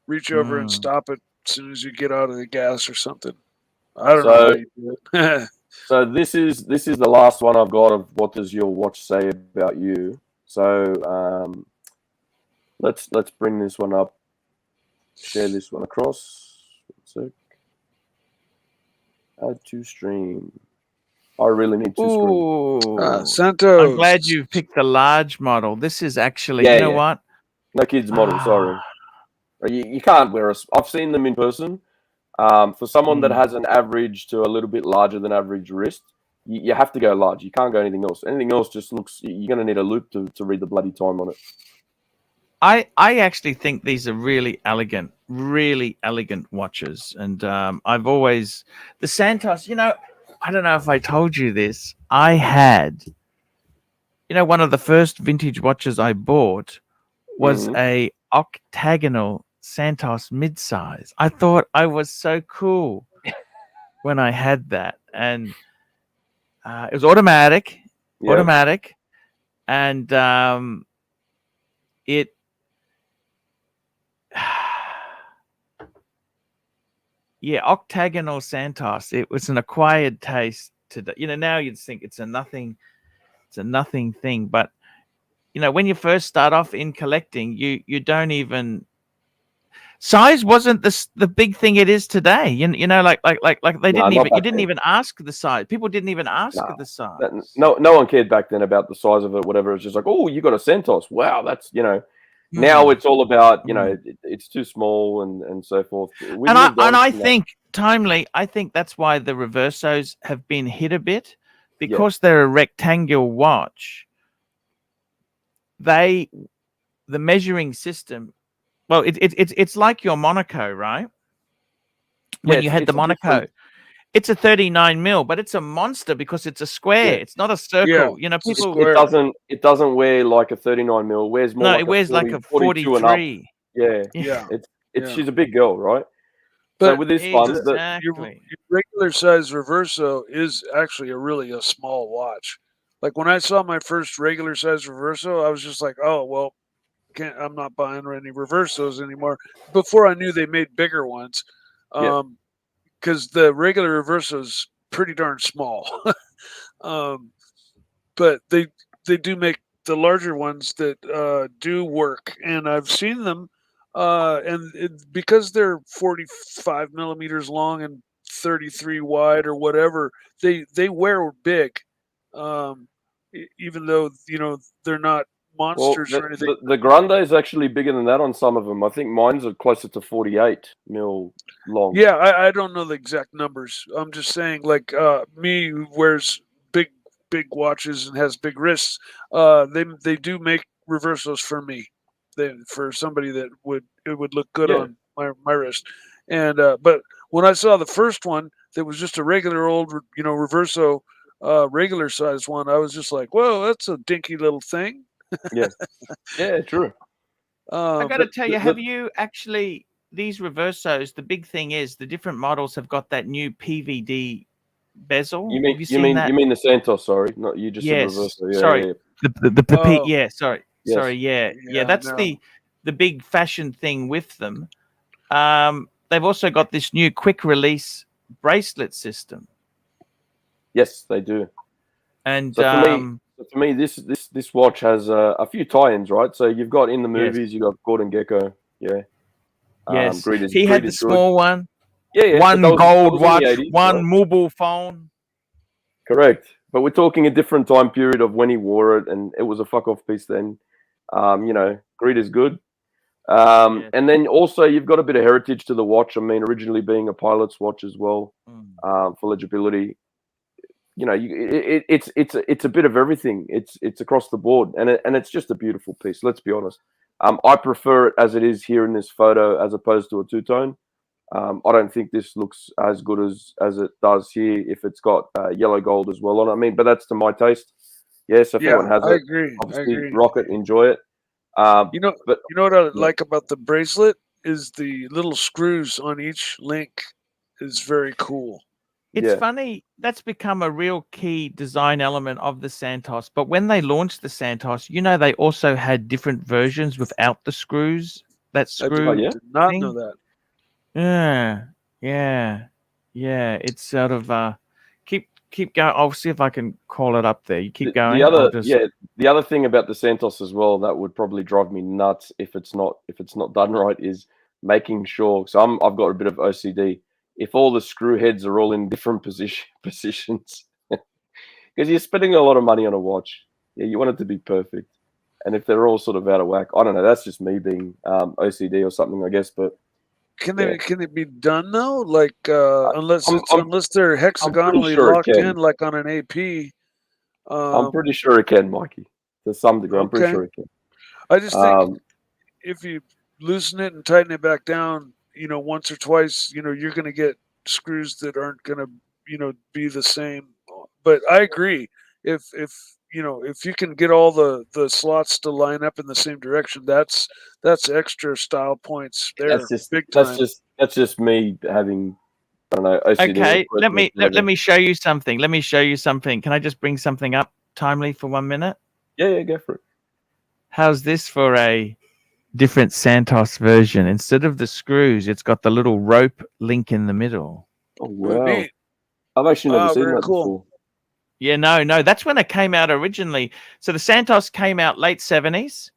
Speaker 5: reach over and stop it as soon as you get out of the gas or something. I don't know how you do it.
Speaker 2: So this is the last one I've got of what does your watch say about you. So let's bring this one up. Share this one across. One sec. Add to stream. I really need to stream.
Speaker 5: Santos.
Speaker 1: I'm glad you picked the large model. This is actually, what?
Speaker 2: No kids model, sorry. You can't wear I've seen them in person. For someone that has an average to a little bit larger than average wrist, you have to go large. You can't go anything else. Anything else just looks, you're going to need a loop to read the bloody time on it.
Speaker 1: I actually think these are really elegant watches. And I've always, the Santos, I don't know if I told you this. I had, one of the first vintage watches I bought was a octagonal Santos midsize. I thought I was so cool when I had that. And it was automatic, and it octagonal Santos. It was an acquired taste today. Now you'd think it's a nothing thing, but when you first start off in collecting, you don't even, size wasn't the big thing it is today. Like they didn't even, you didn't even ask the size. People didn't even ask the size.
Speaker 2: No one cared back then about the size of it, whatever. It's just like, oh, you got a Santos. Wow, that's now it's all about, it's too small and so forth.
Speaker 1: I think, Timely, I think that's why the Reversos have been hit a bit, because they're a rectangular watch. The measuring system, well, it's like your Monaco, right? When you had the Monaco, it's a 39 mil, but it's a monster because it's a square. It's not a circle.
Speaker 2: People. It doesn't wear like a 39 mil. It wears more.
Speaker 1: No, it wears like a 43.
Speaker 2: Yeah. She's a big girl, right?
Speaker 5: But
Speaker 2: so with this one,
Speaker 5: your regular size Reverso is actually a small watch. Like when I saw my first regular size Reverso, I was just like, oh well, I'm not buying any Reversos anymore. Before I knew they made bigger ones. Because the regular Reverso is pretty darn small. But they do make the larger ones that do work. And I've seen them because they're 45 millimeters long and 33 wide or whatever, they wear big, even though they're not monsters or anything.
Speaker 2: The Grande is actually bigger than that on some of them. I think mine's are closer to 48 mil long.
Speaker 5: Yeah, I don't know the exact numbers. I'm just saying, like me, who wears big watches and has big wrists, they do make reversos for me. For somebody that it would look good on my wrist. And but when I saw the first one that was just a regular old reverso, regular size one, I was just like, whoa, that's a dinky little thing.
Speaker 2: Yeah, true.
Speaker 1: I got to tell you, have you actually, these reversos, the big thing is the different models have got that new PVD bezel.
Speaker 2: You mean the Santos? Sorry, not you. Just
Speaker 1: yes.
Speaker 2: said reverso. Yeah,
Speaker 1: sorry.
Speaker 2: Yeah.
Speaker 1: Yeah. Sorry.
Speaker 2: Yes.
Speaker 1: Sorry. Yeah. That's the big fashion thing with them. They've also got this new quick release bracelet system.
Speaker 2: Yes, they do.
Speaker 1: And
Speaker 2: so for me, this watch has a few tie-ins, right? So you've got in the movies, you got Gordon Gekko. Yeah.
Speaker 1: Yes.
Speaker 2: Greed
Speaker 1: he had the
Speaker 2: is
Speaker 1: small one.
Speaker 2: Yeah.
Speaker 1: One gold watch,
Speaker 2: 80s,
Speaker 1: one mobile phone.
Speaker 2: Correct. But we're talking a different time period of when he wore it, and it was a fuck off piece then. Greed is good. And then also you've got a bit of heritage to the watch. I mean, originally being a pilot's watch as well, for legibility. It's a bit of everything. It's across the board, and it's just a beautiful piece. Let's be honest. I prefer it as it is here in this photo, as opposed to a two-tone. I don't think this looks as good as it does here if it's got yellow gold as well on it. I mean, but that's to my taste. Yes, if anyone has it, obviously rock it, enjoy it.
Speaker 5: You know what I like about the bracelet is the little screws on each link is very cool.
Speaker 1: It's funny, that's become a real key design element of the Santos. But when they launched the Santos, they also had different versions without the screws. That screw.
Speaker 5: I did not know that.
Speaker 1: Yeah. It's sort of keep going. I'll see if I can call it up there. You keep going.
Speaker 2: The other thing about the Santos as well that would probably drive me nuts if it's not done right is making sure. So I've got a bit of OCD. If all the screw heads are all in different positions, because you're spending a lot of money on a watch. Yeah, you want it to be perfect. And if they're all sort of out of whack, I don't know. That's just me being OCD or something, I guess. But
Speaker 5: can it be done though? Like unless they're hexagonally locked in, like on an AP.
Speaker 2: I'm pretty sure it can, Mikey. To some degree, I'm pretty sure it can.
Speaker 5: I just think if you loosen it and tighten it back down, once or twice, you're going to get screws that aren't going to, be the same. But I agree. If you can get all the slots to line up in the same direction, that's extra style points there. Big time.
Speaker 2: That's just me having, I don't know. OCD.
Speaker 1: Okay, let me show you something. Can I just bring something up timely for 1 minute?
Speaker 2: Yeah, go for it.
Speaker 1: How's this for a different Santos version? Instead of the screws, it's got the little rope link in the middle.
Speaker 2: Oh wow! I've actually never seen that before.
Speaker 1: Yeah, no, that's when it came out originally. So the Santos came out late 70s,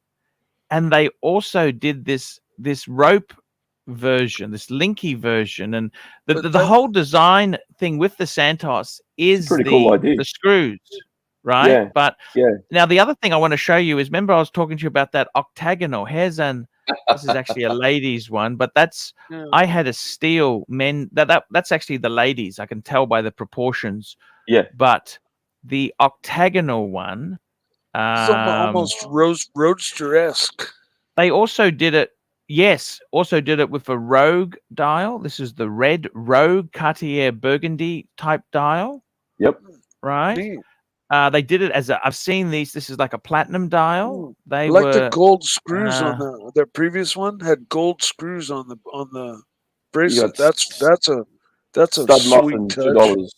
Speaker 1: and they also did this rope version, this linky version, and the whole design thing with the Santos is the screws, right?
Speaker 2: Yeah.
Speaker 1: But now the other thing I want to show you is, remember I was talking to you about that octagonal hairs, and this is actually a ladies one, but I had a steel men that's actually the ladies. I can tell by the proportions.
Speaker 2: Yeah,
Speaker 1: but the octagonal one,
Speaker 5: almost roadster-esque.
Speaker 1: They also did it. Yes, also did it with a Rogue dial. This is the red Rogue Cartier Burgundy type dial.
Speaker 2: Yep.
Speaker 1: Right. They did it as I've seen these. This is like a platinum dial. They
Speaker 5: the gold screws on their previous one had gold screws on the bracelet. That's a
Speaker 2: stud
Speaker 5: sweet
Speaker 2: muffin,
Speaker 5: touch.
Speaker 2: $2.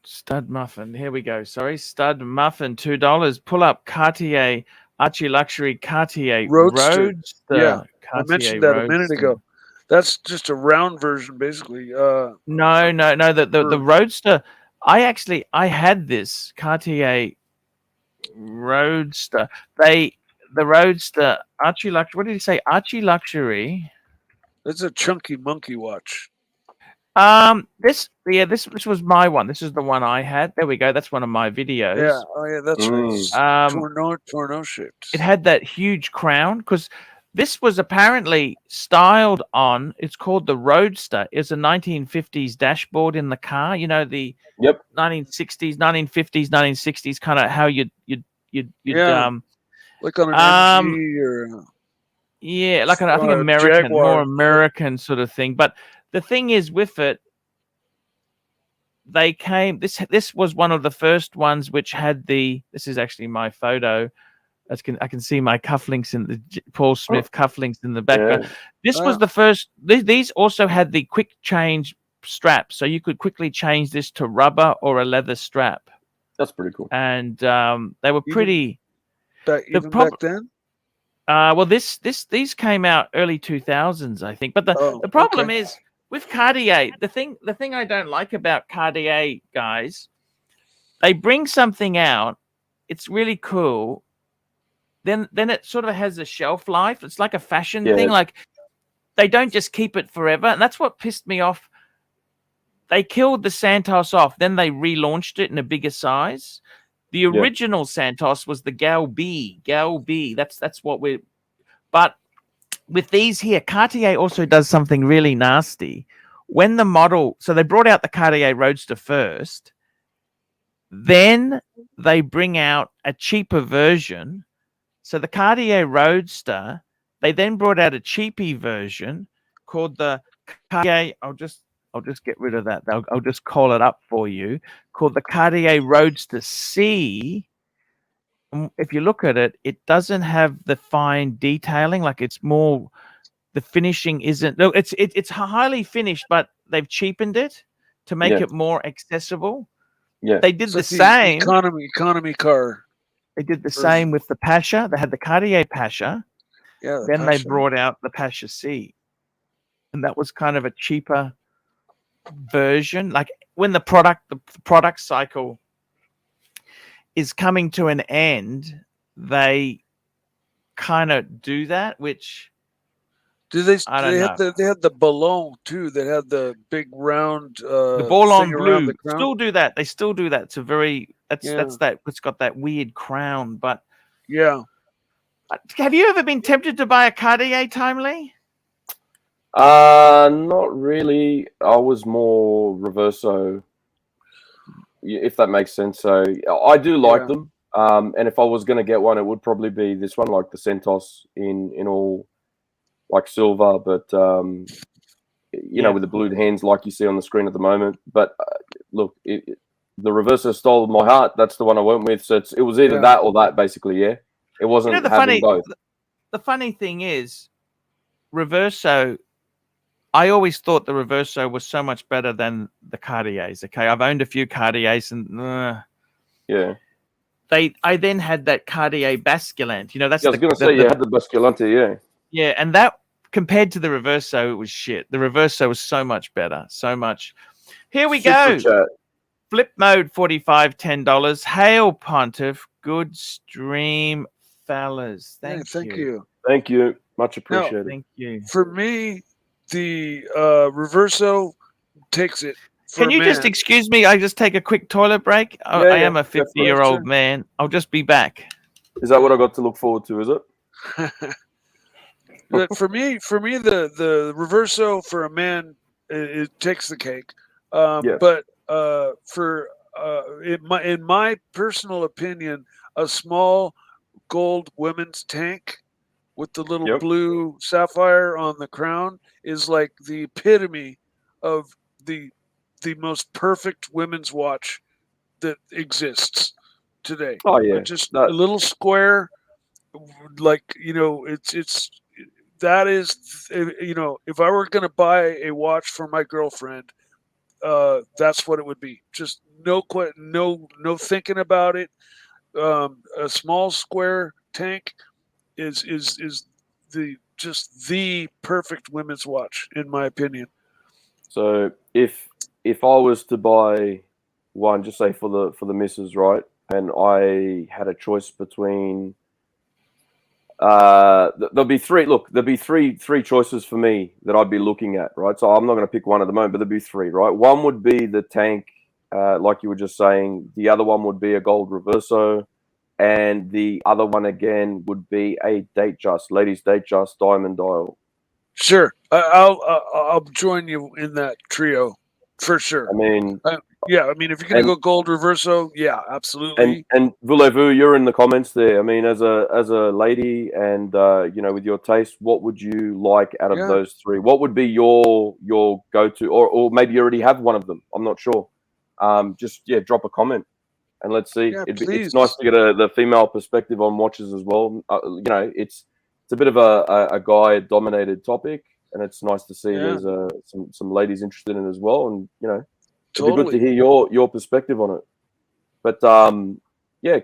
Speaker 1: Stud muffin. Here we go. Sorry, stud muffin, $2. Pull up Cartier ArchieLuxury Cartier Roadster.
Speaker 5: Yeah,
Speaker 1: Cartier
Speaker 5: I mentioned that
Speaker 1: Roadster.
Speaker 5: a minute ago. That's just a round version, basically.
Speaker 1: No. The Roadster. I had this Cartier Roadster. the Roadster ArchieLuxury. What did he say? ArchieLuxury.
Speaker 5: It's a chunky monkey watch.
Speaker 1: This was my one. This is the one I had. There we go. That's one of my videos.
Speaker 5: Yeah. Oh yeah, that's right. Tourneau shaped.
Speaker 1: It had that huge crown because this was apparently styled on. It's called the Roadster. It's a 1950s dashboard in the car. You know, the 1960s, 1950s, 1960s kind of how you'd
Speaker 5: like on an MG or
Speaker 1: like I think American,
Speaker 5: Jaguar.
Speaker 1: more American sort of thing. But the thing is with it, they came. This was one of the first ones which had the. This is actually my photo. I can see my cufflinks in the Paul Smith cufflinks in the background. Yeah. This was the first. These also had the quick change strap, so you could quickly change this to rubber or a leather strap.
Speaker 2: That's pretty cool.
Speaker 1: And they were pretty.
Speaker 5: Back then.
Speaker 1: Well, these came out early 2000s, I think. But the problem is with Cartier. The thing I don't like about Cartier guys, they bring something out. It's really cool. Then it sort of has a shelf life. It's like a fashion thing. Like they don't just keep it forever. And that's what pissed me off. They killed the Santos off. Then they relaunched it in a bigger size. The original Santos was the Gal B. That's what we're... But with these here, Cartier also does something really nasty. When the model... So they brought out the Cartier Roadster first. Then they bring out a cheaper version. So the Cartier Roadster, they then brought out a cheapy version called the Cartier. I'll just get rid of that. I'll just call it up for you. Called the Cartier Roadster C. And if you look at it, it doesn't have the fine detailing. Like it's more, the finishing isn't. No, it's highly finished, but they've cheapened it to make it more accessible.
Speaker 2: Yeah,
Speaker 1: they did the same
Speaker 5: economy car.
Speaker 1: They did the same with the Pasha. They had the Cartier Pasha.
Speaker 5: Yeah.
Speaker 1: Then they brought out the Pasha C. And that was kind of a cheaper version. Like when the product cycle is coming to an end, they kind of do that, which I don't know.
Speaker 5: They had the Ballon too that had the big round
Speaker 1: the Ballon blue. Still do that. They still do that. It's a very that's that it's got that weird crown. But have you ever been tempted to buy a Cartier, Timely?
Speaker 2: Not really. I was more Reverso, if that makes sense. So I do like them. And if I was going to get one, it would probably be this one, like the Santos in all like silver, but you know, with the blue hands like you see on the screen at the moment. But look, the Reverso stole my heart. That's the one I went with. So it was either that or that, basically. Yeah, it wasn't having both.
Speaker 1: The funny thing is, Reverso. I always thought the Reverso was so much better than the Cartiers. Okay, I've owned a few Cartiers, and I then had that Cartier Basculante. You know, that's
Speaker 2: I was going to say you had the Basculante,
Speaker 1: yeah, and that compared to the Reverso, it was shit. The Reverso was so much better, so much. Here we go.
Speaker 2: Chat.
Speaker 1: Flip mode $45, $10. Hail Pontiff, good stream, fellas. Thank you.
Speaker 2: Thank you, much appreciated.
Speaker 1: Thank you.
Speaker 5: For me, the Reverso takes it.
Speaker 1: Can you just excuse me? I just take a quick toilet break. I am a 50-year-old man. I'll just be back.
Speaker 2: Is that what I got to look forward to? Is it?
Speaker 5: But for me, the Reverso for a man, it takes the cake. But in my personal opinion, a small gold women's tank with the little blue sapphire on the crown is like the epitome of the most perfect women's watch that exists today.
Speaker 2: Oh yeah,
Speaker 5: just a little square, like, you know, that is, you know, if I were going to buy a watch for my girlfriend, that's what it would be. Just no thinking about it. A small square tank is the perfect women's watch, in my opinion.
Speaker 2: So if I was to buy one, just say for the missus, right, and I had a choice between there'll be three. Look, there'll be three choices for me that I'd be looking at, right? So I'm not going to pick one at the moment, but there'll be three, right? One would be the tank, like you were just saying. The other one would be a gold Reverso, and the other one again would be a ladies' date just diamond dial.
Speaker 5: Sure, I'll join you in that trio for sure.
Speaker 2: I mean,
Speaker 5: yeah, I mean, if you're gonna go gold Reverso, yeah, absolutely.
Speaker 2: And voulez-vous, you're in the comments there. I mean, as a lady, and you know, with your taste, what would you like out of those three? What would be your go-to, or maybe you already have one of them? I'm not sure. Just drop a comment and let's see.
Speaker 5: Yeah,
Speaker 2: it's nice to get the female perspective on watches as well. You know, it's a bit of a guy-dominated topic, and it's nice to see there's some ladies interested in it as well. And you know, it'd be good to hear your perspective on it. But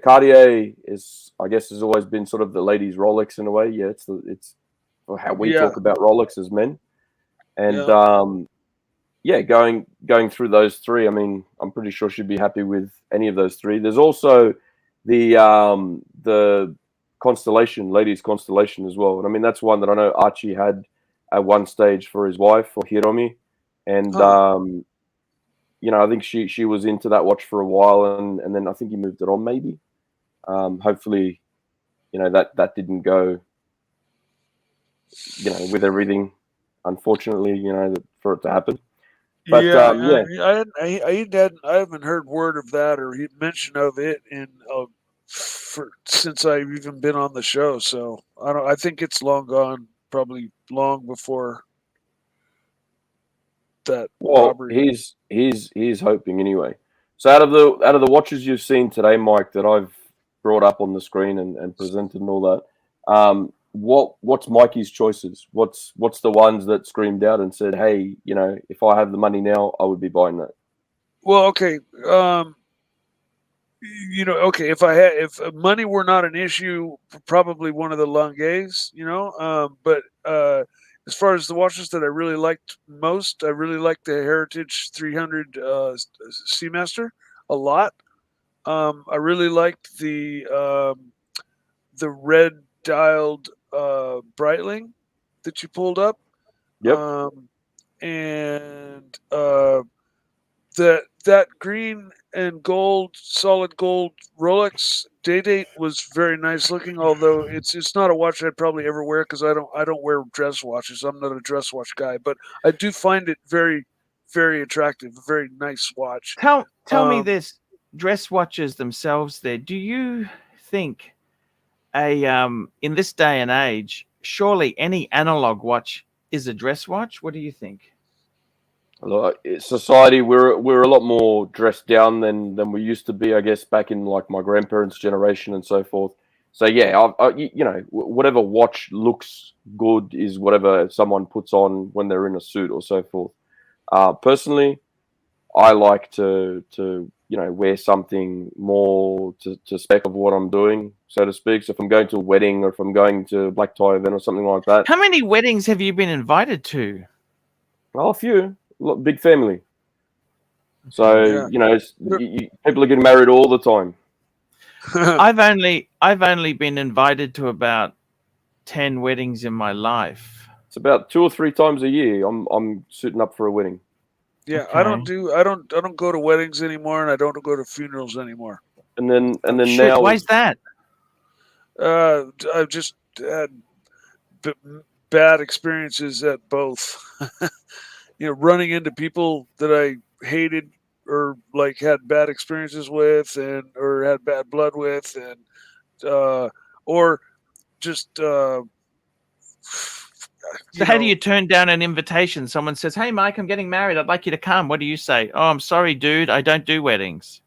Speaker 2: Cartier is, I guess, has always been sort of the ladies' Rolex in a way. Yeah, it's how we talk about Rolex as men. And going through those three, I mean, I'm pretty sure she'd be happy with any of those three. There's also the Constellation, ladies' Constellation as well. And I mean, that's one that I know Archie had at one stage for his wife, for Hiromi. And you know, I think she was into that watch for a while, and then I think he moved it on maybe. Hopefully, you know, that didn't go, you know, with everything, unfortunately, you know, for it to happen. But
Speaker 5: I haven't heard word of that or mention of it since I've even been on the show. So I think it's long gone, probably long before that.
Speaker 2: Well,
Speaker 5: robbery.
Speaker 2: he's hoping anyway. So out of the watches you've seen today, Mike, that I've brought up on the screen and presented and all that, what's Mikey's choices? What's the ones that screamed out and said, hey, you know, if I have the money now, I would be buying that?
Speaker 5: Well, okay. You know, okay, if money were not an issue, probably one of the Langes, you know, but as far as the watches that I really liked most, I really liked the Heritage 300 Seamaster a lot. I really liked the red dialed Breitling that you pulled up.
Speaker 2: Yep.
Speaker 5: And that green and gold, solid gold Rolex Day-Date was very nice looking. Although it's not a watch I'd probably ever wear because I don't wear dress watches. I'm not a dress watch guy, but I do find it very, very attractive. A very nice watch.
Speaker 1: Tell me this: dress watches themselves. There, do you think in this day and age, surely any analog watch is a dress watch? What do you think?
Speaker 2: Society, we're a lot more dressed down than we used to be, I guess, back in like my grandparents' generation and so forth. So yeah, you know, whatever watch looks good is whatever someone puts on when they're in a suit or so forth. Personally, I like to you know, wear something more to spec of what I'm doing, so to speak. So if I'm going to a wedding or if I'm going to a black tie event or something like that.
Speaker 1: How many weddings have you been invited to?
Speaker 2: Well, a few. Big family. So, you know, people are getting married all the time.
Speaker 1: I've only been invited to about 10 weddings in my life.
Speaker 2: It's about 2 or 3 times a year I'm suiting up for a wedding.
Speaker 5: Yeah,
Speaker 1: okay.
Speaker 5: I don't go to weddings anymore, and I don't go to funerals anymore.
Speaker 2: And then now,
Speaker 1: why's that?
Speaker 5: I've just had bad experiences at both. You know, running into people that I hated or like had bad experiences with, or had bad blood with, and or just.
Speaker 1: So how do you turn down an invitation? Someone says, "Hey, Mike, I'm getting married. I'd like you to come." What do you say? "Oh, I'm sorry, dude. I don't do weddings."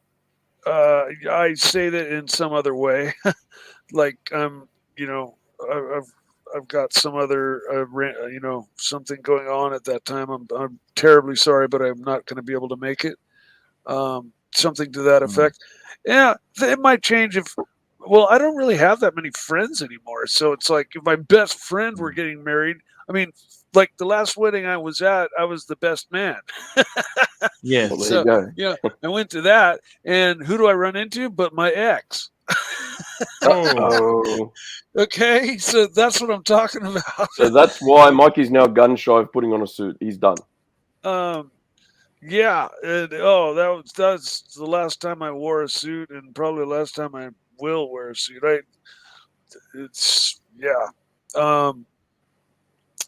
Speaker 5: I say that in some other way, like you know, I've got some other, you know, something going on at that time. I'm terribly sorry, but I'm not going to be able to make it. Something to that effect. Yeah, it might change if. Well, I don't really have that many friends anymore, so it's like if my best friend were getting married. I mean, like the last wedding I was at, I was the best man.
Speaker 1: Yes.
Speaker 2: Well, there you go.
Speaker 5: Yeah, I went to that, and who do I run into but my ex?
Speaker 2: Oh.
Speaker 5: Okay, so that's what I'm talking about.
Speaker 2: So that's why Mikey's now gun shy of putting on a suit. He's done.
Speaker 5: Yeah, and that's the last time I wore a suit, and probably the last time I will wear a suit.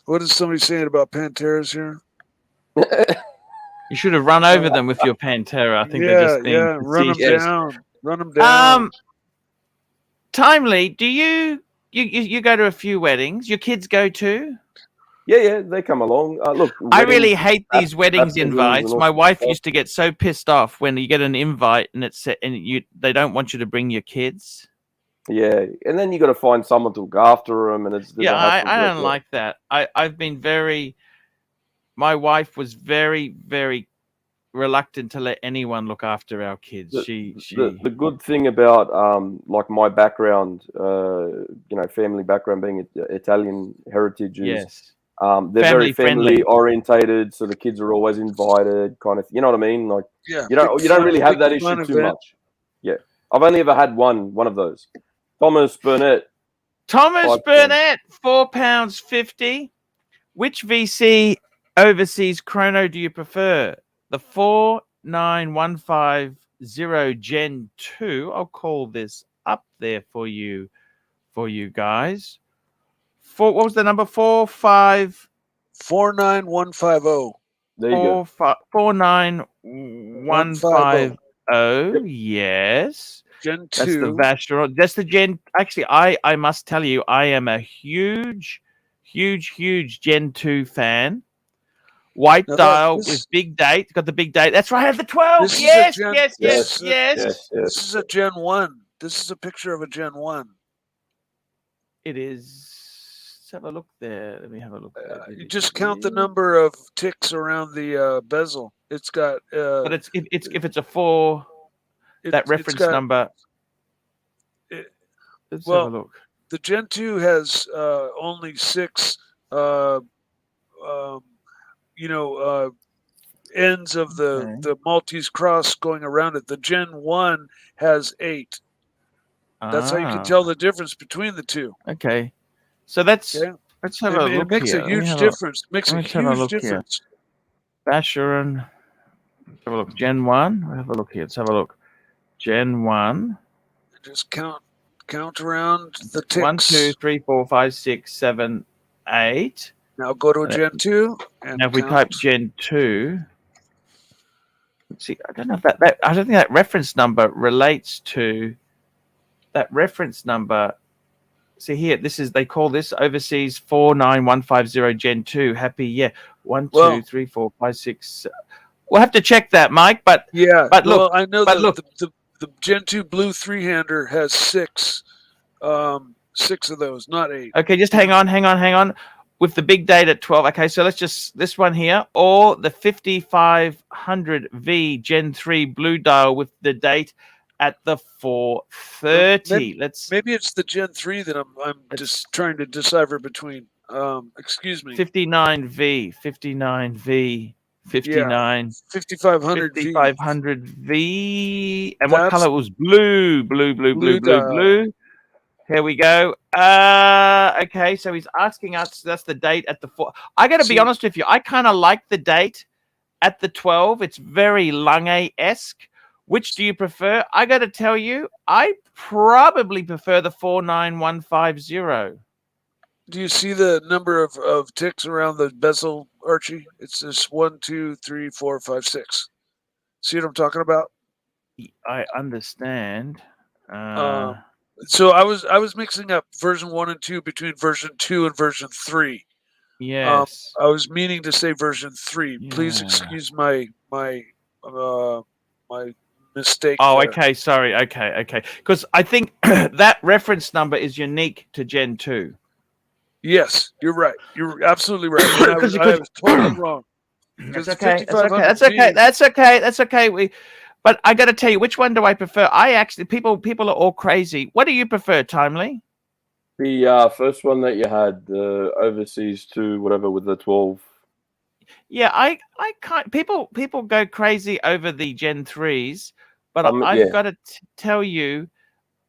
Speaker 5: What is somebody saying about Panteras here?
Speaker 1: You should have run over them with your Pantera. I think they're just being
Speaker 5: run them
Speaker 1: facetious.
Speaker 5: down. Run them down.
Speaker 1: Timely, do you go to a few weddings? Your kids go too?
Speaker 2: Yeah, they come along. Look,
Speaker 1: I really hate these weddings
Speaker 2: baptisms
Speaker 1: invites.
Speaker 2: and all
Speaker 1: My
Speaker 2: that
Speaker 1: wife
Speaker 2: stuff.
Speaker 1: used to get so pissed off when you get an invite and they don't want you to bring your kids.
Speaker 2: Yeah, and then you got to find someone to look after them, and there's a hassle
Speaker 1: I
Speaker 2: to it,
Speaker 1: don't like that. I've been my wife was very, very reluctant to let anyone look after our kids.
Speaker 2: The good thing about like my background, family background being Italian heritage is
Speaker 1: yes.
Speaker 2: they're very
Speaker 1: Family-friendly.
Speaker 2: family orientated, so the kids are always invited, kind of. You know what I mean? Like
Speaker 5: Yeah,
Speaker 2: you don't really have that issue too much. Yeah, I've only ever had one of those. Thomas Burnett,
Speaker 1: £4.50. Which VC overseas chrono do you prefer? The 49150 Gen 2. I'll call this up there for you guys. What was the number?
Speaker 5: 49150.
Speaker 2: There you go.
Speaker 1: 49150. Yes.
Speaker 5: Gen 2.
Speaker 1: That's the Vacheron. That's the Gen. Actually, I must tell you, I am a huge Gen 2 fan. White dial with big date. Got the big date. That's right. I have the 12. Yes.
Speaker 5: This is a Gen 1. This is a picture of a Gen 1.
Speaker 1: It is. Let's have a look there. Let me have a look.
Speaker 5: You just count the number of ticks around the bezel. It's got.
Speaker 1: But if it's a 4, that reference number. Let's have a look.
Speaker 5: The Gen 2 has only 6. Ends of the Maltese cross going around it. The Gen 1 has 8. That's how you can tell the difference between the two.
Speaker 1: Okay. So let's have a look.
Speaker 5: It makes a huge difference. Makes a huge difference.
Speaker 1: Vacheron. Let's have a look. Gen 1. Have a look here. Let's have a look. Gen 1.
Speaker 5: Just count around the ticks.
Speaker 1: 1, 2, 3, 4, 5, 6, 7, 8.
Speaker 5: Now go to Gen 2. And
Speaker 1: now if we type Gen 2, let's see. I don't know if I don't think that reference number relates to that reference number. See here, they call this overseas 49150 Gen 2. Happy, yeah. 1, 2, 3, 4, 5, 6. We'll have to check that, Mike. But look,
Speaker 5: I know that the Gen 2 blue 3-hander has 6 of those, not 8.
Speaker 1: Okay, just hang on. With the big date at 12. Okay, so let's just this one here, or the 5500V Gen 3 blue dial with the date at the 430.
Speaker 5: Maybe it's the Gen 3 that I'm just trying to decipher between. Excuse me.
Speaker 1: 59V, 59. 5500V. And what color was blue? Blue. Here we go. Okay, so he's asking us. That's the date at the 4. I got to be honest with you. I kind of like the date at the 12. It's very Lange-esque. Which do you prefer? I got to tell you, I probably prefer the 49150.
Speaker 5: Do you see the number of ticks around the bezel, Archie? It's this 1, 2, 3, 4, 5, 6. See what I'm talking about?
Speaker 1: I understand.
Speaker 5: So I was mixing up version 1 and 2 between version 2 and version 3.
Speaker 1: Yes.
Speaker 5: I was meaning to say version 3. Yeah. Please excuse my mistake.
Speaker 1: Oh, there. Okay. Sorry. Okay. Because I think that reference number is unique to Gen 2.
Speaker 5: Yes, you're right. You're absolutely right. I was totally wrong.
Speaker 1: That's okay. That's okay. But I got to tell you, which one do I prefer? People are all crazy. What do you prefer, Timely?
Speaker 2: The first one that you had, the overseas 2, whatever, with the 12.
Speaker 1: Yeah, I can't. People go crazy over the Gen 3s, but I've got to tell you,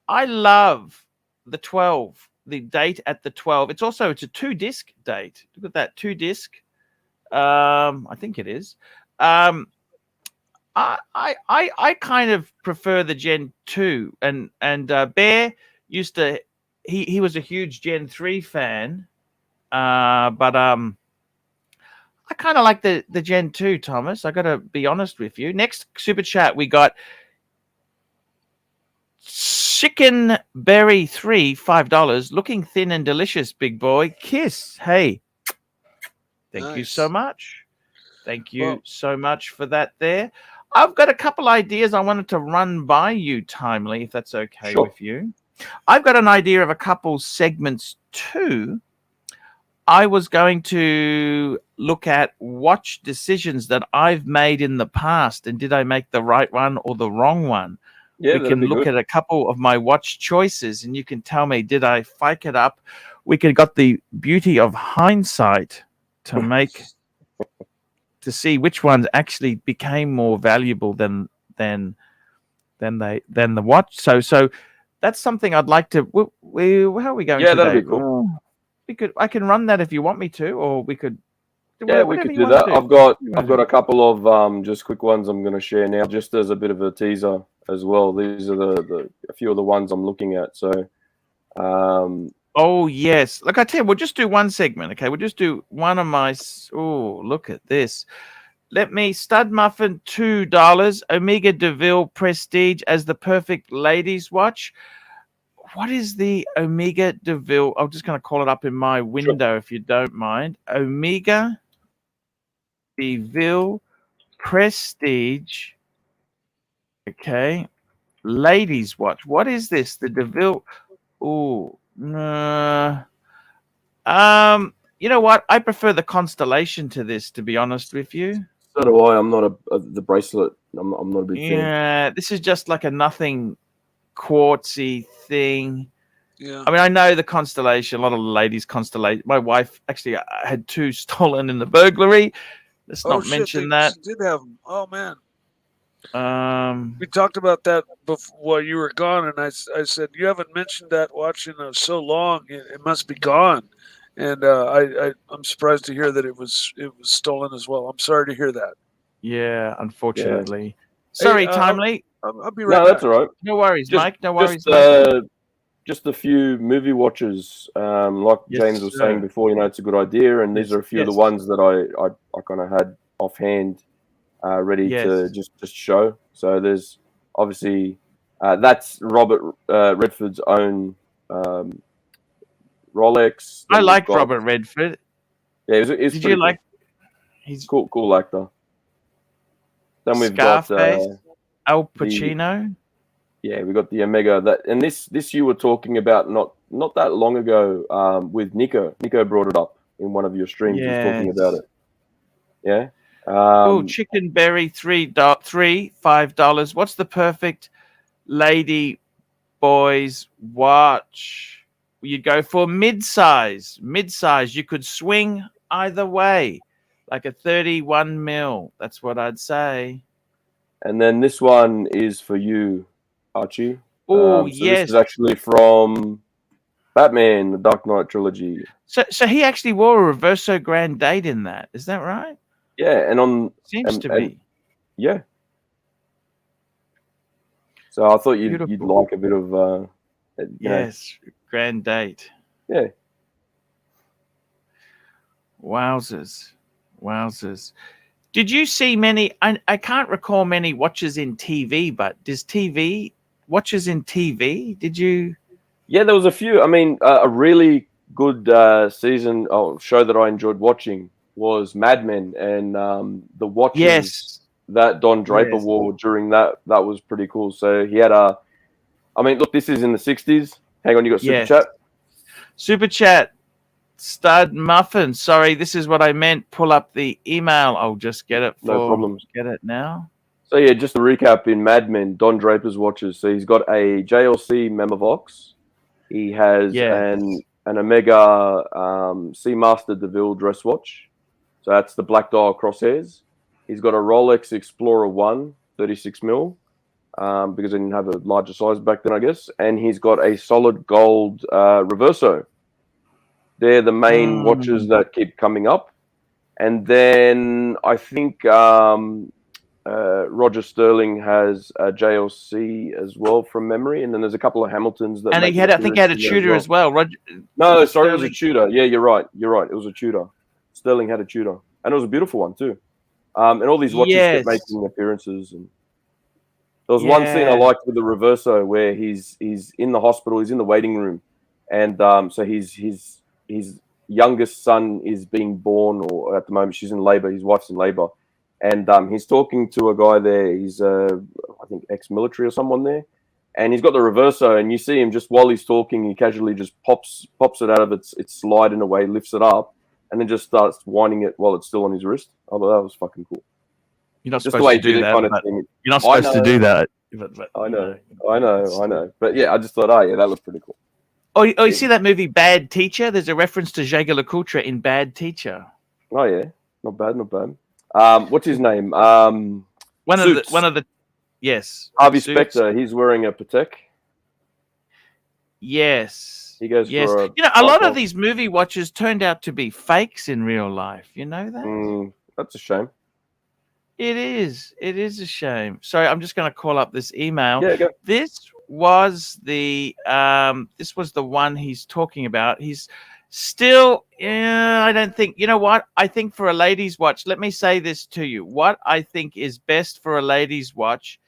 Speaker 1: I love the 12, the date at the 12. It's a 2-disc date. Look at that, 2-disc. I think it is. I kind of prefer the Gen 2, and Bear used to. He was a huge Gen 3 fan, but I kind of like the Gen 2, Thomas. I got to be honest with you. Next super chat we got Chicken Berry 3, $5. Looking thin and delicious, big boy. Kiss. Hey, thank you so much. Thank you so much for that there. I've got a couple ideas I wanted to run by you, Timely, if that's okay with you. I've got an idea of a couple segments too. I was going to look at watch decisions that I've made in the past, and did I make the right one or the wrong one?
Speaker 2: Yeah,
Speaker 1: we can look at a couple of my watch choices, and you can tell me, did I fake it up? We could got the beauty of hindsight to make to see which ones actually became more valuable than the watch. So that's something I'd like to. How are we going?
Speaker 2: Yeah,
Speaker 1: today?
Speaker 2: that'd be cool.
Speaker 1: I can run that if you want me to, or we could.
Speaker 2: Yeah, we could do that. I've got a couple of just quick ones I'm going to share now, just as a bit of a teaser as well. These are a few of the ones I'm looking at. So,
Speaker 1: oh yes, look, I tell you, we'll just do one segment. Okay, we'll just do one of my. Oh, look at this. Let me Stud Muffin $2. Omega DeVille Prestige as the perfect ladies watch. What is the Omega DeVille? I'm just going to call it up in my window if you don't mind. Omega DeVille Prestige. Okay. Ladies watch. What is this? The DeVille. Oh, no. You know what? I prefer the Constellation to this, to be honest with you.
Speaker 2: So do I. I'm not the bracelet. I'm not a big fan.
Speaker 1: Yeah, this is just like a nothing quartzy thing.
Speaker 5: Yeah.
Speaker 1: I mean, I know the Constellation. A lot of ladies Constellation. My wife actually had 2 stolen in the burglary. Let's not mention that.
Speaker 5: She did have them. Oh man.
Speaker 1: We
Speaker 5: talked about that before while you were gone, and I said you haven't mentioned that watch in so long. It must be gone. And I'm surprised to hear that it was stolen as well. I'm sorry to hear that.
Speaker 1: Yeah, unfortunately.
Speaker 5: Yeah.
Speaker 1: Sorry,
Speaker 5: Hey,
Speaker 1: Timely.
Speaker 5: I'll be right back.
Speaker 2: No, that's all right.
Speaker 1: No worries, Mike. No worries.
Speaker 2: Just a few movie watches. Like James was saying before, it's a good idea, and these are a few of the ones that I kind of had offhand, ready to just show. So there's obviously that's Robert Redford's own. Rolex.
Speaker 1: I like Robert Redford.
Speaker 2: Yeah, it's
Speaker 1: Did you like?
Speaker 2: He's cool actor. Then we've
Speaker 1: Scarface,
Speaker 2: got
Speaker 1: Al Pacino.
Speaker 2: We got the Omega. And this you were talking about not that long ago with Nico. Nico brought it up in one of your streams. He was talking about it. Yeah.
Speaker 1: Chicken Berry $5. What's the perfect lady boys watch? You'd go for mid-size. Mid-size. You could swing either way, like a 31 mil. That's what I'd say. And
Speaker 2: then this one is for you, Archie.
Speaker 1: Oh,
Speaker 2: yes. This is actually from Batman, the Dark Knight trilogy.
Speaker 1: So he actually wore a Reverso Grand Date in that. Is that right?
Speaker 2: Yeah, and
Speaker 1: seems to be.
Speaker 2: Yeah. So I thought you'd like a bit of
Speaker 1: yes. Grand Date.
Speaker 2: Yeah.
Speaker 1: Wowzers. Did you see many? I can't recall many watches in TV, but watches in TV? Did you?
Speaker 2: Yeah, there was a few. I mean, a really good show that I enjoyed watching was Mad Men, and the watches that Don Draper wore during that was pretty cool. So he had look, this is in the 60s. Hang on, you got Super Chat?
Speaker 1: Super Chat. Stud Muffin. Sorry, this is what I meant. Pull up the email. I'll just get it.
Speaker 2: No problems.
Speaker 1: Get it now.
Speaker 2: So, yeah, just to recap in Mad Men, Don Draper's watches. So, he's got a JLC Memovox. He has an Omega Seamaster DeVille dress watch. So, that's the black dial crosshairs. He's got a Rolex Explorer 1, 36 mil. because they didn't have a larger size back then, I guess. And he's got a solid gold Reverso. They're the main watches that keep coming up. And then I think Roger Sterling has a JLC as well from memory. And then there's a couple of Hamiltons that.
Speaker 1: And he had, I think, he had a Tudor as well. Roger.
Speaker 2: No, sorry, it was a Tudor. Yeah, you're right. You're right. It was a Tudor. Sterling had a Tudor, and it was a beautiful one too. And all these watches kept making appearances. And there was one scene I liked with the Reverso where he's in the hospital, he's in the waiting room, and so his youngest son is being born, or at the moment she's in labor. His wife's in labor, and he's talking to a guy there. He's I think ex-military or someone there, and he's got the Reverso, and you see him just while he's talking, he casually just pops it out of its slide in a way, lifts it up, and then just starts winding it while it's still on his wrist. I thought that was fucking cool.
Speaker 1: You're not supposed to do that. You're not supposed to do that. But,
Speaker 2: I know. But yeah, I just thought, that looks pretty cool.
Speaker 1: Oh, you see that movie Bad Teacher? There's a reference to Jaeger-LeCoultre in Bad Teacher.
Speaker 2: Oh yeah, not bad. What's his name?
Speaker 1: One of the yes.
Speaker 2: Harvey Specter. He's wearing a Patek.
Speaker 1: Yes.
Speaker 2: He goes for
Speaker 1: a lot of these movie watches turned out to be fakes in real life. You know that?
Speaker 2: That's a shame.
Speaker 1: It is. It is a shame. Sorry, I'm just going to call up this email.
Speaker 2: Yeah, go.
Speaker 1: This was the one he's talking about. He's still. I don't think. You know what? I think for a ladies' watch. Let me say this to you. What I think is best for a ladies' watch,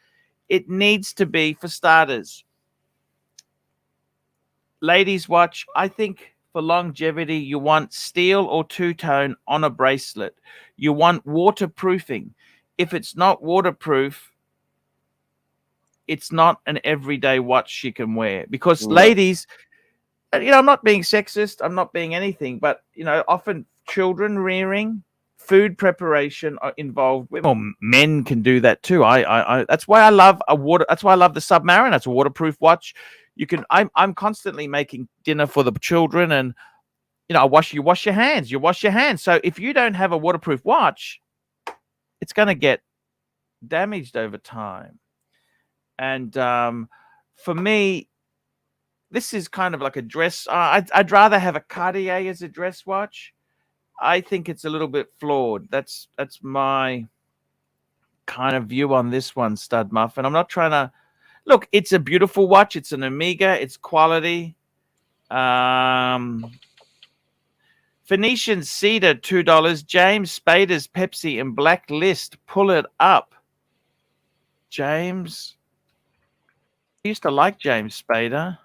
Speaker 1: it needs to be, for starters, ladies' watch. I think for longevity, you want steel or two-tone on a bracelet. You want waterproofing. If it's not waterproof, it's not an everyday watch she can wear. Because ladies, I'm not being sexist, I'm not being anything, but often children rearing, food preparation are involved with. Well, men can do that too. That's why I love that's why I love the Submariner. It's a waterproof watch. I'm constantly making dinner for the children, and you wash your hands. So if you don't have a waterproof watch, it's going to get damaged over time. And for me, this is kind of like a dress. I'd rather have a Cartier as a dress watch. I think it's a little bit flawed. That's my kind of view on this one, Stud Muff. And I'm not trying to look. It's a beautiful watch. It's an Omega. It's quality. Phoenician Cedar, $2. James Spader's Pepsi and Black List. Pull it up. James. I used to like James Spader.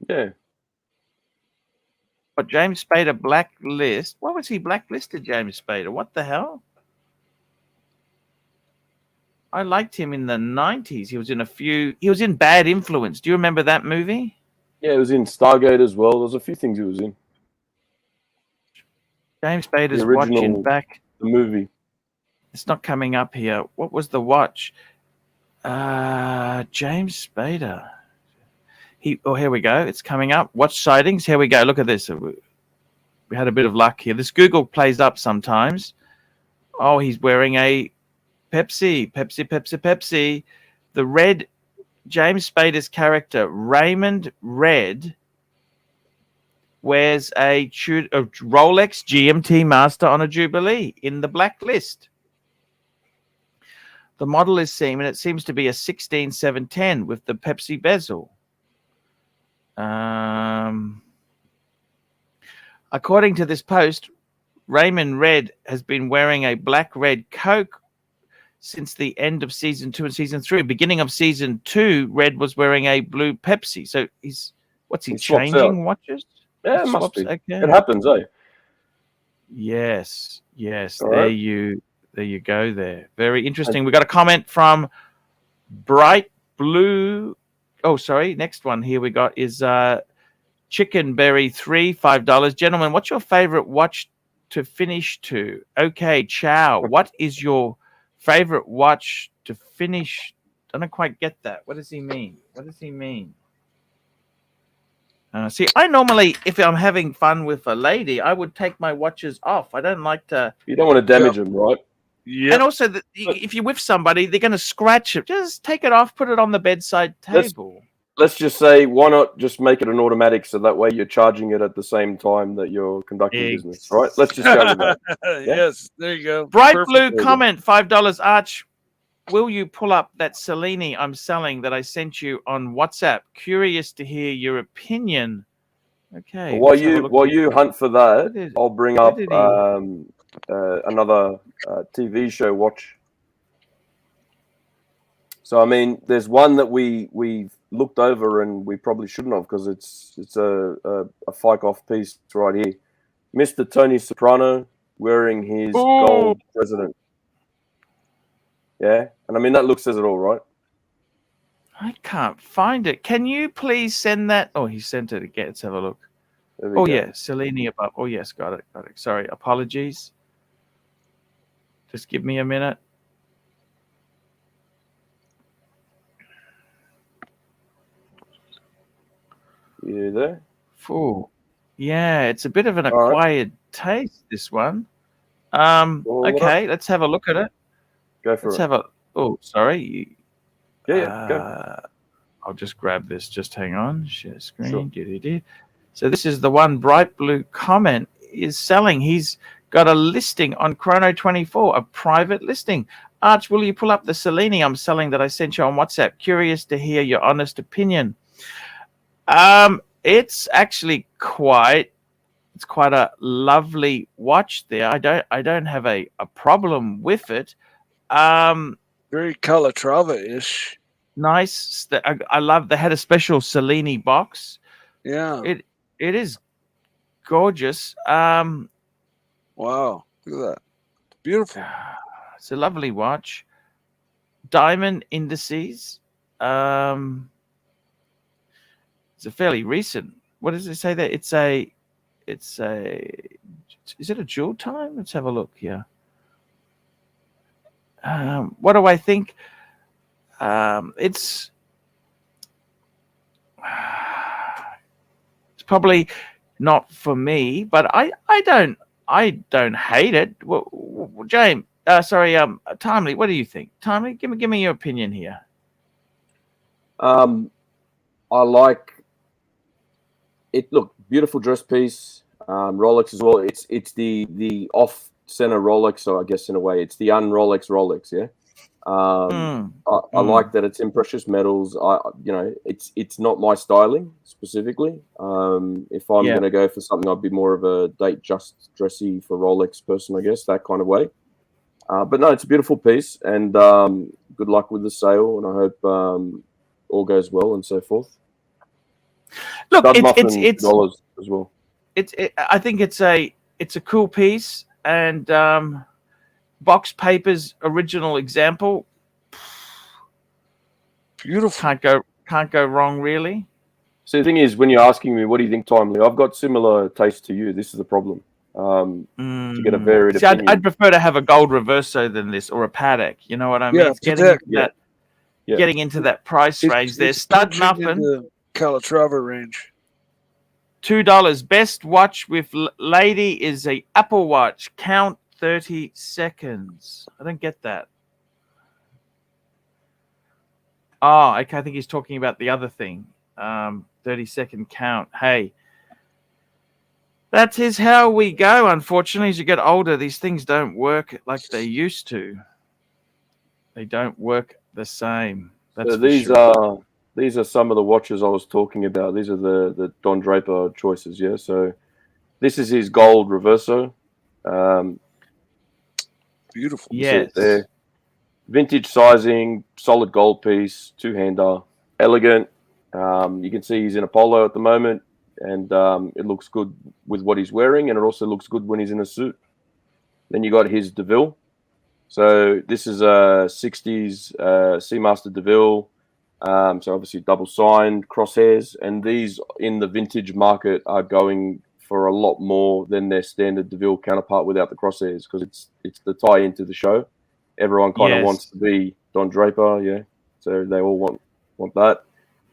Speaker 2: Yeah.
Speaker 1: But James Spader Blacklist. Why was he blacklisted, James Spader? What the hell? I liked him in the 90s. He was in Bad Influence. Do you remember that movie?
Speaker 2: Yeah, it was in Stargate as well. There's a few things he was in.
Speaker 1: James Spader's watching back.
Speaker 2: The movie.
Speaker 1: It's not coming up here. What was the watch? James Spader. Here we go. It's coming up. Watch sightings. Here we go. Look at this. We had a bit of luck here. This Google plays up sometimes. Oh, he's wearing a Pepsi. The red, James Spader's character, Raymond Red, wears a Rolex GMT Master on a Jubilee in the Blacklist. The model is seen, and it seems to be a 16710 with the Pepsi bezel. According to this post, Raymond Red has been wearing a black-red Coke since the end of season 2 and season 3. Beginning of season 2, Red was wearing a blue Pepsi. So he changing watches?
Speaker 2: Yeah, it must be. Okay. It happens, eh?
Speaker 1: Yes. All there you go there. Very interesting. We got a comment from Bright Blue. Oh, sorry. Next one here we got is Chickenberry 3, $5. Gentlemen, what's your favorite watch to finish to? Okay, Chow. What is your favorite watch to finish? I don't quite get that. What does he mean? See, I normally, if I'm having fun with a lady, I would take my watches off. I don't like to.
Speaker 2: You don't want to damage them, right?
Speaker 5: Yeah.
Speaker 1: And also, if you're with somebody, they're going to scratch it. Just take it off, put it on the bedside table.
Speaker 2: Let's just say, why not just make it an automatic so that way you're charging it at the same time that you're conducting business, right? Let's just go with that. Yeah?
Speaker 5: Yes, there you go.
Speaker 1: Bright
Speaker 5: Perfect.
Speaker 1: Blue comment, $5. Arch, will you pull up that Cellini I'm selling that I sent you on WhatsApp? Curious to hear your opinion. Okay.
Speaker 2: While you hunt for that, I'll bring up another TV show watch. So I mean, there's one that we've looked over and we probably shouldn't have because it's a fike off piece right here. Mr. Tony Soprano wearing his gold president. Yeah, and I mean that look says it all, right?
Speaker 1: I can't find it. Can you please send that? Oh, he sent it again. Let's have a look.
Speaker 2: Oh
Speaker 1: yeah, Cellini above. Oh yes, got it. Sorry, apologies. Just give me a minute.
Speaker 2: You there?
Speaker 1: Oh, yeah, it's a bit of an acquired taste, this one. Okay, let's have a look at it.
Speaker 2: Go for it.
Speaker 1: Let's have a. Oh, sorry.
Speaker 2: Go.
Speaker 1: I'll just grab this. Just hang on. Share screen.
Speaker 2: Sure.
Speaker 1: So this is the one Bright Blue comment is selling. He's got a listing on Chrono24, a private listing. Arch, will you pull up the Cellini I'm selling that I sent you on WhatsApp? Curious to hear your honest opinion. It's actually quite a lovely watch there. I don't have a problem with it.
Speaker 5: Very Calatrava-ish.
Speaker 1: Nice. I love they had a special Cellini box.
Speaker 5: Yeah.
Speaker 1: It is gorgeous.
Speaker 5: Wow. Look at that. It's beautiful.
Speaker 1: It's a lovely watch. Diamond indices. It's a fairly recent. What does it say there? Is it a jewel time? Let's have a look here. What do I think? It's probably not for me, but I don't hate it. Well, James, Timely, what do you think? Timely, give me your opinion here.
Speaker 2: I like it. Look, beautiful dress piece. Rolex as well. It's the off center Rolex, so I guess in a way it's the un-Rolex. Yeah. I like that it's in precious metals. It's not my styling specifically. If I'm going to go for something, I'd be more of a date just dressy for Rolex person, I guess, that kind of way. But no, it's a beautiful piece, and good luck with the sale, and I hope all goes well and so forth.
Speaker 1: Look, it's
Speaker 2: dollars as well.
Speaker 1: I think it's a cool piece, and box papers original example.
Speaker 5: Beautiful.
Speaker 1: Can't go wrong, really.
Speaker 2: So the thing is, when you're asking me, what do you think, Timely? I've got similar taste to you. This is the problem. To get a varied opinion.
Speaker 1: I'd prefer to have a gold Reverso than this, or a Patek. You know what I mean?
Speaker 5: Yeah,
Speaker 1: getting into that price range. There's stud muffin.
Speaker 5: Calatrava range.
Speaker 1: $2. Best watch with lady is a Apple Watch. Count 30 seconds. I don't get that. Oh, okay. I think he's talking about the other thing. 30-second count. Hey, that is how we go. Unfortunately, as you get older, these things don't work like they used to. They don't work the same. That's
Speaker 2: so these are some of the watches I was talking about. These are the Don Draper choices. Yeah. So this is his gold Reverso.
Speaker 5: Beautiful.
Speaker 1: Yes.
Speaker 2: There. Vintage sizing, solid gold piece, two-hander, elegant. You can see he's in a polo at the moment, and it looks good with what he's wearing, and it also looks good when he's in a suit. Then you got his DeVille. So this is a 60s Seamaster DeVille. So obviously double signed, crosshairs, and these in the vintage market are going for a lot more than their standard DeVille counterpart without the crosshairs, because it's the tie into the show. Everyone kind of wants to be Don Draper, yeah. So they all want that.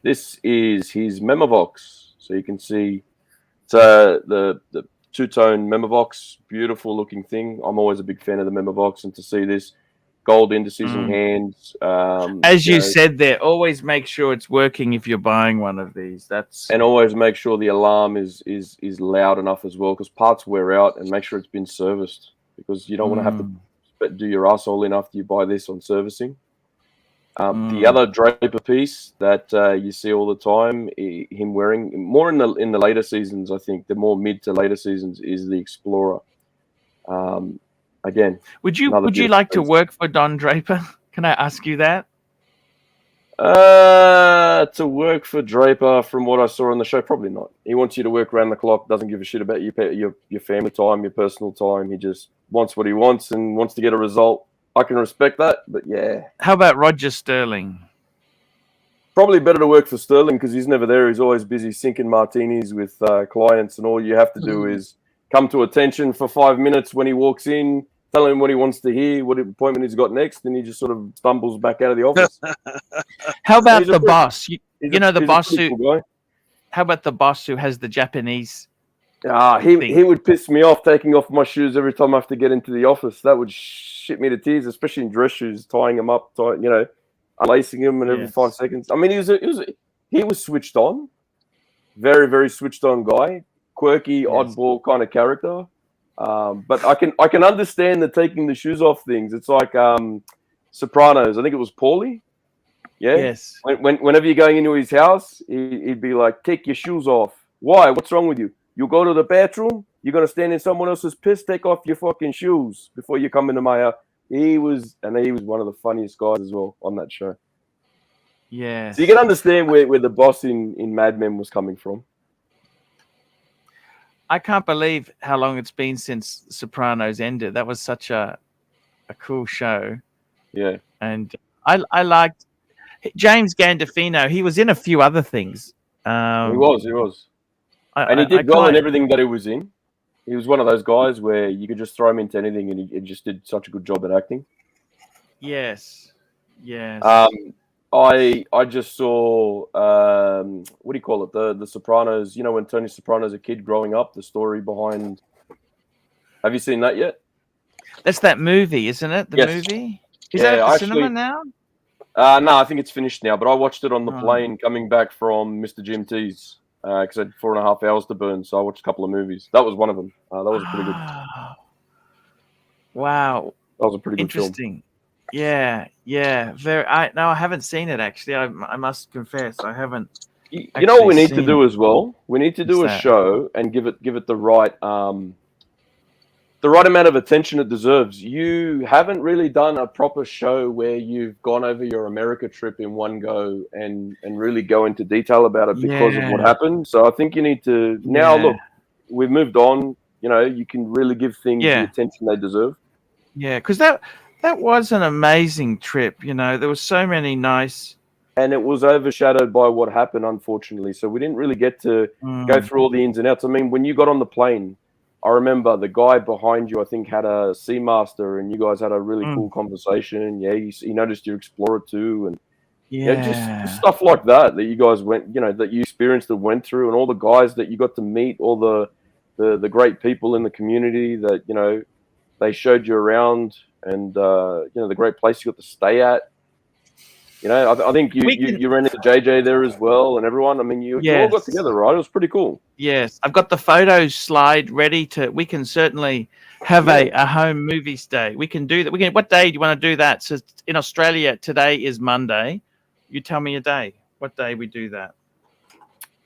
Speaker 2: This is his Memovox, so you can see it's the two-tone member box, beautiful looking thing. I'm always a big fan of the member box, and to see this gold indices in hands.
Speaker 1: As you said there, always make sure it's working if you're buying one of these.
Speaker 2: And always make sure the alarm is loud enough as well, because parts wear out, and make sure it's been serviced, because you don't want to have to do your asshole in after you buy this on servicing. The other Draper piece that you see all the time, him wearing more in the later seasons, I think, the more mid to later seasons, is the Explorer. Again,
Speaker 1: would you like to work for Don Draper? Can I ask you that?
Speaker 2: To work for Draper, from what I saw on the show, probably not. He wants you to work around the clock, doesn't give a shit about your family time, your personal time. He just wants what he wants and wants to get a result. I can respect that, but yeah.
Speaker 1: How about Roger Sterling?
Speaker 2: Probably better to work for Sterling, because he's never there. He's always busy sinking martinis with clients, and all you have to do is come to attention for 5 minutes when he walks in, tell him what he wants to hear, what appointment he's got next, and he just sort of stumbles back out of the office.
Speaker 1: How about the boss? You know the boss who?
Speaker 2: Cool guy.
Speaker 1: How about the boss who has the Japanese?
Speaker 2: He would piss me off taking off my shoes every time I have to get into the office. That would shit me to tears, especially in dress shoes, tying them up, unlacing them, and every 5 seconds. I mean, he was switched on, very, very switched on guy, quirky, oddball kind of character. But I can understand the taking the shoes off things. It's like Sopranos. I think it was Paulie. Yeah.
Speaker 1: Yes.
Speaker 2: Whenever you're going into his house, he'd be like, "Take your shoes off." Why? What's wrong with you? You go to the bathroom. You're gonna stand in someone else's piss. Take off your fucking shoes before you come into my house. He was one of the funniest guys as well on that show.
Speaker 1: Yeah.
Speaker 2: So you can understand where the boss in Mad Men was coming from.
Speaker 1: I can't believe how long it's been since Sopranos ended. That was such a cool show.
Speaker 2: Yeah.
Speaker 1: And I liked James Gandolfino. He was in a few other things.
Speaker 2: He was. And he did well in everything that he was in. He was one of those guys where you could just throw him into anything, and he just did such a good job at acting.
Speaker 1: Yes. Yes.
Speaker 2: I just saw what do you call it? The Sopranos. You know, when Tony Soprano's a kid growing up, the story behind. Have you seen that yet?
Speaker 1: That's that movie, isn't it? The movie. Is that at the cinema now?
Speaker 2: No, I think it's finished now. But I watched it on the plane coming back from Mr. Jim T's because I had 4.5 hours to burn. So I watched a couple of movies. That was one of them. That was a pretty good.
Speaker 1: Wow.
Speaker 2: That was a pretty good film.
Speaker 1: Interesting. Yeah. Very. I haven't seen it actually. I must confess, I haven't.
Speaker 2: You know what we need to do as well? We need to do a show and give it the right amount of attention it deserves. You haven't really done a proper show where you've gone over your America trip in one go and really go into detail about it because of what happened. So I think you need to now. Look, we've moved on. You know, you can really give things the attention they deserve. Yeah,
Speaker 1: because that was an amazing trip. You know, there were so many nice.
Speaker 2: And it was overshadowed by what happened, unfortunately. So we didn't really get to go through all the ins and outs. I mean, when you got on the plane, I remember the guy behind you, I think, had a Seamaster, and you guys had a really cool conversation. Yeah, he noticed your Explorer too, and just stuff like that you guys went, that you experienced and went through, and all the guys that you got to meet, all the great people in the community that they showed you around, and the great place you got to stay at. I think you ran into JJ there as well, and everyone. I mean, you all got together, right? It was pretty cool.
Speaker 1: Yes, I've got the photos slide ready we can certainly have a home movie stay. We can do that. What day do you want to do that? So in Australia, today is Monday. You tell me a day. What day we do that?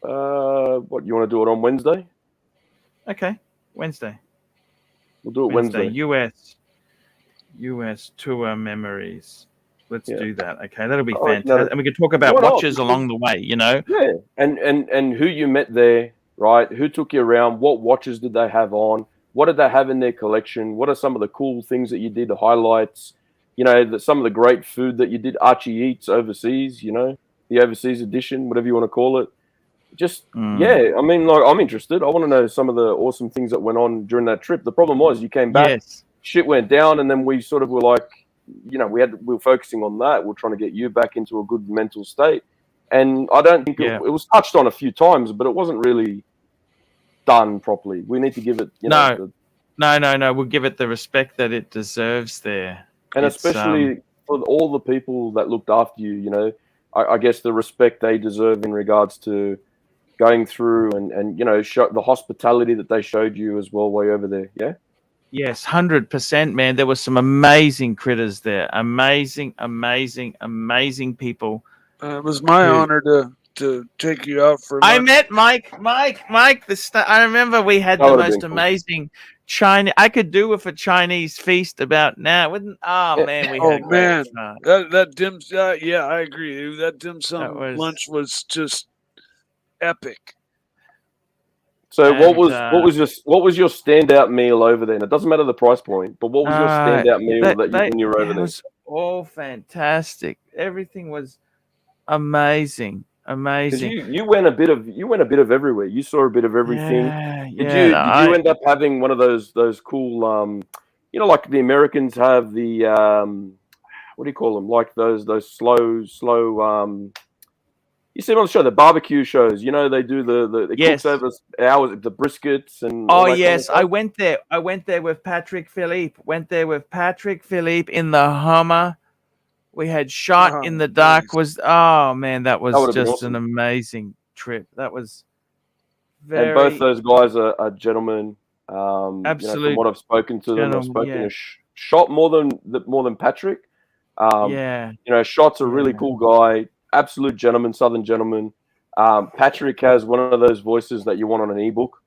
Speaker 2: What, you want to do it on Wednesday?
Speaker 1: Okay, Wednesday.
Speaker 2: We'll do it Wednesday.
Speaker 1: US tour memories. Let's do that. Okay, that'll be fantastic. And we can talk about watches along the way, Yeah,
Speaker 2: and who you met there, right? Who took you around? What watches did they have on? What did they have in their collection? What are some of the cool things that you did, the highlights? Some of the great food that you did. Archie Eats overseas, the overseas edition, whatever you want to call it. Just, I mean, I'm interested. I want to know some of the awesome things that went on during that trip. The problem was you came back, shit went down, and then we sort of were like, we were focusing on that. We're trying to get you back into a good mental state. And I don't think it was touched on a few times, but it wasn't really done properly. We need to give it,
Speaker 1: No. We'll give it the respect that it deserves there.
Speaker 2: and
Speaker 1: It's,
Speaker 2: especially for all the people that looked after you. You know, I guess the respect they deserve in regards to going through and the hospitality that they showed you as well way over there. Yeah.
Speaker 1: Yes, 100%, man. There were some amazing critters there. Amazing people.
Speaker 5: It was my honor to take you out for
Speaker 1: I
Speaker 5: lunch.
Speaker 1: met Mike. I remember we had
Speaker 2: That
Speaker 1: the
Speaker 2: would've
Speaker 1: most
Speaker 2: been cool.
Speaker 1: amazing Chinese. I could do with a Chinese feast about now. Wouldn't? Oh man, we had
Speaker 5: man,
Speaker 1: great fun.
Speaker 5: that dim. Yeah, I agree. That dim sum lunch was just epic.
Speaker 2: So what was your standout meal over there? And it doesn't matter the price point, but what was your standout meal when you were over there?
Speaker 1: It was all fantastic. Everything was amazing.
Speaker 2: Because you went a bit of everywhere. You saw a bit of everything. Did you end up having one of those cool like the Americans have the what do you call them? Like those slow you see them on the show, the barbecue shows. You know, they do the cooks over hours, the briskets and all that kind of stuff.
Speaker 1: I went there. I went there with Patrick Philippe. In the Hummer. We had shot in the dark. That was just awesome. An amazing trip. That was very.
Speaker 2: And both those guys are gentlemen.
Speaker 1: Absolutely.
Speaker 2: From what I've spoken to them, I've spoken to Shot more than Patrick. Shot's a really cool guy. Absolute gentleman, Southern gentleman. Patrick has one of those voices that you want on an ebook.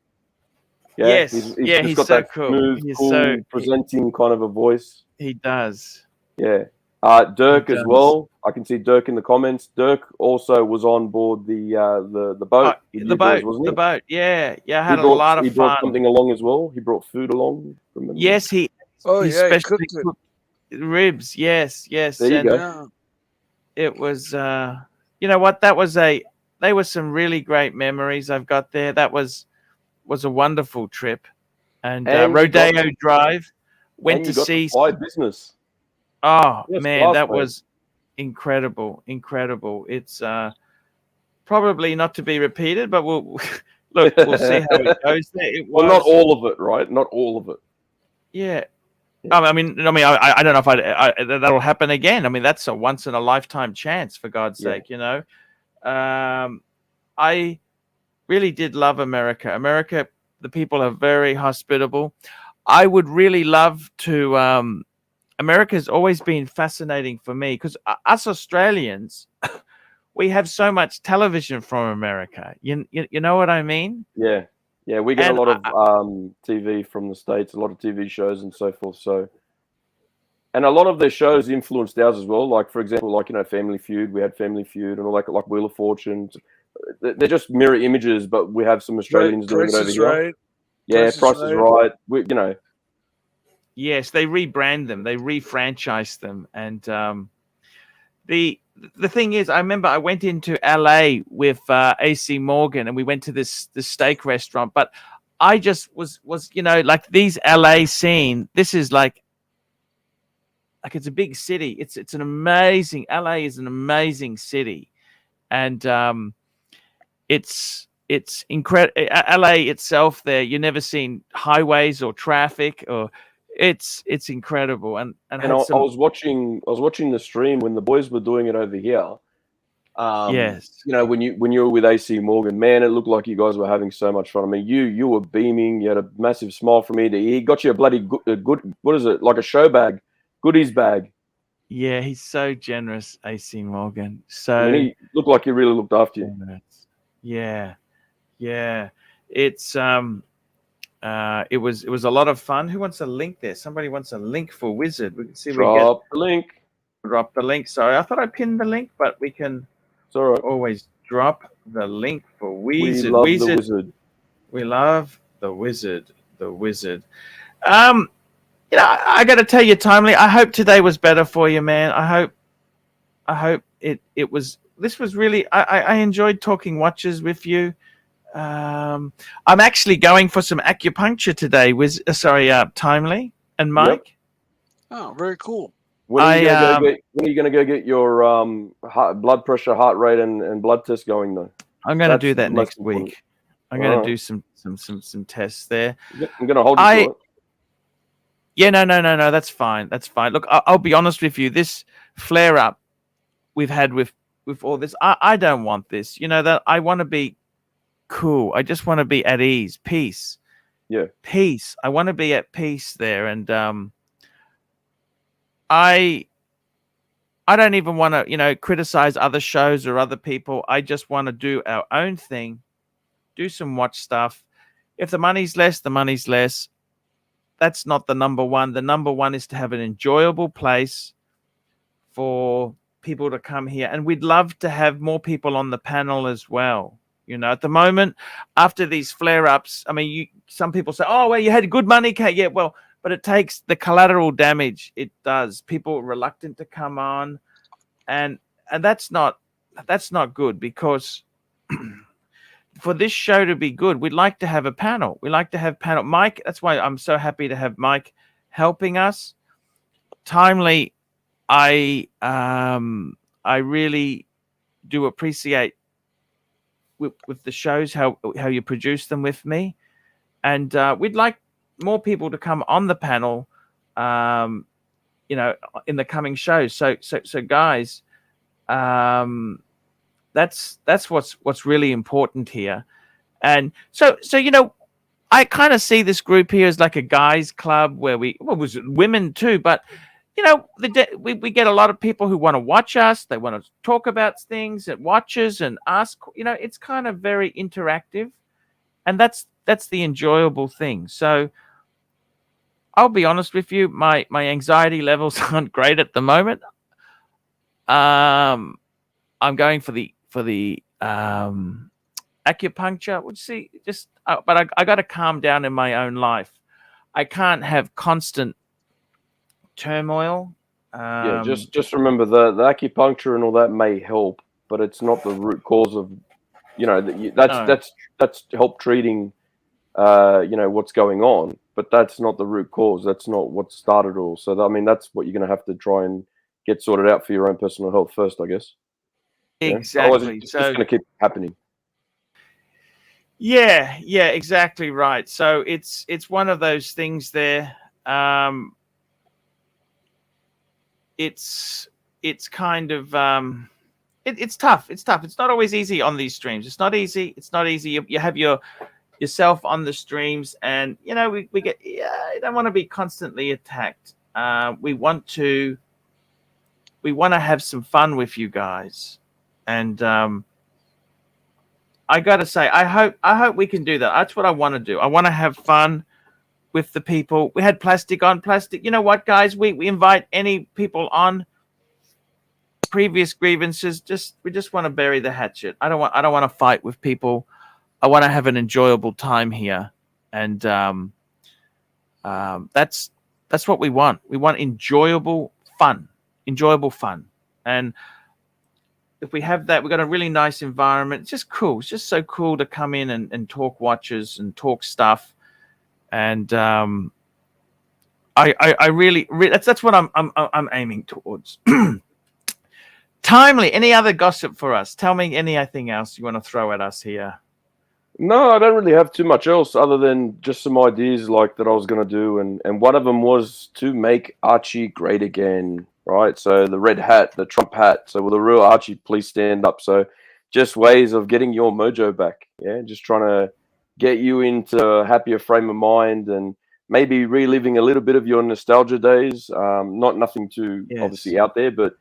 Speaker 2: Yeah?
Speaker 1: Yes,
Speaker 2: he's got
Speaker 1: so
Speaker 2: that
Speaker 1: cool.
Speaker 2: Smooth, cool, presenting kind of a voice.
Speaker 1: He does.
Speaker 2: Yeah. Dirk as well. I can see Dirk in the comments. Dirk also was on board the boat.
Speaker 1: The boat. Yeah. I had a lot of fun.
Speaker 2: He brought something along as well. He brought food along. Remember?
Speaker 1: Yes, he especially cooked ribs. Yes.
Speaker 2: There you go.
Speaker 1: It was, you know what? They were some really great memories I've got there. That was a wonderful trip. And Rodeo Drive, went to see
Speaker 2: business.
Speaker 1: Oh man, that was incredible. It's probably not to be repeated, but we'll see how it goes there.
Speaker 2: Well, not all of it, right? Not all of it.
Speaker 1: Yeah. I don't know if that'll happen again. I mean, that's a once in a lifetime chance, for God's sake, you know. I really did love America. America, the people are very hospitable. I would really love to. America has always been fascinating for me because us Australians, we have so much television from America. You know what I mean?
Speaker 2: Yeah. Yeah, we get a lot of TV from the States, a lot of TV shows and so forth. So, and a lot of their shows influenced ours as well. Like, for example, Family Feud. We had Family Feud and all that, like Wheel of Fortune. They're just mirror images, but we have some Australians doing it over here.
Speaker 5: Right.
Speaker 2: Yeah, Price is Right.
Speaker 1: Yes, they rebrand them. They refranchise them. And the thing is, I remember I went into LA with AC Morgan and we went to this steak restaurant, but I just was like these LA scene. This is like it's a big city. It's an amazing, LA is an amazing city. And it's incredible. LA itself there, you never seen highways or traffic or it's incredible. And I
Speaker 2: was watching the stream when the boys were doing it over here.
Speaker 1: Yes.
Speaker 2: When you were with AC Morgan, man, it looked like you guys were having so much fun. I mean, you were beaming. You had a massive smile from ear to ear. He got you a bloody good what is it? Like a show bag, goodies bag.
Speaker 1: Yeah, he's so generous, AC Morgan. So
Speaker 2: he looked like he really looked after you.
Speaker 1: Yeah. It's it was a lot of fun. Who wants a link there? Somebody wants a link for Wizard. We can see
Speaker 2: Drop the link.
Speaker 1: Drop the link. Sorry, I thought I pinned the link, but we can always drop the link for Wizard.
Speaker 2: We love the Wizard.
Speaker 1: We love the Wizard. The Wizard. I got to tell you, Timely, I hope today was better for you, man. I hope it was. This was really. I enjoyed talking watches with you. I'm actually going for some acupuncture today with Timely and Mike.
Speaker 5: Yep. Oh, very cool.
Speaker 2: When are you going to go get your blood pressure, heart rate, and blood test going though?
Speaker 1: I'm going to do that next week. I'm going to do some tests there.
Speaker 2: I'm going to hold you to it.
Speaker 1: Yeah, no. That's fine. That's fine. Look, I'll be honest with you. This flare up we've had with all this, I don't want this. You know, that I want to be cool. I just want to be at ease, peace.
Speaker 2: Yeah,
Speaker 1: peace. I want to be at peace there, and I don't even want to, criticize other shows or other people. I just want to do our own thing, do some watch stuff. If the money's less, the money's less. That's not the number one. The number one is to have an enjoyable place for people to come here. And we'd love to have more people on the panel as well. At the moment, after these flare-ups, I mean, some people say, oh, well, you had good money. Yeah, well, but it takes the collateral damage. It does. People are reluctant to come on. And that's not good, because for this show to be good, we'd like to have a panel. We like to have panel. Mike, that's why I'm so happy to have Mike helping us. Timely, I really do appreciate with the shows how you produce them with me, and we'd like more people to come on the panel, in the coming shows. So guys, that's what's really important here. And so I kind of see this group here as like a guys club where was women too, but we get a lot of people who want to watch us. They want to talk about things and watches and ask. It's kind of very interactive, and that's the enjoyable thing. So I'll be honest with you, my anxiety levels aren't great at the moment. I'm going for the acupuncture. We'll see. But I got to calm down in my own life. I can't have constant turmoil.
Speaker 2: Just remember the acupuncture and all that may help, but it's not the root cause of, that's help treating, what's going on, but that's not the root cause. That's not what started it all. So I mean, that's what you're going to have to try and get sorted out for your own personal health first, I guess.
Speaker 1: Exactly.
Speaker 2: Otherwise it's just going to keep happening.
Speaker 1: Yeah, exactly right. So it's one of those things there. It's kind of it's tough. It's tough. It's not always easy on these streams. It's not easy. You have yourself on the streams, and we get I don't want to be constantly attacked. We want to have some fun with you guys, and I gotta say, I hope we can do that. That's what I want to do. I want to have fun with the people. We had plastic on plastic. You know what, guys? We invite any people on. Previous grievances. We just want to bury the hatchet. I don't want to fight with people. I want to have an enjoyable time here, and that's what we want. We want enjoyable fun, and if we have that, we've got a really nice environment. It's just cool. It's just so cool to come in and talk watches and talk stuff. And I really that's what I'm aiming towards. Timely, any other gossip for us? Tell me anything else you want to throw at us here.
Speaker 2: No, I don't really have too much else other than just some ideas like that I was going to do, and one of them was to make Archie great again, right? So the red hat, the Trump hat. So with a real Archie, please stand up. So just ways of getting your mojo back. Yeah, just trying to get you into a happier frame of mind and maybe reliving a little bit of your nostalgia days. Nothing too obviously out there, but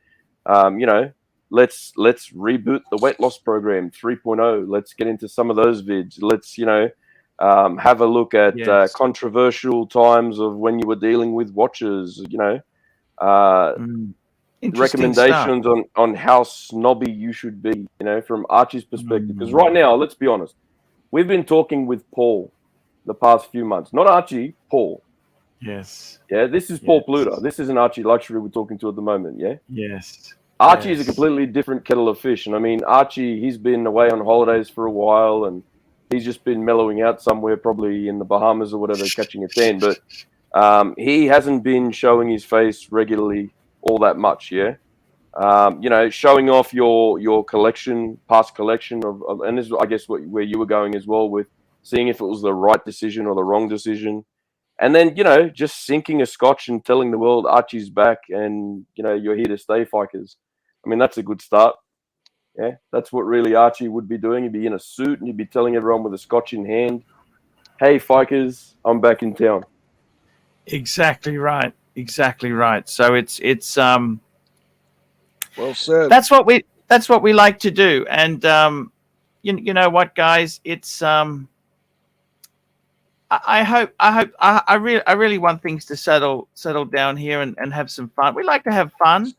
Speaker 2: let's reboot the weight loss program 3.0. Let's get into some of those vids. Let's have a look at controversial times of when you were dealing with watches. Recommendations on how snobby you should be. From Archie's perspective, because right now, let's be honest, we've been talking with Paul the past few months. Not Archie, Paul.
Speaker 1: Yes.
Speaker 2: Yeah, this is Paul Pluter. This isn't ArchieLuxury we're talking to at the moment, yeah?
Speaker 1: Yes.
Speaker 2: Archie is a completely different kettle of fish. And I mean, Archie, he's been away on holidays for a while, and he's just been mellowing out somewhere, probably in the Bahamas or whatever, catching a tan. But he hasn't been showing his face regularly all that much, yeah? Showing off your collection, past collection of and this is, I guess, where you were going as well with seeing if it was the right decision or the wrong decision. And then, you know, just sinking a scotch and telling the world Archie's back and, you know, you're here to stay, Fikers. I mean, that's a good start. Yeah, that's what really Archie would be doing. He'd be in a suit and he'd be telling everyone with a scotch in hand, hey, Fikers, I'm back in town.
Speaker 1: Exactly right. Exactly right. So it's
Speaker 5: Well said.
Speaker 1: that's what we like to do. And you know what, guys, it's I really want things to settle down here and have some fun. We like to have fun.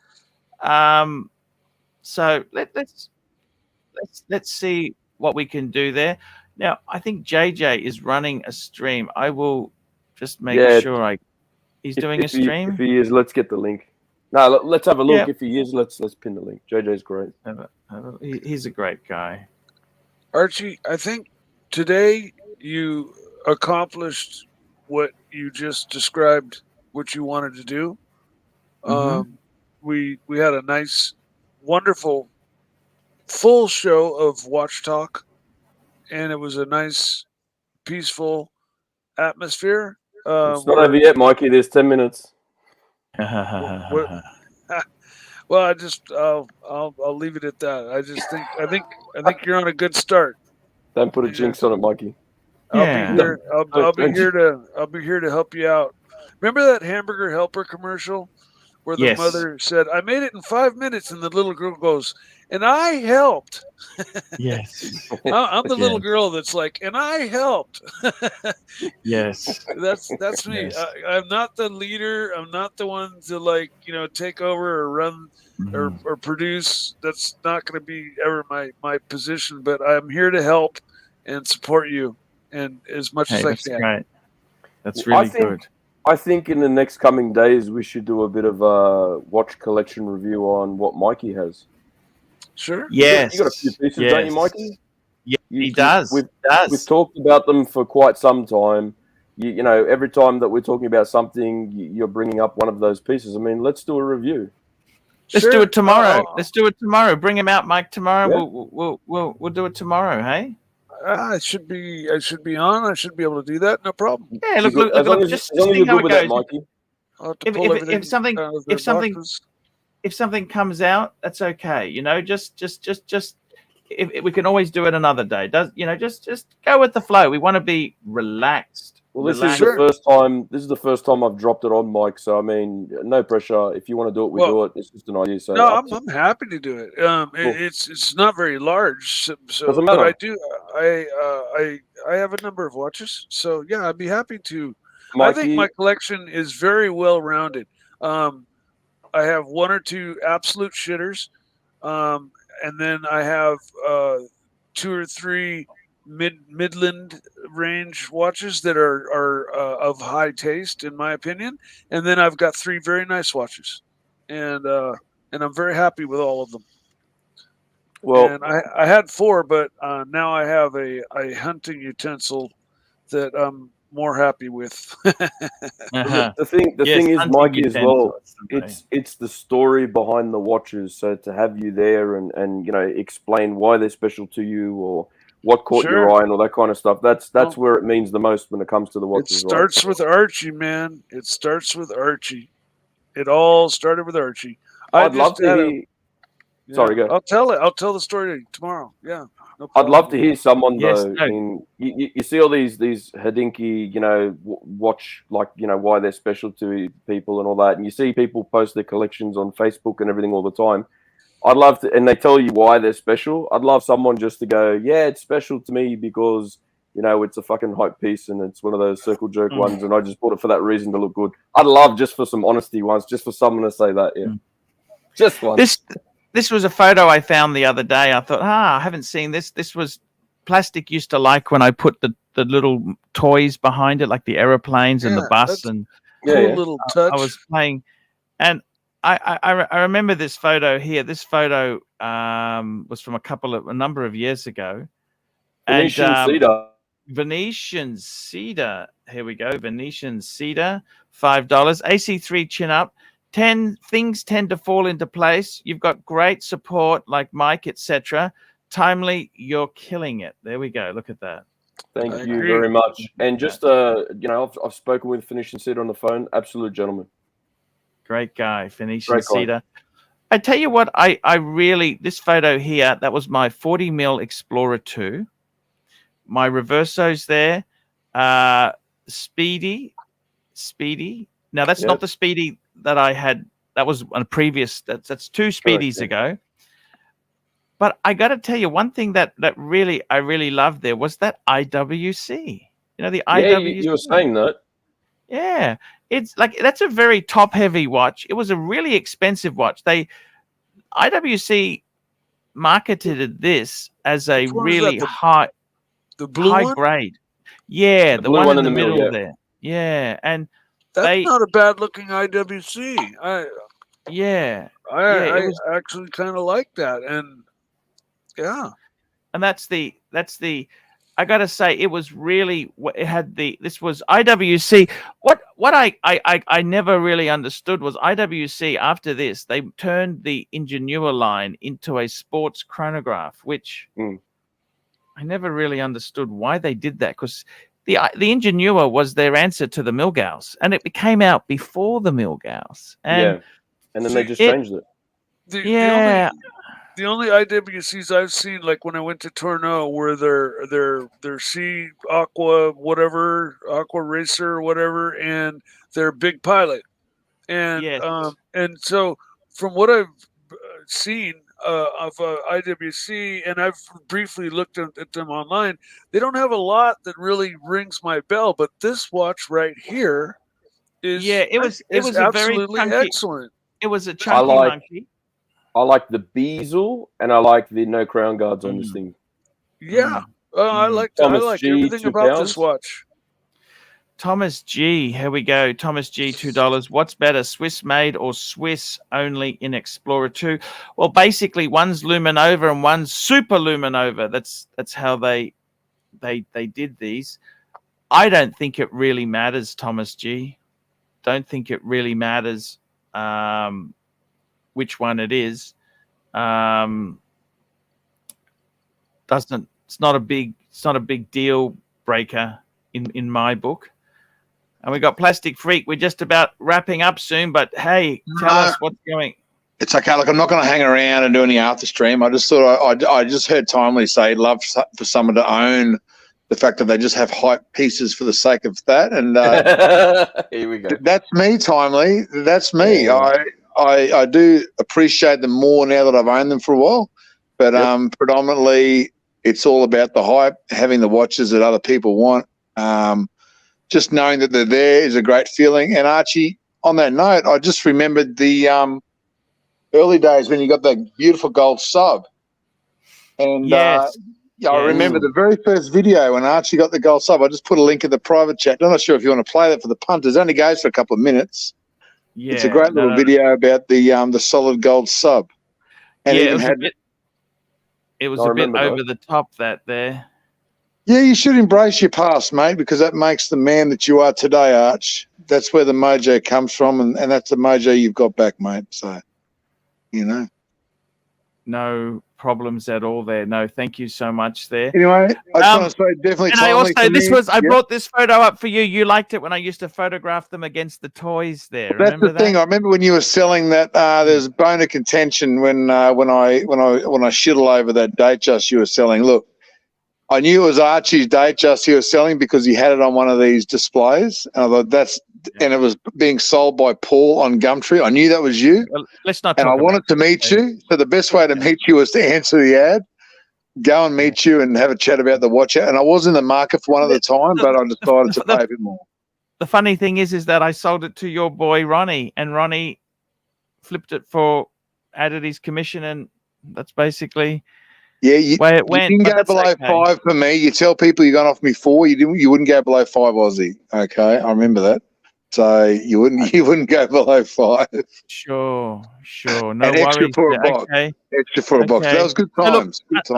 Speaker 1: So let's see what we can do there. Now, I think JJ is running a stream. I will just make sure he's doing a stream.
Speaker 2: If he is, let's get the link. No, let's have a look.
Speaker 1: Yeah.
Speaker 2: If he is, let's pin the link. JJ's great.
Speaker 1: He's a great guy.
Speaker 5: Archie, I think today you accomplished what you just described, what you wanted to do. We had a nice, wonderful, full show of watch talk, and it was a nice, peaceful atmosphere.
Speaker 2: It's not over yet, Mikey. There's 10 minutes.
Speaker 5: Well, I'll leave it at that. I think you're on a good start.
Speaker 2: Don't put a jinx on it, Mikey.
Speaker 5: I'll be here to help you out. Remember that Hamburger Helper commercial where the mother said, "I made it in 5 minutes," and the little girl goes, "And I helped."
Speaker 1: Yes.
Speaker 5: I'm the little girl that's like, "And I helped."
Speaker 1: Yes.
Speaker 5: That's me.
Speaker 1: Yes.
Speaker 5: I'm not the leader. I'm not the one to take over or run or produce. That's not going to be ever my position. But I'm here to help and support you, and as much as I can.
Speaker 1: Great. That's really good.
Speaker 2: I think in the next coming days we should do a bit of a watch collection review on what Mikey has.
Speaker 5: Sure.
Speaker 2: Yes. You got a few pieces, don't you, Mikey?
Speaker 1: Yeah, he does.
Speaker 2: We've talked about them for quite some time. You know, every time that we're talking about something, you're bringing up one of those pieces. I mean, let's do a review.
Speaker 1: Let's do it tomorrow. Let's do it tomorrow. Bring him out, Mike. Tomorrow. Yeah. We'll do it tomorrow. Hey.
Speaker 5: I should be on. I should be able to do that. No problem.
Speaker 1: Yeah. Look. Just see how it goes. Mikey. If something comes out, that's okay. You know, just if we can always do it another day. Just go with the flow. We want to be relaxed.
Speaker 2: Well, this is the first time I've dropped it on, Mike. So I mean, no pressure. If you want to do it, we do it. It's just an idea. So
Speaker 5: no, I'm happy to do it. Cool. It's not very large, so
Speaker 2: doesn't matter.
Speaker 5: But I do. I have a number of watches, so yeah, I'd be happy to. Mikey, I think my collection is very well rounded. I have one or two absolute shitters, and then I have 2 or 3 Midland range watches that are of high taste, in my opinion, and then I've got 3 very nice watches, and I'm very happy with all of them. Well, and I had 4, but now I have a hunting utensil that I'm more happy with.
Speaker 2: The thing is, Mikey, as well, it's the story behind the watches. So to have you there and explain why they're special to you or what caught your eye and all that kind of stuff, that's where it means the most when it comes to the watches.
Speaker 5: It starts with Archie, man. It starts with Archie. It all started with Archie.
Speaker 2: I'd love to hear. Sorry, go.
Speaker 5: I'll tell it. I'll tell the story tomorrow. Yeah. No
Speaker 2: I'd love to hear someone though. I mean, you see all these Hodinkee, watch why they're special to people and all that, and you see people post their collections on Facebook and everything all the time. I'd love to, and they tell you why they're special. I'd love someone just to go, yeah, it's special to me because it's a fucking hype piece and it's one of those circle jerk ones, and I just bought it for that reason to look good. I'd love just for some honesty once, just for someone to say that, yeah, just one.
Speaker 1: This was a photo I found the other day. I thought, I haven't seen this. This was Plastic used to like when I put the little toys behind it, like the aeroplanes and the bus, and
Speaker 5: little touch.
Speaker 1: I was playing, and I remember this photo here. This photo was from a number of years ago.
Speaker 2: Venetian cedar.
Speaker 1: Venetian cedar. Here we go. Venetian cedar, $5. AC3 chin up. 10 things tend to fall into place. You've got great support like Mike, etc. Timely, you're killing it. There we go. Look at that.
Speaker 2: Thank
Speaker 5: I
Speaker 2: you
Speaker 5: agree.
Speaker 2: very much. And just, I've spoken with Phoenician Cedar on the phone. Absolute gentleman.
Speaker 1: Great guy, Phoenician
Speaker 2: Great guy.
Speaker 1: Cedar. I tell you what, I really, this photo here, that was my 40mm Explorer 2. My Reverso's there. Speedy. Now, that's not the Speedy that I had. That was a previous, that's two Speedies ago. But I got to tell you, one thing that I really loved there was that IWC. You know, the IWC.
Speaker 2: You were saying that.
Speaker 1: Yeah. It's like, that's a very top-heavy watch. It was a really expensive watch. IWC marketed this as a really high grade. Yeah, the one in the middle there. Yeah, and
Speaker 5: that's not a bad-looking IWC. I actually kind of like that, and
Speaker 1: that's the. I gotta say, it was really. It had this was IWC. What I never really understood was IWC. After this, they turned the Ingenua line into a sports chronograph, which I never really understood why they did that. Because the Ingenua was their answer to the Milgauss, and it came out before the Milgauss. And
Speaker 2: and then they just changed it.
Speaker 5: The only IWCs I've seen, like when I went to Tourneau, were their Sea Aqua Racer or whatever, and their Big Pilot, and so from what I've seen of IWC, and I've briefly looked at them online, they don't have a lot that really rings my bell. But this watch right here is
Speaker 1: it was
Speaker 5: absolutely
Speaker 1: very
Speaker 5: excellent.
Speaker 1: It was a chunky monkey.
Speaker 2: I like the bezel, and I like the no crown guards on this thing.
Speaker 5: Yeah, I like everything about this watch.
Speaker 1: Thomas G, here we go. Thomas G, $2. What's better, Swiss made or Swiss only in Explorer 2? Well, basically, one's Luminova and one's Super Luminova. That's how they did these. I don't think it really matters, Thomas G. Don't think it really matters. Which one it is. It's not a big deal breaker in my book. And we got Plastic Freak. We're just about wrapping up soon, but hey, tell us what's going.
Speaker 3: It's okay. Look, I'm not going to hang around and do any after stream. I just thought I just heard Timely say he'd love for someone to own the fact that they just have hype pieces for the sake of that. And
Speaker 2: here we go.
Speaker 3: That's me, Timely. That's me. I do appreciate them more now that I've owned them for a while, but predominantly it's all about the hype, having the watches that other people want. Just knowing that they're there is a great feeling. And Archie, on that note, I just remembered the early days when you got that beautiful gold sub. And I remember the very first video when Archie got the gold sub. I just put a link in the private chat. I'm not sure if you want to play that for the punters. It only goes for a couple of minutes. Yeah, it's a great little video about the solid gold sub. And
Speaker 1: it was a bit over the top there.
Speaker 3: Yeah, you should embrace your past, mate, because that makes the man that you are today, Arch. That's where the mojo comes from, and that's the mojo you've got back, mate. So, No
Speaker 1: problems at all there. No, thank you so much there.
Speaker 3: Anyway, I just want to say definitely.
Speaker 1: And I brought this photo up for you. You liked it when I used to photograph them against the toys there.
Speaker 3: That's the thing. I remember when you were selling that. There's a bone of contention when I shit all over that Datejust you were selling. Look, I knew it was Archie's Datejust he was selling because he had it on one of these displays, and I thought and it was being sold by Paul on Gumtree. I knew that was you.
Speaker 1: Well, let's not.
Speaker 3: And I wanted to meet you. So the best way to meet you was to answer the ad, go and meet you, and have a chat about the watch. And I was in the market for one at the time, but I decided to pay a bit more.
Speaker 1: The funny thing is that I sold it to your boy Ronnie, and Ronnie flipped it added his commission, and that's basically.
Speaker 3: Yeah, you didn't go below 5 for me. You tell people you're going to offer me 4. You wouldn't go below 5 Aussie. Okay, I remember that. So you wouldn't go below 5.
Speaker 1: Sure. No
Speaker 3: and
Speaker 1: worries.
Speaker 3: Extra for a box.
Speaker 1: Okay.
Speaker 3: Extra for a box. That was good times.
Speaker 1: So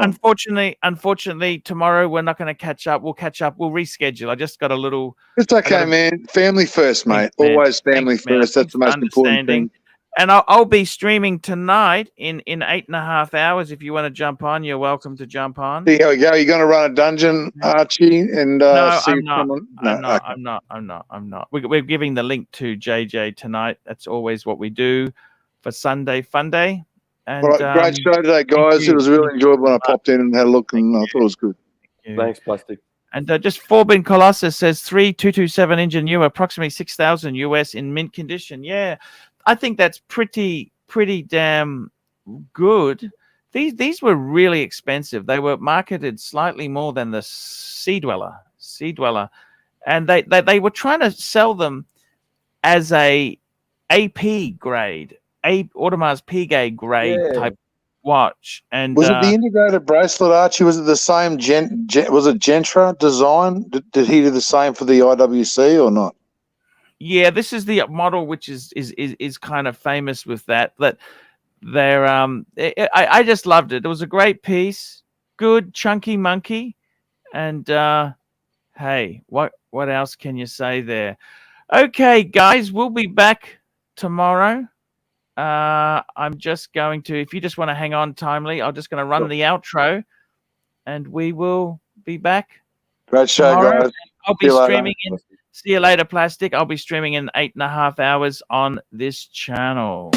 Speaker 1: look, unfortunately, tomorrow we're not going to catch up. We'll catch up. We'll reschedule. I just got a little.
Speaker 3: It's okay, man. Family first, mate. Always family first. That's the most important thing.
Speaker 1: And I'll be streaming tonight in 8.5 hours. If you want to jump on, you're welcome to jump on.
Speaker 3: There we go. You're going to run a dungeon, Archie, and
Speaker 1: No,
Speaker 3: see
Speaker 1: I'm not.
Speaker 3: someone? No,
Speaker 1: I'm not. I'm not. We're giving the link to JJ tonight. That's always what we do for Sunday Fun Day. And
Speaker 3: All right, great show today, guys. It was really enjoyable when I popped in and had a look, and I thought it was good.
Speaker 2: Thanks, Plastic.
Speaker 1: And just Forbin Colossus says 3227 engine new, approximately 6,000 US in mint condition. Yeah, I think that's pretty damn good. These were really expensive. They were marketed slightly more than the Sea Dweller, and they were trying to sell them as a AP grade, Audemars Piguet grade type watch. And
Speaker 3: was it the integrated bracelet, Archie? Was it the same was it Gentra design? Did he do the same for the IWC or not?
Speaker 1: Yeah, this is the model which is kind of famous with that. That they're I just loved it. It was a great piece, good chunky monkey, and hey, what else can you say there? Okay, guys, we'll be back tomorrow. I'm just going to, if you just want to hang on, Timely, I'm just going to run the outro, and we will be back.
Speaker 3: Great show,
Speaker 1: tomorrow.
Speaker 3: guys.
Speaker 1: I'll be streaming in. See you later, Plastic. I'll be streaming in 8.5 hours on this channel.